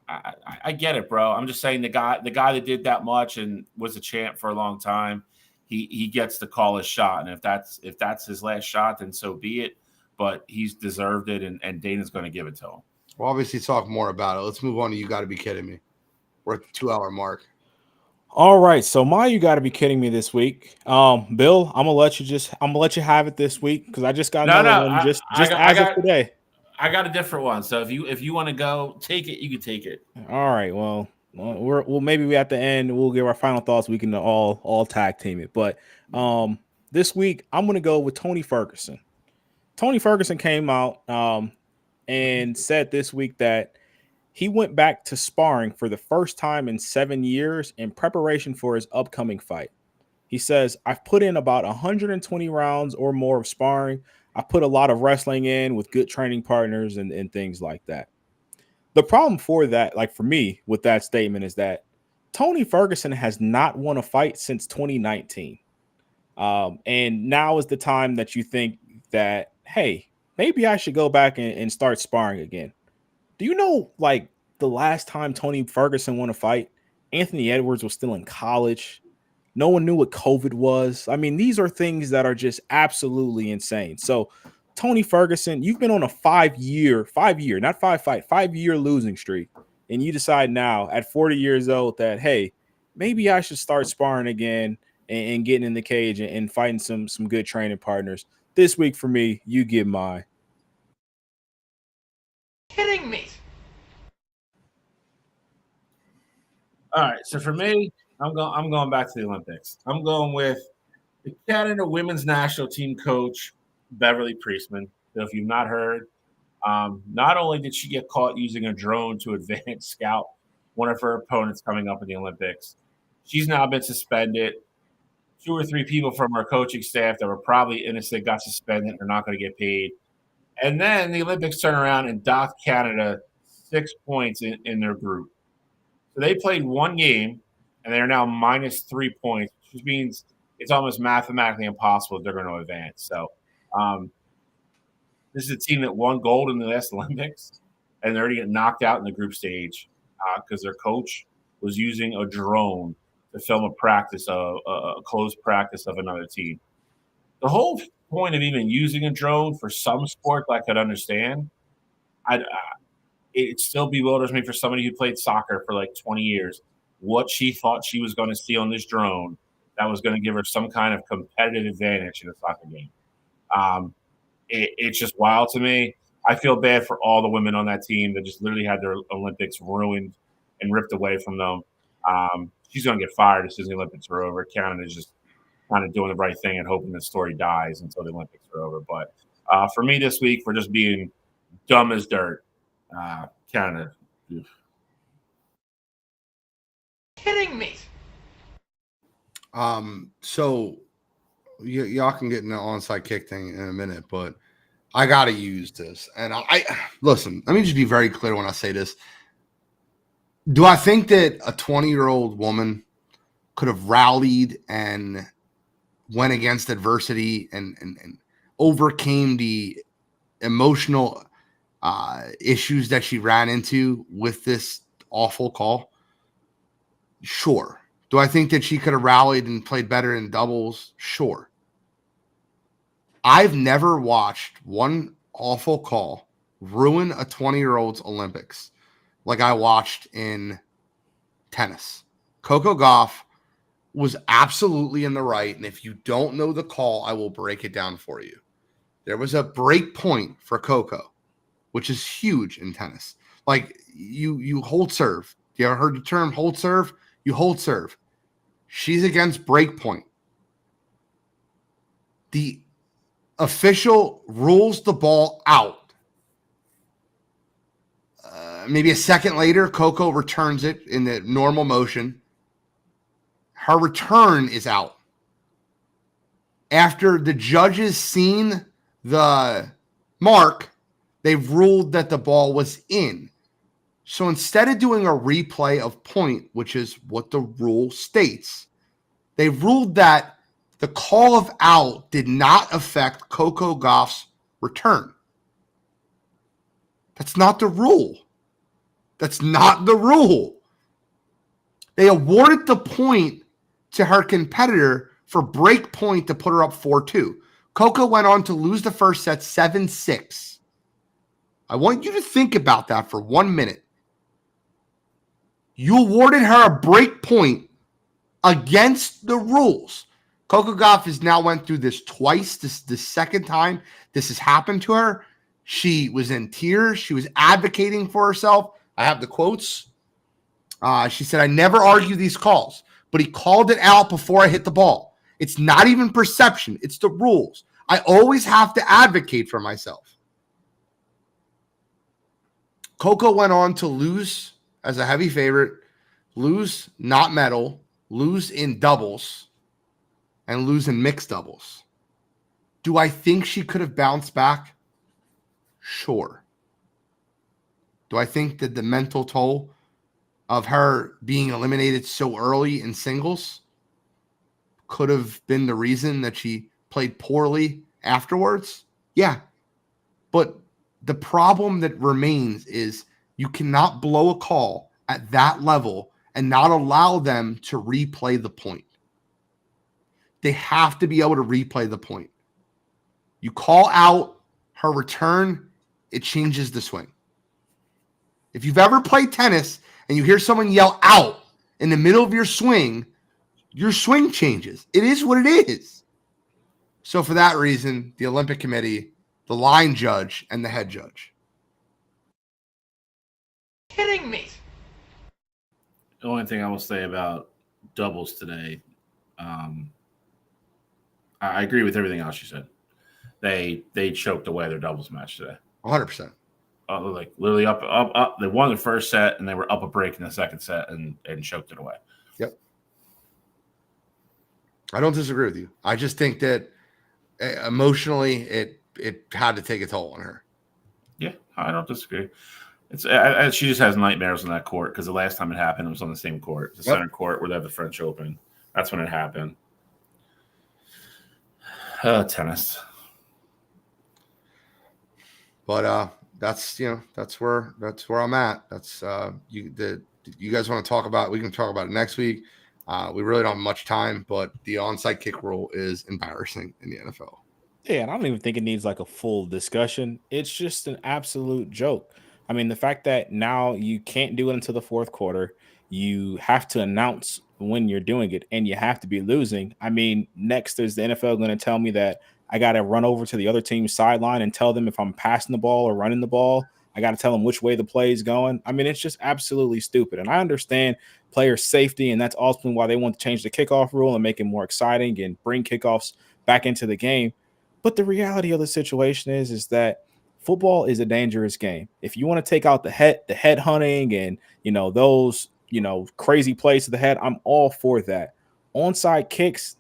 I get it, bro. I'm just saying the guy that did that much and was a champ for a long time, he gets to call his shot. And if that's his last shot, then so be it. But he's deserved it, and Dana's going to give it to him. We'll obviously talk more about it. Let's move on to You Gotta Be Kidding Me. We're at the 2 hour mark. All right, so You Gotta Be Kidding Me this week. Bill, I'm gonna let you have it this week because I just got another one just as of today. I got a different one, so if you want to go take it, you can take it. All right, well maybe we at the end we'll give our final thoughts. We can all tag team it, but this week I'm gonna go with Tony Ferguson. Tony Ferguson came out and said this week that he went back to sparring for the first time in 7 years in preparation for his upcoming fight. He says, I've put in about 120 rounds or more of sparring. I put a lot of wrestling in with good training partners and things like that. The problem for that, like for me with that statement, is that Tony Ferguson has not won a fight since 2019. And now is the time that you think that, hey, maybe I should go back and start sparring again. Do you know, like, the last time Tony Ferguson won a fight, Anthony Edwards was still in college. No one knew what COVID was. I mean, these are things that are just absolutely insane. So, Tony Ferguson, you've been on a 5 year losing streak. and you decide now at 40 years old that, hey, maybe I should start sparring again and getting in the cage and fighting some good training partners. This week for me, you get mine. Kidding me. All right, so for me, I'm going back to the Olympics. I'm going with the Canada women's national team coach, Beverly Priestman. So if you've not heard, not only did she get caught using a drone to advance scout one of her opponents coming up in the Olympics, she's now been suspended. 2 or 3 people from her coaching staff that were probably innocent got suspended and are not going to get paid. And then the Olympics turn around and docked Canada 6 points in their group. So they played 1 game, and they're now minus 3 points, which means it's almost mathematically impossible if they're going to advance. So this is a team that won gold in the last Olympics, and they're already getting knocked out in the group stage because their coach was using a drone to film a closed practice of another team. The whole point of even using a drone for some sports I could understand. It still bewilders me for somebody who played soccer for like 20 years, what she thought she was going to see on this drone that was going to give her some kind of competitive advantage in a soccer game. It's just wild to me. I feel bad for all the women on that team that just literally had their Olympics ruined and ripped away from them. She's going to get fired as soon as the Olympics are over. Canada's just kind of doing the right thing and hoping the story dies until the Olympics are over. But for me this week, we're just being dumb as dirt. Canada. Kidding me. So y'all can get in the onside kick thing in a minute, but I gotta use this. And I listen, let me just be very clear when I say this. Do I think that a 20-year-old woman could have rallied and went against adversity and overcame the emotional issues that she ran into with this awful call? Sure. Do I think that she could have rallied and played better in doubles? Sure. I've never watched one awful call ruin a 20-year-old's Olympics like I watched in tennis. Coco Gauff was absolutely in the right, and if you don't know the call, I will break it down for you. There was a break point for Coco, which is huge in tennis. Like you hold serve. You ever heard the term hold serve? You hold serve. She's against break point. The official rules the ball out. Maybe a second later, Coco returns it in the normal motion. Her return is out. After the judges seen the mark, they've ruled that the ball was in. So instead of doing a replay of point, which is what the rule states, they ruled that the call of out did not affect Coco Gauff's return. That's not the rule. That's not the rule. They awarded the point to her competitor for break point to put her up 4-2. Coco went on to lose the first set 7-6. I want you to think about that for 1 minute. You awarded her a break point against the rules. Coco Gauff has now went through this twice. This is the second time this has happened to her. She was in tears. She was advocating for herself. I have the quotes. She said, "I never argue these calls, but he called it out before I hit the ball. It's not even perception. It's the rules. I always have to advocate for myself." Coco went on to lose as a heavy favorite, lose not medal, lose in doubles, and lose in mixed doubles. Do I think she could have bounced back? Sure. Do I think that the mental toll of her being eliminated so early in singles could have been the reason that she played poorly afterwards? Yeah. But the problem that remains is you cannot blow a call at that level and not allow them to replay the point. They have to be able to replay the point. You call out her return, it changes the swing. If you've ever played tennis and you hear someone yell out in the middle of your swing changes. It is what it is. So for that reason, the Olympic Committee, the line judge, and the head judge. Kidding me. The only thing I will say about doubles today, I agree with everything else you said. They choked away their doubles match today. 100%. Like literally up. They won the first set and they were up a break in the second set and choked it away. Yep. I don't disagree with you. I just think that emotionally it had to take a toll on her. Yeah, I don't disagree. She just has nightmares on that court because the last time it happened, it was on the same court, the center court where they have the French Open. That's when it happened. Tennis. But that's where I'm at. That's you guys want to talk about? We can talk about it next week. We really don't have much time, but the onside kick rule is embarrassing in the NFL. Yeah, and I don't even think it needs like a full discussion. It's just an absolute joke. I mean, the fact that now you can't do it until the fourth quarter, you have to announce when you're doing it, and you have to be losing. I mean, next is the NFL going to tell me that I got to run over to the other team's sideline and tell them if I'm passing the ball or running the ball. I got to tell them which way the play is going. I mean, it's just absolutely stupid. And I understand player safety, and that's ultimately why they want to change the kickoff rule and make it more exciting and bring kickoffs back into the game. But the reality of the situation is that football is a dangerous game. If you want to take out the head hunting and, those, crazy plays to the head, I'm all for that. Onside kicks,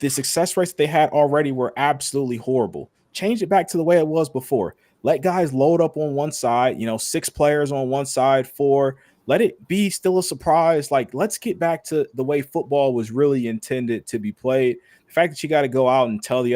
the success rates they had already were absolutely horrible. Change it back to the way it was before. Let guys load up on one side, 6 players on one side, 4. Let it be still a surprise. Like, let's get back to the way football was really intended to be played. The fact that you got to go out and tell the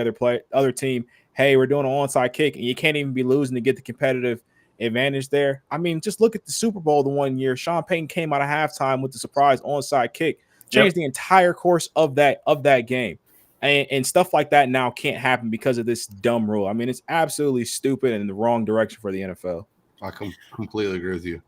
other team, hey, we're doing an onside kick, and you can't even be losing to get the competitive advantage there. I mean, just look at the Super Bowl the one year. Sean Payton came out of halftime with the surprise onside kick, changed the entire course of that game. And stuff like that now can't happen because of this dumb rule. I mean, it's absolutely stupid and in the wrong direction for the NFL. I completely agree with you.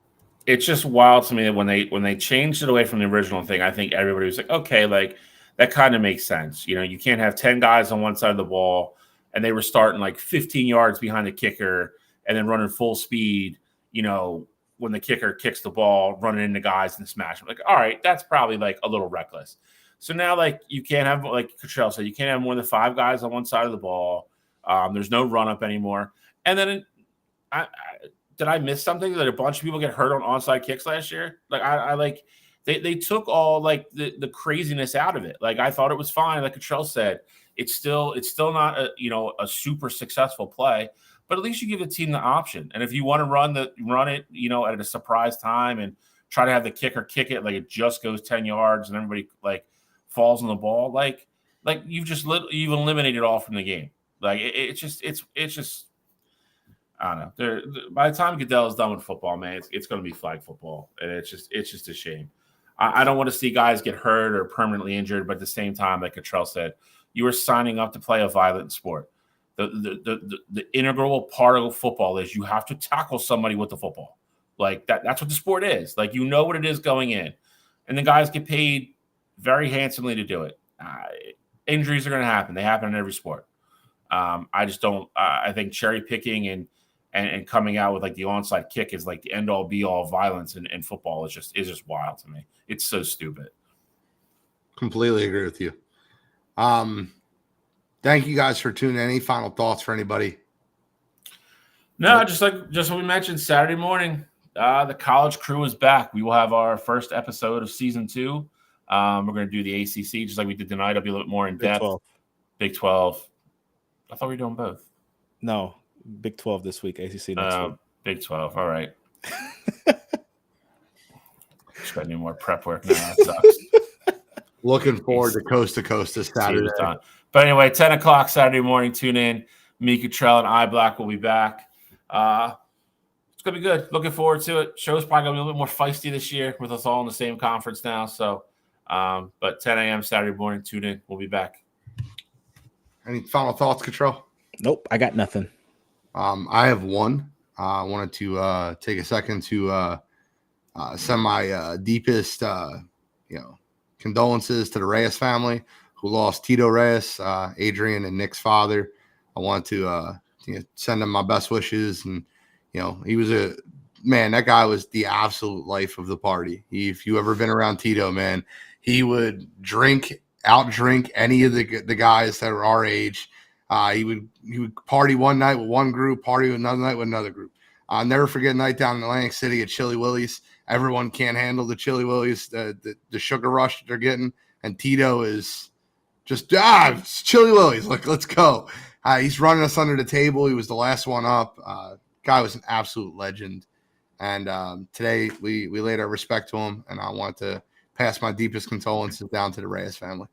It's just wild to me that when they changed it away from the original thing, I think everybody was like, okay, like that kind of makes sense. You can't have 10 guys on one side of the ball, and they were starting like 15 yards behind the kicker and then running full speed, when the kicker kicks the ball, running into guys and smash them. Like, all right, that's probably like a little reckless. So now, like, you can't have, like Cottrell said, you can't have more than 5 guys on one side of the ball. There's no run-up anymore. And then did I miss something? That a bunch of people get hurt on onside kicks last year? Like, they took all, like, the craziness out of it. Like, I thought it was fine. Like Cottrell said, it's still not a super successful play. But at least you give the team the option. And if you want to run it, at a surprise time and try to have the kicker kick it like it just goes 10 yards and everybody, like, falls on the ball, like you've eliminated all from the game. Like it's just I don't know. By the time Goodell is done with football, man, it's going to be flag football, and it's just a shame. I don't want to see guys get hurt or permanently injured, but at the same time, like Cottrell said, you are signing up to play a violent sport. The integral part of football is you have to tackle somebody with the football. Like that's what the sport is. Like, what it is going in, and the guys get paid very handsomely to do it. Injuries are going to happen. They happen in every sport. I just don't. I think cherry picking and coming out with like the onside kick is like the end all be all violence in football is just wild to me. It's so stupid. Completely agree with you. Thank you guys for tuning in. Any final thoughts for anybody? No, just what we mentioned Saturday morning. The college crew is back. We will have our first episode of season 2. We're going to do the ACC just like we did tonight. It'll be a little more in depth. Big 12. I thought we were doing both. No, Big 12 this week, ACC next week. Big 12. All right. Just got to do more prep work now. That sucks. Looking forward to coast this Saturday. But anyway, 10 o'clock Saturday morning. Tune in. Me, Cottrell, and iBlack will be back. It's going to be good. Looking forward to it. Show's probably going to be a little bit more feisty this year with us all in the same conference now. So, but 10 a.m. Saturday morning, tune in. We'll be back. Any final thoughts, Cottrell? Nope, I got nothing. I have one. I wanted to take a second to send my deepest, condolences to the Reyes family who lost Tito Reyes, Adrian and Nick's father. I want to send them my best wishes. And, he was that guy was the absolute life of the party. If you ever been around Tito, man, he would outdrink any of the guys that were our age. He would party one night with one group, party another night with another group. I'll never forget a night down in Atlantic City at Chili Willie's. Everyone can't handle the Chili Willie's, the sugar rush that they're getting. And Tito is just, it's Chili Willie's. Like, let's go. He's running us under the table. He was the last one up. Guy was an absolute legend. And today we laid our respect to him. And I want to pass my deepest condolences down to the Reyes family.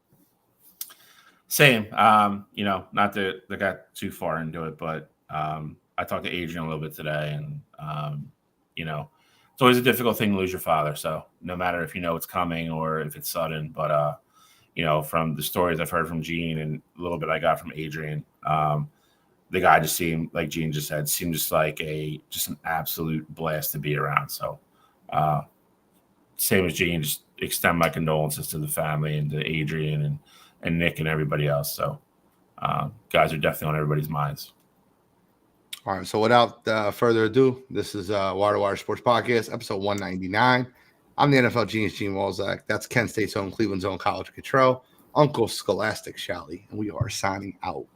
Same. Not to got too far into it, but I talked to Adrian a little bit today, and it's always a difficult thing to lose your father. So no matter if it's coming or if it's sudden, but from the stories I've heard from Gene and a little bit I got from Adrian, the guy just seemed, like Gene just said, just like an absolute blast to be around. So same as Gene, just extend my condolences to the family and to Adrian and Nick and everybody else. So guys are definitely on everybody's minds. All right, so without further ado, this is Wire to Wire Sports Podcast, episode 199. I'm the NFL genius, Gene Walzak. That's Kent State's own, Cleveland's own College Control, Uncle Scholastic Shally, and we are signing out.